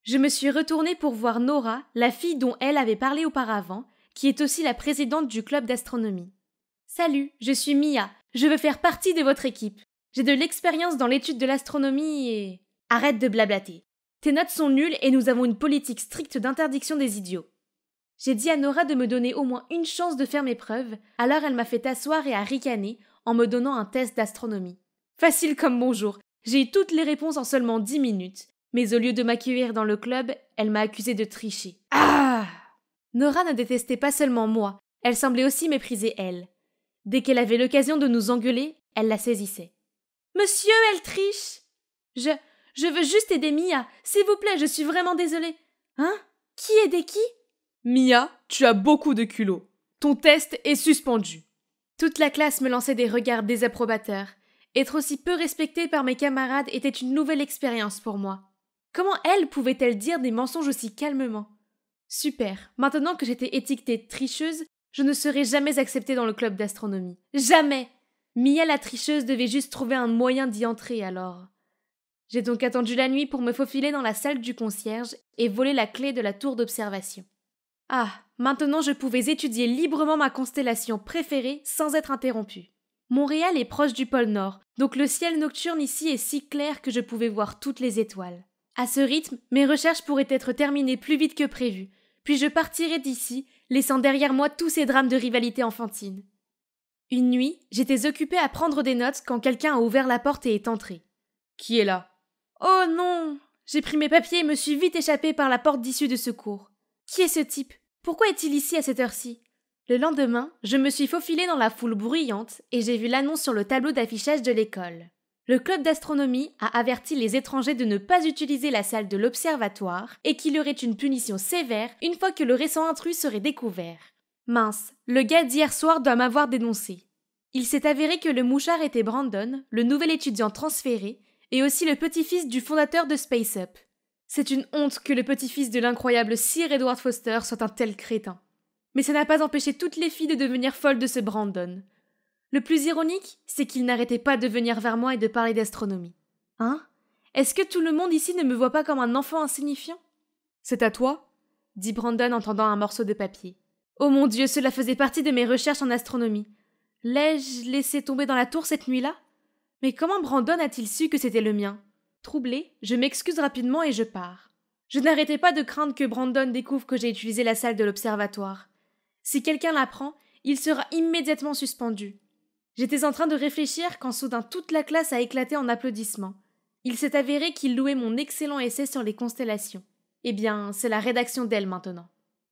Je me suis retournée pour voir Nora, la fille dont Elle avait parlé auparavant, qui est aussi la présidente du club d'astronomie. « Salut, je suis Mia, je veux faire partie de votre équipe. J'ai de l'expérience dans l'étude de l'astronomie et... » Arrête de blablater. Tes notes sont nulles et nous avons une politique stricte d'interdiction des idiots. J'ai dit à Nora de me donner au moins une chance de faire mes preuves, alors elle m'a fait asseoir et à ricaner en me donnant un test d'astronomie. Facile comme bonjour, j'ai eu toutes les réponses en seulement 10 minutes, mais au lieu de m'accueillir dans le club, elle m'a accusé de tricher. Ah! Nora ne détestait pas seulement moi, elle semblait aussi mépriser Elle. Dès qu'elle avait l'occasion de nous engueuler, elle la saisissait. « Monsieur, elle triche !»« Je veux juste aider Mia, s'il vous plaît, je suis vraiment désolée. »« Hein? Qui aider qui ?»« Mia, tu as beaucoup de culot. Ton test est suspendu. » Toute la classe me lançait des regards désapprobateurs. Être aussi peu respectée par mes camarades était une nouvelle expérience pour moi. Comment Elle pouvait-elle dire des mensonges aussi calmement? Super, maintenant que j'étais étiquetée tricheuse, Je ne serai jamais acceptée dans le club d'astronomie. Jamais! Mia la tricheuse devait juste trouver un moyen d'y entrer alors. J'ai donc attendu la nuit pour me faufiler dans la salle du concierge et voler la clé de la tour d'observation. Ah, maintenant je pouvais étudier librement ma constellation préférée sans être interrompue. Montréal est proche du pôle Nord, donc le ciel nocturne ici est si clair que je pouvais voir toutes les étoiles. À ce rythme, mes recherches pourraient être terminées plus vite que prévu, puis je partirais d'ici, laissant derrière moi tous ces drames de rivalité enfantine. Une nuit, j'étais occupée à prendre des notes quand quelqu'un a ouvert la porte et est entré. Qui est là? Oh non! J'ai pris mes papiers et me suis vite échappée par la porte d'issue de secours. Qui est ce type? Pourquoi est-il ici à cette heure-ci? Le lendemain, je me suis faufilée dans la foule bruyante et j'ai vu l'annonce sur le tableau d'affichage de l'école. Le club d'astronomie a averti les étrangers de ne pas utiliser la salle de l'observatoire et qu'il y aurait une punition sévère une fois que le récent intrus serait découvert. Mince, le gars d'hier soir doit m'avoir dénoncé. Il s'est avéré que le mouchard était Brandon, le nouvel étudiant transféré, et aussi le petit-fils du fondateur de Space Up. C'est une honte que le petit-fils de l'incroyable Sir Edward Foster soit un tel crétin. Mais ça n'a pas empêché toutes les filles de devenir folles de ce Brandon. Le plus ironique, c'est qu'il n'arrêtait pas de venir vers moi et de parler d'astronomie. Hein? Est-ce que tout le monde ici ne me voit pas comme un enfant insignifiant? C'est à toi? Dit Brandon en tendant un morceau de papier. Oh mon Dieu, cela faisait partie de mes recherches en astronomie. L'ai-je laissé tomber dans la tour cette nuit-là? Mais comment Brandon a-t-il su que c'était le mien? Troublée, je m'excuse rapidement et je pars. Je n'arrêtais pas de craindre que Brandon découvre que j'ai utilisé la salle de l'observatoire. Si quelqu'un l'apprend, il sera immédiatement suspendu. J'étais en train de réfléchir quand soudain toute la classe a éclaté en applaudissements. Il s'est avéré qu'il louait mon excellent essai sur les constellations. Eh bien, c'est la rédaction d'elle maintenant.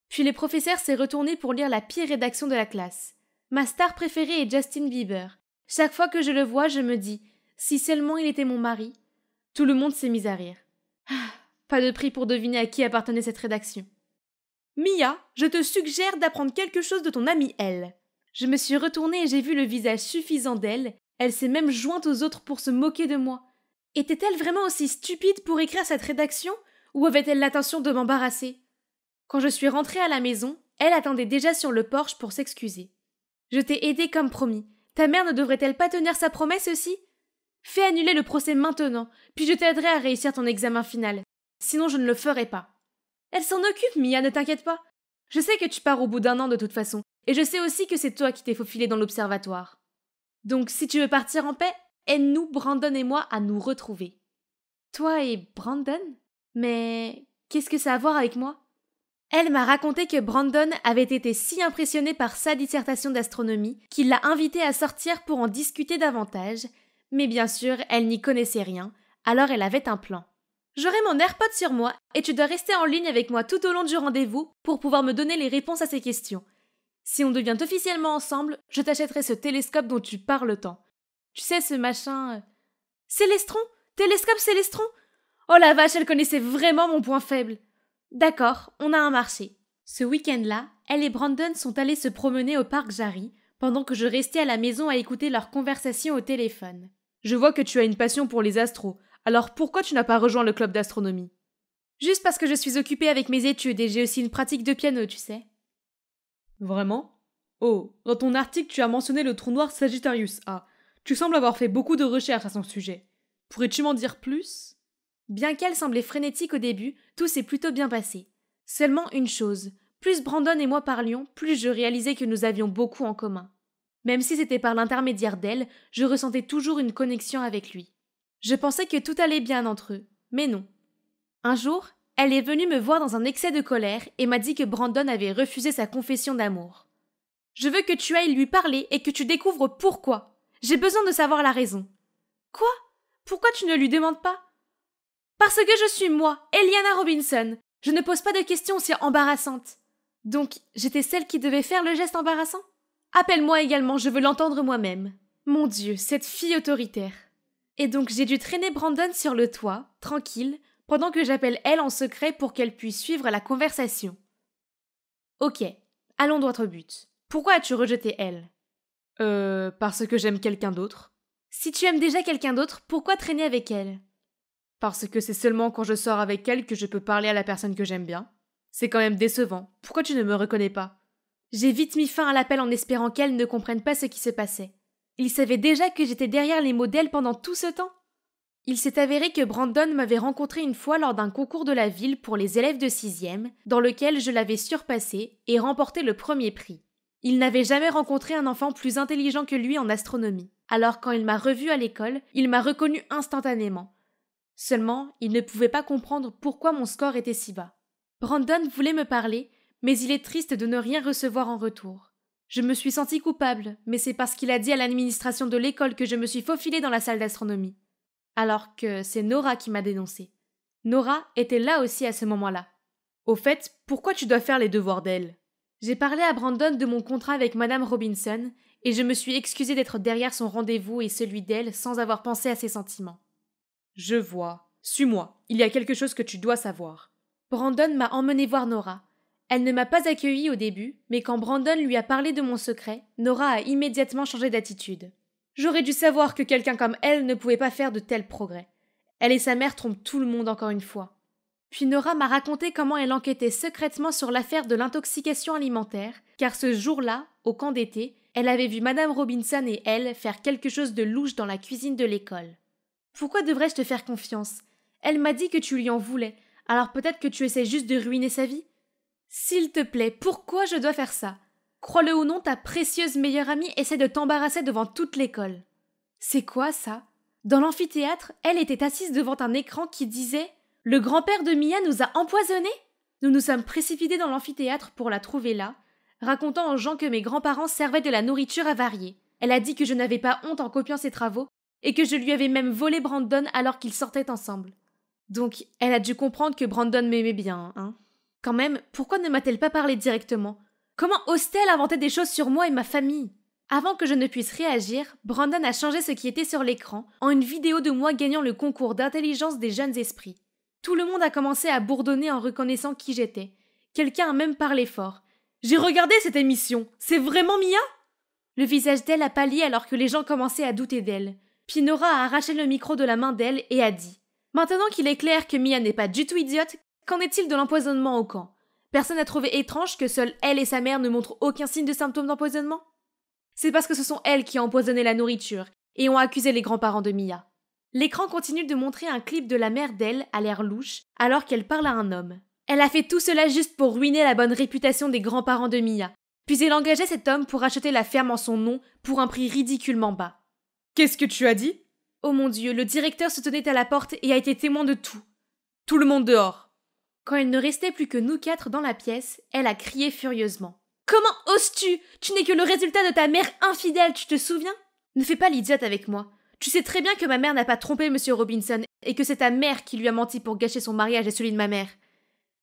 Puis le professeur s'est retourné pour lire la pire rédaction de la classe. Ma star préférée est Justin Bieber. Chaque fois que je le vois, je me dis « Si seulement il était mon mari ». Tout le monde s'est mis à rire. Pas de prix pour deviner à qui appartenait cette rédaction. Mia, je te suggère d'apprendre quelque chose de ton amie Elle. Je me suis retournée et j'ai vu le visage suffisant d'elle. Elle s'est même jointe aux autres pour se moquer de moi. Était-elle vraiment aussi stupide pour écrire cette rédaction ou avait-elle l'intention de m'embarrasser? Quand je suis rentrée à la maison, elle attendait déjà sur le porche pour s'excuser. Je t'ai aidée comme promis. Ta mère ne devrait-elle pas tenir sa promesse aussi? Fais annuler le procès maintenant, puis je t'aiderai à réussir ton examen final. Sinon je ne le ferai pas. Elle s'en occupe, Mia, ne t'inquiète pas. Je sais que tu pars au bout d'un an de toute façon, et je sais aussi que c'est toi qui t'es faufilé dans l'observatoire. Donc si tu veux partir en paix, aide-nous, Brandon et moi, à nous retrouver. Toi et Brandon? Mais qu'est-ce que ça a à voir avec moi? Elle m'a raconté que Brandon avait été si impressionné par sa dissertation d'astronomie qu'il l'a invité à sortir pour en discuter davantage, mais bien sûr, elle n'y connaissait rien, alors elle avait un plan. J'aurai mon AirPod sur moi et tu dois rester en ligne avec moi tout au long du rendez-vous pour pouvoir me donner les réponses à ces questions. Si on devient officiellement ensemble, je t'achèterai ce télescope dont tu parles tant. Tu sais, ce machin... Célestron? Télescope Célestron? Oh la vache, elle connaissait vraiment mon point faible. D'accord, on a un marché. Ce week-end-là, elle et Brandon sont allés se promener au parc Jarry, pendant que je restais à la maison à écouter leur conversation au téléphone. Je vois que tu as une passion pour les astros, alors pourquoi tu n'as pas rejoint le club d'astronomie? Juste parce que je suis occupée avec mes études et j'ai aussi une pratique de piano, tu sais. Vraiment? Oh, dans ton article tu as mentionné le trou noir Sagittarius A. Tu sembles avoir fait beaucoup de recherches à son sujet. Pourrais-tu m'en dire plus? Bien qu'elle semblait frénétique au début, tout s'est plutôt bien passé. Seulement une chose, plus Brandon et moi parlions, plus je réalisais que nous avions beaucoup en commun. Même si c'était par l'intermédiaire d'elle, je ressentais toujours une connexion avec lui. Je pensais que tout allait bien entre eux, mais non. Un jour, elle est venue me voir dans un excès de colère et m'a dit que Brandon avait refusé sa confession d'amour. Je veux que tu ailles lui parler et que tu découvres pourquoi. J'ai besoin de savoir la raison. Quoi? Pourquoi tu ne lui demandes pas? Parce que je suis moi, Eliana Robinson. Je ne pose pas de questions aussi embarrassantes. Donc, j'étais celle qui devait faire le geste embarrassant? Appelle-moi également, je veux l'entendre moi-même. Mon Dieu, cette fille autoritaire. Et donc j'ai dû traîner Brandon sur le toit, tranquille, pendant que j'appelle elle en secret pour qu'elle puisse suivre la conversation. Ok, allons droit au but. Pourquoi as-tu rejeté elle? Parce que j'aime quelqu'un d'autre. Si tu aimes déjà quelqu'un d'autre, pourquoi traîner avec elle? Parce que c'est seulement quand je sors avec elle que je peux parler à la personne que j'aime bien. C'est quand même décevant. Pourquoi tu ne me reconnais pas? J'ai vite mis fin à l'appel en espérant qu'elle ne comprenne pas ce qui se passait. Il savait déjà que j'étais derrière les mots d'elle pendant tout ce temps. Il s'est avéré que Brandon m'avait rencontré une fois lors d'un concours de la ville pour les élèves de 6e, dans lequel je l'avais surpassé et remporté le premier prix. Il n'avait jamais rencontré un enfant plus intelligent que lui en astronomie. Alors quand il m'a revu à l'école, il m'a reconnu instantanément. Seulement, il ne pouvait pas comprendre pourquoi mon score était si bas. Brandon voulait me parler, mais il est triste de ne rien recevoir en retour. Je me suis sentie coupable, mais c'est parce qu'il a dit à l'administration de l'école que je me suis faufilée dans la salle d'astronomie. Alors que c'est Nora qui m'a dénoncée. Nora était là aussi à ce moment-là. Au fait, pourquoi tu dois faire les devoirs d'elle? J'ai parlé à Brandon de mon contrat avec Madame Robinson et je me suis excusée d'être derrière son rendez-vous et celui d'elle sans avoir pensé à ses sentiments. Je vois. Suis-moi. Il y a quelque chose que tu dois savoir. Brandon m'a emmenée voir Nora. Elle ne m'a pas accueillie au début, mais quand Brandon lui a parlé de mon secret, Nora a immédiatement changé d'attitude. J'aurais dû savoir que quelqu'un comme elle ne pouvait pas faire de tels progrès. Elle et sa mère trompent tout le monde encore une fois. Puis Nora m'a raconté comment elle enquêtait secrètement sur l'affaire de l'intoxication alimentaire, car ce jour-là, au camp d'été, elle avait vu Madame Robinson et elle faire quelque chose de louche dans la cuisine de l'école. Pourquoi devrais-je te faire confiance? Elle m'a dit que tu lui en voulais, alors peut-être que tu essaies juste de ruiner sa vie? S'il te plaît, pourquoi je dois faire ça? Crois-le ou non, ta précieuse meilleure amie essaie de t'embarrasser devant toute l'école. C'est quoi ça? Dans l'amphithéâtre, elle était assise devant un écran qui disait « Le grand-père de Mia nous a empoisonnés ?» Nous nous sommes précipités dans l'amphithéâtre pour la trouver là, racontant aux gens que mes grands-parents servaient de la nourriture avariée. Elle a dit que je n'avais pas honte en copiant ses travaux et que je lui avais même volé Brandon alors qu'ils sortaient ensemble. Donc, elle a dû comprendre que Brandon m'aimait bien, hein? Quand même, pourquoi ne m'a-t-elle pas parlé directement? Comment ose-t-elle inventer des choses sur moi et ma famille? Avant que je ne puisse réagir, Brandon a changé ce qui était sur l'écran en une vidéo de moi gagnant le concours d'intelligence des jeunes esprits. Tout le monde a commencé à bourdonner en reconnaissant qui j'étais. Quelqu'un a même parlé fort. « J'ai regardé cette émission, c'est vraiment Mia ?» Le visage d'elle a pâli alors que les gens commençaient à douter d'elle. Puis Nora a arraché le micro de la main d'elle et a dit « Maintenant qu'il est clair que Mia n'est pas du tout idiote, qu'en est-il de l'empoisonnement au camp? Personne n'a trouvé étrange que seules elle et sa mère ne montrent aucun signe de symptômes d'empoisonnement? C'est parce que ce sont elles qui ont empoisonné la nourriture et ont accusé les grands-parents de Mia. » L'écran continue de montrer un clip de la mère d'elle à l'air louche alors qu'elle parle à un homme. Elle a fait tout cela juste pour ruiner la bonne réputation des grands-parents de Mia. Puis elle engageait cet homme pour acheter la ferme en son nom pour un prix ridiculement bas. Qu'est-ce que tu as dit? Oh mon Dieu, le directeur se tenait à la porte et a été témoin de tout. Tout le monde dehors. Quand il ne restait plus que nous 4 dans la pièce, elle a crié furieusement. « Comment oses-tu? Tu n'es que le résultat de ta mère infidèle, tu te souviens? Ne fais pas l'idiote avec moi. Tu sais très bien que ma mère n'a pas trompé Monsieur Robinson et que c'est ta mère qui lui a menti pour gâcher son mariage et celui de ma mère.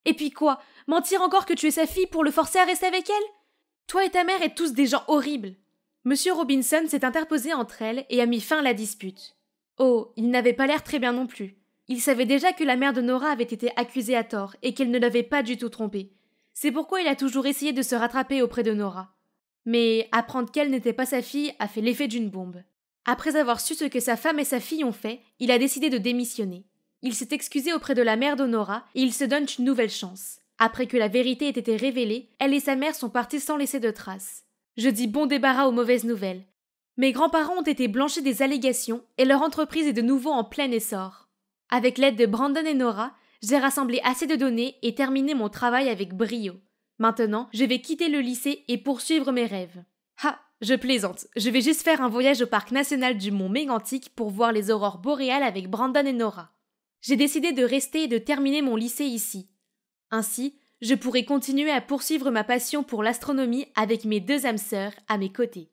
Et puis quoi? Mentir encore que tu es sa fille pour le forcer à rester avec elle? Toi et ta mère êtes tous des gens horribles. » Monsieur Robinson s'est interposé entre elles et a mis fin à la dispute. Oh, il n'avait pas l'air très bien non plus. Il savait déjà que la mère de Nora avait été accusée à tort et qu'elle ne l'avait pas du tout trompée. C'est pourquoi il a toujours essayé de se rattraper auprès de Nora. Mais apprendre qu'elle n'était pas sa fille a fait l'effet d'une bombe. Après avoir su ce que sa femme et sa fille ont fait, il a décidé de démissionner. Il s'est excusé auprès de la mère de Nora et il se donne une nouvelle chance. Après que la vérité ait été révélée, elle et sa mère sont parties sans laisser de traces. Je dis bon débarras aux mauvaises nouvelles. Mes grands-parents ont été blanchis des allégations et leur entreprise est de nouveau en plein essor. Avec l'aide de Brandon et Nora, j'ai rassemblé assez de données et terminé mon travail avec brio. Maintenant, je vais quitter le lycée et poursuivre mes rêves. Ha, je plaisante, je vais juste faire un voyage au parc national du Mont Mégantic pour voir les aurores boréales avec Brandon et Nora. J'ai décidé de rester et de terminer mon lycée ici. Ainsi, je pourrai continuer à poursuivre ma passion pour l'astronomie avec mes 2 âmes sœurs à mes côtés.